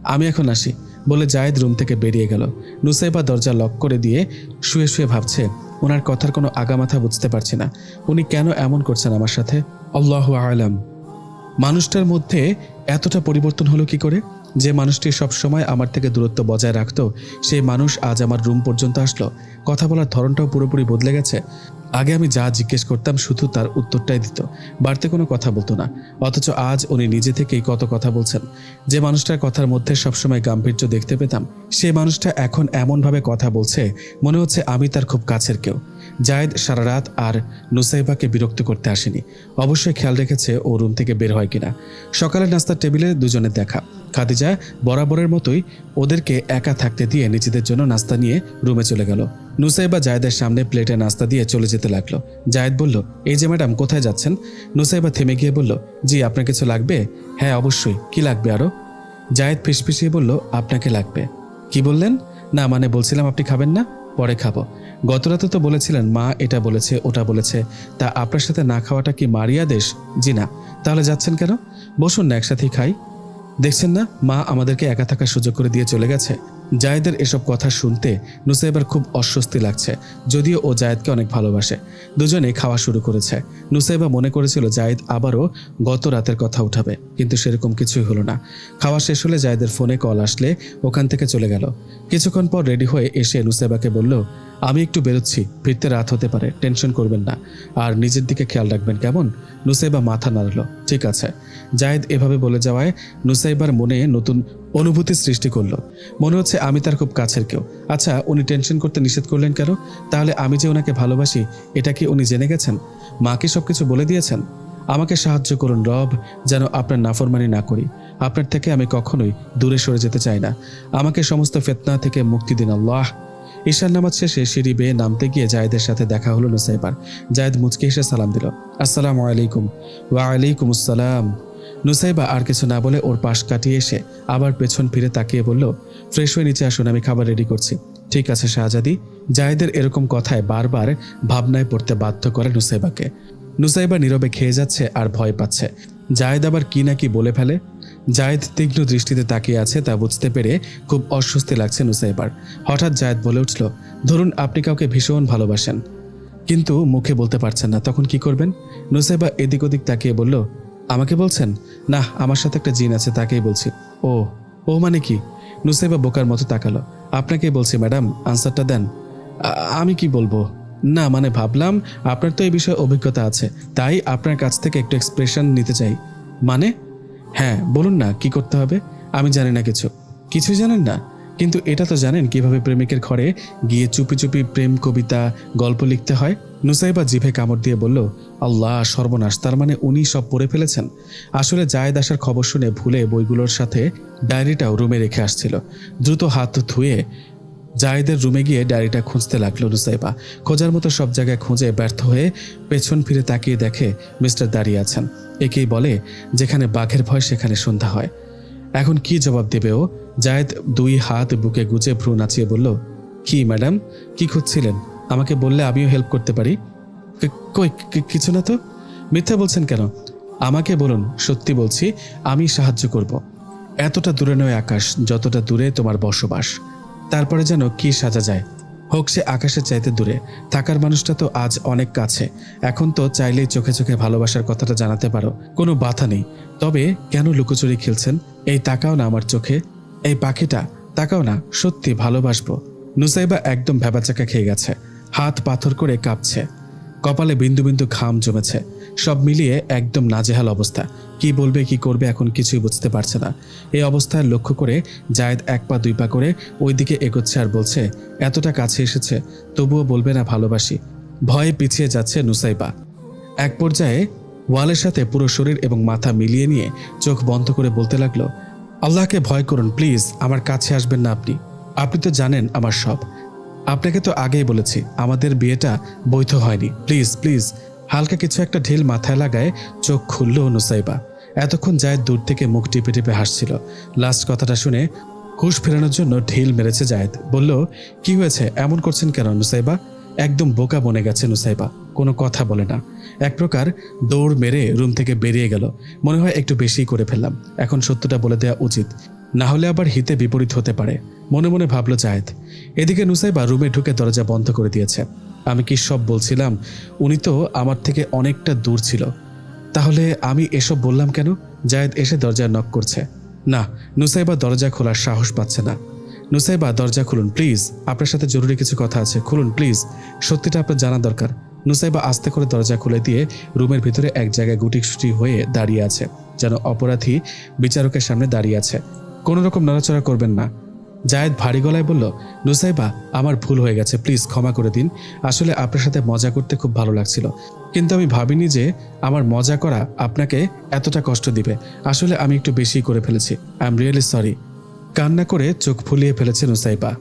আমি এখন আসি, বলে জায়েদ রুম থেকে বেরিয়ে গেল। নুসাইবা দরজা লক করে দিয়ে শুয়ে শুয়ে ভাবছে, ওনার কথার কোনো আগামাথা বুঝতে পারছি না। উনি কেন এমন করছেন আমার সাথে? আল্লাহু আ'লাম। মানুষটার মধ্যে এতটা পরিবর্তন হলো কি করে? যে মানুষটি সবসময় আমার থেকে দূরত্ব বজায় রাখতো, সেই মানুষ আজ আমার রুম পর্যন্ত আসলো। কথা বলার ধরনটাও পুরোপুরি বদলে গেছে। আগে আমি যা জিজ্ঞেস করতাম শুধু তার উত্তরটাই দিত, বাড়তে কোনো কথা বলতো না। অথচ আজ উনি নিজে থেকেই কত কথা বলছেন। যে মানুষটার কথার মধ্যে সবসময় গাম্ভীর্য দেখতে পেতাম, সেই মানুষটা এখন এমনভাবে কথা বলছে মনে হচ্ছে আমি তার খুব কাছের কেউ। জায়েদ সারা রাত আর নুসাইবাকে বিরক্ত করতে আসেনি। অবশ্যই খেয়াল রেখেছে ও রুম থেকে বের হয় কিনা। সকালের নাস্তার টেবিলে দুজনের দেখা। খাদিজা বরাবরের মতোই ওদেরকে একা থাকতে দিয়ে নিজেদের জন্য নাস্তা নিয়ে রুমে চলে গেল। নুসাইবা জায়েদের সামনে প্লেটে নাস্তা দিয়ে চলে যেতে লাগলো। জায়েদ বলল, এই যে ম্যাডাম, কোথায় যাচ্ছেন? নুসাইবা থেমে গিয়ে বলল, জি আপনার কিছু লাগবে? হ্যাঁ অবশ্যই, কি লাগবে আরো? জায়েদ ফিসফিসিয়ে বলল, আপনাকে লাগবে। কি বললেন? না মানে বলছিলাম আপনি খাবেন না? পরে খাবো। গতরাতে তো বলেছিলেন মা এটা বলেছে ওটা বলেছে, তা আপনার সাথে না খাওয়াটা কি মারি আদেশ? জি না। তাহলে যাচ্ছেন কেন? বসুন না, একসাথেই খাই। দেখছেন না, মা আমাদেরকে একা থাকার সুযোগ করে দিয়ে চলে গেছে। জায়েদের এসব কথা শুনতে নুসাইবার খুব অস্বস্তি লাগছে, যদিও ও জায়েদকে অনেক ভালোবাসে। দুজনে খাওয়া শুরু করেছে। নুসাইবা মনে করেছিল জায়েদ আবারও গত রাতের কথা উঠাবে, কিন্তু সেরকম কিছুই হলো না। খাওয়া শেষ হলে জায়েদের ফোনে কল আসলে ওখান থেকে চলে গেল। কিছুক্ষণ পর রেডি হয়ে এসে নুসাইবাকে বলল, আমি একটু বেরোচ্ছি, ফিরতে রাত হতে পারে, টেনশন করবেন না, আর নিজের দিকে খেয়াল রাখবেন কেমন? নুসাইবা মাথা নাড়ল, ঠিক আছে। জায়েদ এভাবে বলে যাওয়ায় নুসাইবার মনে নতুন অনুভূতি সৃষ্টি করলো। মনে হচ্ছে আমি তার খুব কাছের কেউ। আচ্ছা, উনি টেনশন করতে নিষেধ করলেন কেন? তাহলে আমি যে ওনাকে ভালোবাসি এটা কি উনি জেনে গেছেন? মাকে সবকিছু বলে দিয়েছেন? আমাকে সাহায্য করুন রব, যেন আপনার নাফরমানি না করি। আপনার থেকে আমি কখনোই দূরে সরে যেতে চাই না। আমাকে সমস্ত ফিতনা থেকে মুক্তি দিন আল্লাহ। ঈশার নামাজ শেষে সিঁড়ি বেয়ে নামতে গিয়ে জায়েদের সাথে দেখা হলো নুসাইবার। জায়েদ মুচকি হেসে সালাম দিল, আসসালামু আলাইকুম। ওয়া আলাইকুম আসসালাম। নুসাইবা আর কিছু না বলে ওর পাশ কাটিয়ে এসে আবার পেছন ফিরে তাকিয়ে বলল, ফ্রেশ হয়ে নিচে আসুন, আমি খাবার রেডি করছি। ঠিক আছে শাহজাদি। জায়েদের এরকম কথায় বারবার ভাবনায় পড়তে বাধ্য করে নুসাইবাকে। নুসাইবা নীরবে খেয়ে যাচ্ছে আর ভয় পাচ্ছে জায়েদ আবার কি না কি বলে ফেলে। জায়েদ তীক্ষ্ণ দৃষ্টিতে তাকিয়ে আছে তা বুঝতে পেরে খুব অস্বস্তি লাগছে নুসাইবার। হঠাৎ জায়েদ বলে উঠল, ধরুন আপনি কাউকে ভীষণ ভালোবাসেন কিন্তু মুখে বলতে পারছেন না, তখন কি করবেন? নুসাইবা এদিক ওদিক তাকিয়ে বলল, আমাকে বলছেন? না, আমার সাথে একটা জিন আছে, তাকেই বলছি। ও ও মানে কি? নুসাইবা বোকার মতো তাকালো। আপনাকেই বলছি ম্যাডাম, আনসারটা দেন। আমি কি বলবো? না মানে ভাবলাম আপনার তো এই বিষয়ে অভিজ্ঞতা আছে, তাই আপনার কাছ থেকে একটু এক্সপ্রেশন নিতে চাই। মানে? হ্যাঁ বলুন না, কি করতে হবে? আমি জানি না কিছু। কিছুই জানেন না? কিন্তু এটা তো জানেন কিভাবে প্রেমিকের ঘরে গিয়ে চুপি চুপি প্রেম কবিতা গল্প লিখতে হয়। নুসাইবা জিভে কামড় দিয়ে বলল, আল্লাহ সর্বনাশ, তার মানে উনি সব পড়ে ফেলেছেন। আসলে জায়েদ আসার খবর শুনে ভুলে বইগুলোর সাথে ডায়েরিটাও রুমে রেখে আসছিল। দ্রুত হাত ধুয়ে জায়েদের রুমে গিয়ে ডায়েরিটা খুঁজতে লাগলো নুসাইবা। খোঁজার মতো সব জায়গায় খুঁজে ব্যর্থ হয়ে পেছন ফিরে তাকিয়ে দেখে মিস্টার দাঁড়িয়ে আছেন। একেই বলে যেখানে বাঘের ভয় সেখানে সন্ধ্যা হয়। এখন কি জবাব দেবে ও? জায়েদ দুই হাত বুকে গুজে ভ্রু নাচিয়ে বলল, কি ম্যাডাম, কি খুঁজছিলেন? আমাকে বললে আমিও হেল্প করতে পারি। কই কিছু না তো। মিথ্যা বলছেন কেন? আমাকে বলুন, সত্যি বলছি, আমি সাহায্য করব। এতটা দূরে নয় আকাশ, যতটা দূরে তোমার বসবাস। তারপরে যেন কি সাজা যায়, হোক সে আকাশের চাইতে দূরে। থাকার মানুষটা তো আজ অনেক কাছে। এখন তো চাইলেই চোখে চোখে ভালোবাসার কথাটা জানাতে পারো, কোনো বাধা নেই। তবে কেন লুকোচুরি খেলছেন? এই তাকাও না আমার চোখে, এই পাখিটা তাকাও না, সত্যি ভালোবাসবো। নুসাইবা একদম ভ্যাবাচাকা খেয়ে গেছে, হাত পাথর করে কাঁপছে, কপালে বিন্দু বিন্দু ঘাম জমেছে। সব মিলিয়ে একদম নাজেহাল অবস্থা। কি বলবে কি করবে এখন কিছুই বুঝতে পারছে না। এই অবস্থায় লক্ষ্য করে জায়েদ এক পা দুই পা করে ওইদিকে এগোচ্ছে আর বলছে, এতটা কাছে এসেছে তবুও বলবে না ভালোবাসি। ভয়ে পিছিয়ে যাচ্ছে নুসাইবা। এক পর্যায়ে ওয়ালের সাথে পুরো শরীর এবং মাথা মিলিয়ে নিয়ে চোখ বন্ধ করে বলতে লাগলো, আল্লাহকে ভয় করুন প্লিজ, আমার কাছে আসবেন না আপনি। আপনি তো জানেন আমার সব। আপনাকে তো আগেই বলেছি আমাদের বিয়েটা বৈধ হয়নি। Please please. হালকা কিছু একটা ঢিল মাথায় লাগায় চোখ খুলল নুসাইবা। এতক্ষণ জায়েদ দূর থেকে মুখ টিপে টিপে হাসছিল। লাস্ট কথাটা শুনে হুঁশ ফেরানোর জন্য ঢিল মেরেছে জায়েদ। বলল, কি হয়েছে, এমন করছেন কেন নুসাইবা? একদম বোকা বনে গেছে নুসাইবা, কোনো কথা বলে না। এক প্রকার দৌড় মেরে রুম থেকে বেরিয়ে গেল। মনে হয় একটু বেশি করে ফেললাম, এখন সত্যটা বলে দেওয়া উচিত, না হলে আবার হিতে বিপরীত হতে পারে, মনে মনে ভাবল জায়েদ। এদিকে নুসাইবা রুমে ঢুকে দরজা বন্ধ করে দিয়েছে। আমি কি সব বলছিলাম? উনি তো আমার থেকে অনেকটা দূর ছিল, তাহলে আমি এসব বললাম কেন? জায়েদ এসে দরজায় নক করছে। না, নুসাইবা দরজা খোলার সাহস পাচ্ছে না। নুসাইবা, দরজা খুলুন প্লিজ, আপনার সাথে জরুরি কিছু কথা আছে, খুলুন প্লিজ, সত্যিটা আপনার জানা দরকার। নুসাইবা আস্তে করে দরজা খুলে দিয়ে রুমের ভিতরে এক জায়গায় গুটিসুটি হয়ে দাঁড়িয়ে আছে, যেন অপরাধী বিচারকের সামনে দাঁড়িয়ে আছে। কোনো রকম নড়াচড়া করবেন না। জায়েদ ভারী গলায় বলল, নুসাইবা আমার ভুল হয়ে গেছে, প্লিজ ক্ষমা করে দিন। আসলে আপনার সাথে মজা করতে খুব ভালো লাগছিল, কিন্তু আমি ভাবিনি যে আমার মজা করা আপনাকে এতটা কষ্ট দিবে। আসলে আমি একটু বেশি করে ফেলেছি, আই এম রিয়েলি সরি। কান্না করে চোখ ফুলিয়ে ফেলেছে নুসাইবা।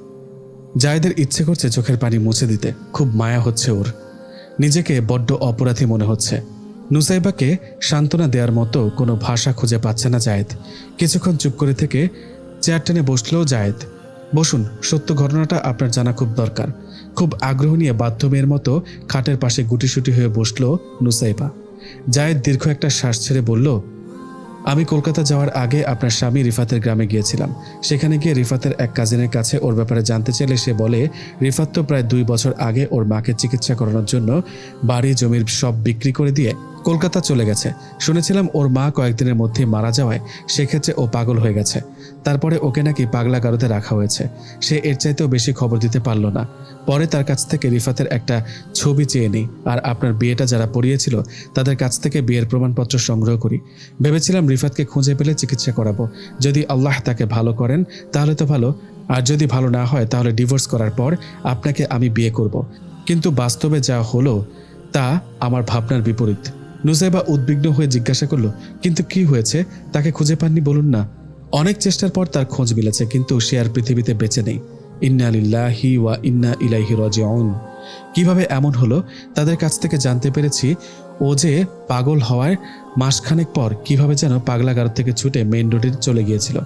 জায়েদের ইচ্ছে করছে চোখের পানি মুছে দিতে, খুব মায়া হচ্ছে ওর, নিজেকে বড্ড অপরাধী মনে হচ্ছে। নুসাইবাকে সান্ত্বনা দেওয়ার মতো কোনো ভাষা খুঁজে পাচ্ছে না জায়েদ। কিছুক্ষণ চুপ করে থেকে চেয়ার টেনে বসলেও জায়েদ। বসুন, সত্য ঘটনাটা আপনার জানা খুব দরকার। খুব আগ্রহ নিয়ে বাধ্য মেয়ের মতো খাটের পাশে গুটিসুটি হয়ে বসলো নুসাইবা। জায়েদ দীর্ঘ একটা শ্বাস ছেড়ে বলল, আমি কলকাতা যাওয়ার আগে আপনার স্বামী রিফাতের গ্রামে গিয়েছিলাম। সেখানে গিয়ে রিফাতের এক কাজিনের কাছে ওর ব্যাপারে জানতে চাইলে সে বলে, রিফাত তো প্রায় 2 বছর আগে ওর মাকে চিকিৎসা করানোর জন্য বাড়ি জমির সব বিক্রি করে দিয়ে কলকাতা চলে গেছে। শুনেছিলাম ওর মা কয়েকদিনের মধ্যে মারা যাওয়ায় সেক্ষেত্রে ও পাগল হয়ে গেছে। তারপরে ওকে নাকি পাগলা গারদে রাখা হয়েছে। সে এর চাইতেও বেশি খবর দিতে পারল না। পরে তার কাছ থেকে রিফাতের একটা ছবি চেয়ে নিই আর আপনার বিয়েটা যারা পড়িয়েছিল তাদের কাছ থেকে বিয়ের প্রমাণপত্র সংগ্রহ করি। ভেবেছিলাম রিফাতকে খুঁজে পেলে চিকিৎসা করাবো। যদি আল্লাহ তাকে ভালো করেন তাহলে তো ভালো, আর যদি ভালো না হয় তাহলে ডিভোর্স করার পর আপনাকে আমি বিয়ে করব। কিন্তু বাস্তবে যা হলো তা আমার ভাবনার বিপরীত। নুসাইবা উদ্বিগ্ন হয়ে জিজ্ঞাসা করলো, কিন্তু কি হয়েছে? তাকে খুঁজে পাননি বলুন না। অনেক চেষ্টার পর তার খোঁজ মিলেছে, কিন্তু সে আর পৃথিবীতে বেঁচে নেই। ইন্না লিল্লাহি ওয়া ইন্না ইলাইহি রাজিউন। কিভাবে এমন হলো? তাদের কাছ থেকে জানতে পেরেছি ও যে পাগল হওয়ার মাসখানেক পর কিভাবে যেন পাগলাগারদ থেকে ছুটে মেইন রোডে চলে গিয়েছিল।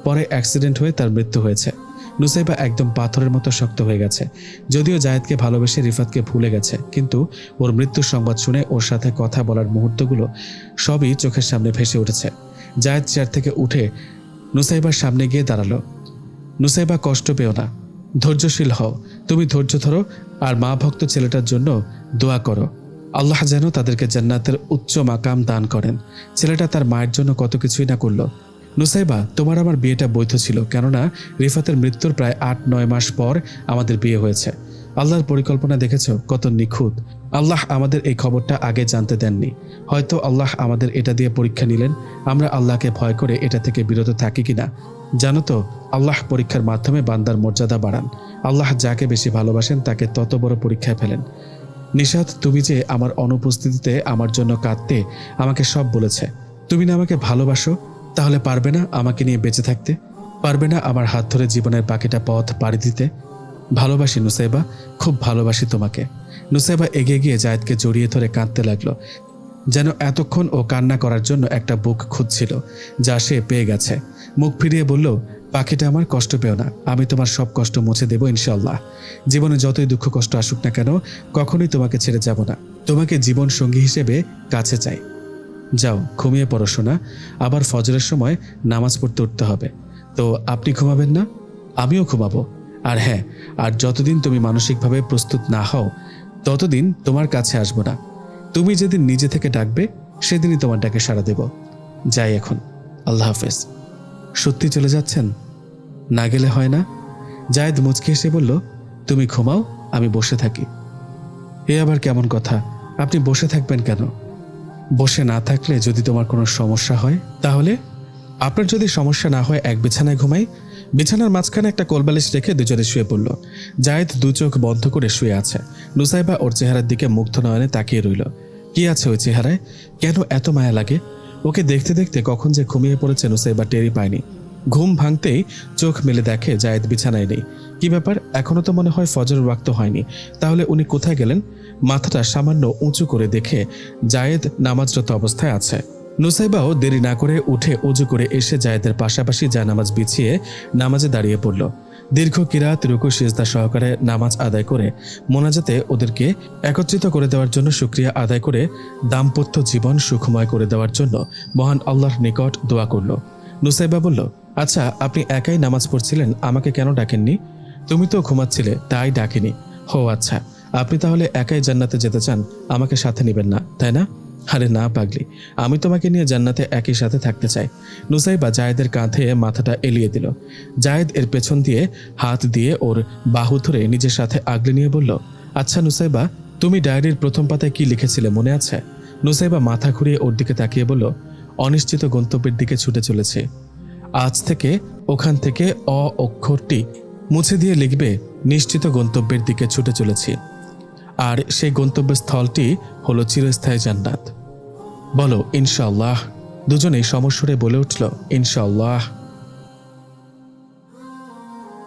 পরে অ্যাক্সিডেন্ট হয়ে তার মৃত্যু হয়েছে। নুসাইবা একদম পাথরের মতো শক্ত হয়ে গেছে। যদিও জায়েদকে ভালোবেসে রিফাতকে ভুলে গেছে, কিন্তু ওর মৃত্যুর সংবাদ শুনে ওর সাথে কথা বলার মুহূর্তগুলো সবই চোখের সামনে ভেসে উঠেছে। জায়েদ চেয়ার থেকে উঠে নুসাইবার সামনে গিয়ে দাঁড়ালো। নুসাইবা, কষ্ট পেও না, ধৈর্যশীল হও। তুমি ধৈর্য ধরো আর মা ভক্ত ছেলেটার জন্য দোয়া করো। আল্লাহ যেন তাদেরকে জান্নাতের উচ্চ মাকাম দান করেন। ছেলেটা তার মায়ের জন্য কত কিছুই না করলো। নুসাইবা, তোমার আমার বিয়েটা বৈধ ছিল, কেননা রিফাতের মৃত্যুর প্রায় 8-9 মাস পর আমাদের বিয়ে হয়েছে। আল্লাহর পরিকল্পনা দেখেছো কত নিখুঁত। আল্লাহ আমাদের এই খবরটা আগে জানতে দেননি। হয়তো আল্লাহ আমাদের এটা দিয়ে পরীক্ষা নিলেন আমরা আল্লাহকে ভয় করে এটা থেকে বিরত থাকি কিনা। জানো তো, আল্লাহ পরীক্ষার মাধ্যমে বান্দার মর্যাদা বাড়ান। আল্লাহ যাকে বেশি ভালোবাসেন তাকে তত বড় পরীক্ষায় ফেলেন। নিশাত, তুমি যে আমার অনুপস্থিতিতে আমার জন্য কাঁদতে আমাকে সব বলেছে। তুমি না আমাকে ভালোবাসো, তাহলে পারবে না আমাকে নিয়ে বেঁচে থাকতে? পারবে না আমার হাত ধরে জীবনের বাকিটা পথ পাড়ি দিতে? ভালোবাসি নুসাইবা, খুব ভালোবাসি তোমাকে। নুসাইবা এগিয়ে গিয়ে জায়েদকে জড়িয়ে ধরে কাঁদতে লাগলো, যেন এতক্ষণ ও কান্না করার জন্য একটা বুক খুঁজছিল, যা সে পেয়ে গেছে। মুখ ফিরিয়ে বলল, পাখিটা আমার, কষ্ট পেও না, আমি তোমার সব কষ্ট মুছে দেব ইনশাআল্লাহ। জীবনে যতই দুঃখ কষ্ট আসুক না কেন, কখনোই তোমাকে ছেড়ে যাব না। তোমাকে জীবন সঙ্গী হিসেবে কাছে চাই। যাও, ঘুমিয়ে পড়ো সোনা, আবার ফজরের সময় নামাজ পড়তে উঠতে হবে। তো আপনি ঘুমাবেন না? আমিও ঘুমাবো। আর হ্যাঁ, আর যতদিন তুমি মানসিকভাবে প্রস্তুত না হও ততদিন তোমার কাছে আসবো না। তুমি যেদিন নিজে থেকে ডাকবে সেদিনই তোমার ডাকে সাড়া দেব। যাই এখন, আল্লাহ হাফেজ। সত্যি চলে যাচ্ছেন? না গেলে হয় না। জায়েদ মুচকি হেসে বলল, তুমি ঘুমাও, আমি বসে থাকি। এ আবার কেমন কথা? আপনি বসে থাকবেন কেন? বসে না থাকলে যদি তোমার কোনো সমস্যা হয় তাহলে? আপনার যদি সমস্যা না হয় এক বিছানায় ঘুমাই। বিছানার মাঝখানে একটা কোলবালিশ রেখে দুজনে শুয়ে পড়ল। জায়েদ দু চোখ বন্ধ করে শুয়ে আছে। নুসাইবা ওর চেহারার দিকে মুগ্ধ নয়নে তাকিয়ে রইল। কি আছে ওই চেহারায়? কেন এত মায়া লাগে? ওকে দেখতে দেখতে কখন যে ঘুমিয়ে পড়েছে নুসাইবা টেরই পায়নি। ঘুম ভাঙতেই চোখ মেলে দেখে জায়েদ বিছানায় নেই। কি ব্যাপার, এখনো তো মনে হয় ফজর ওয়াক্ত হয়নি। তাহলে উনি কোথায় গেলেন? মাথাটা সামান্য উঁচু করে দেখে জায়েদ নামাজরত অবস্থায় আছে। নুসাইবাও দেরি না করে উঠে অজু করে এসে জায়েদের পাশাপাশি জায়নামাজ বিছিয়ে নামাজে দাঁড়িয়ে পড়ল। দীর্ঘ কিরাত, রুকু, সিজদা সহকারে নামাজ আদায় করে মোনাজাতে ওদেরকে একত্রিত করে দেওয়ার জন্য শুকরিয়া আদায় করে দাম্পত্য জীবন সুখময় করে দেওয়ার জন্য মহান আল্লাহর নিকট দোয়া করল। নুসাইবা বলল, আচ্ছা, আপনি একাই নামাজ পড়ছিলেন, আমাকে কেন ডাকেননি? তুমি তো ঘুমাচ্ছিলে, তাই ডাকিনি। হো আচ্ছা, আপনি তাহলে একাই জান্নাতে যেতে চান, আমাকে সাথে নেবেন না, তাই না? আরে না পাগলি, আমি তোমাকে নিয়ে জান্নাতে একই সাথে থাকতে চাই। নুসাইবা জায়েদের কাঁধে মাথাটা এলিয়ে দিল। জায়েদ এর পেছন দিয়ে হাত দিয়ে ওর বাহু ধরে নিজের সাথে আগলে নিয়ে বলল, আচ্ছা নুসাইবা, তুমি ডায়েরির প্রথম পাতায় কি লিখেছিলে মনে আছে? নুসাইবা মাথা ঘুরিয়ে ওর দিকে তাকিয়ে বলল, অনিশ্চিত গন্তব্যের দিকে ছুটে চলেছে। আজ থেকে ওখান থেকে অ অক্ষরটি মুছে দিয়ে লিখবে, নিশ্চিত গন্তব্যের দিকে ছুটে চলেছি। আর সেই গন্তব্যের স্থলটি হলো চিরস্থায়ী জান্নাত। বলো ইনশাআল্লাহ। দুজনেই সমস্বরে বলে উঠল, ইনশাআল্লাহ।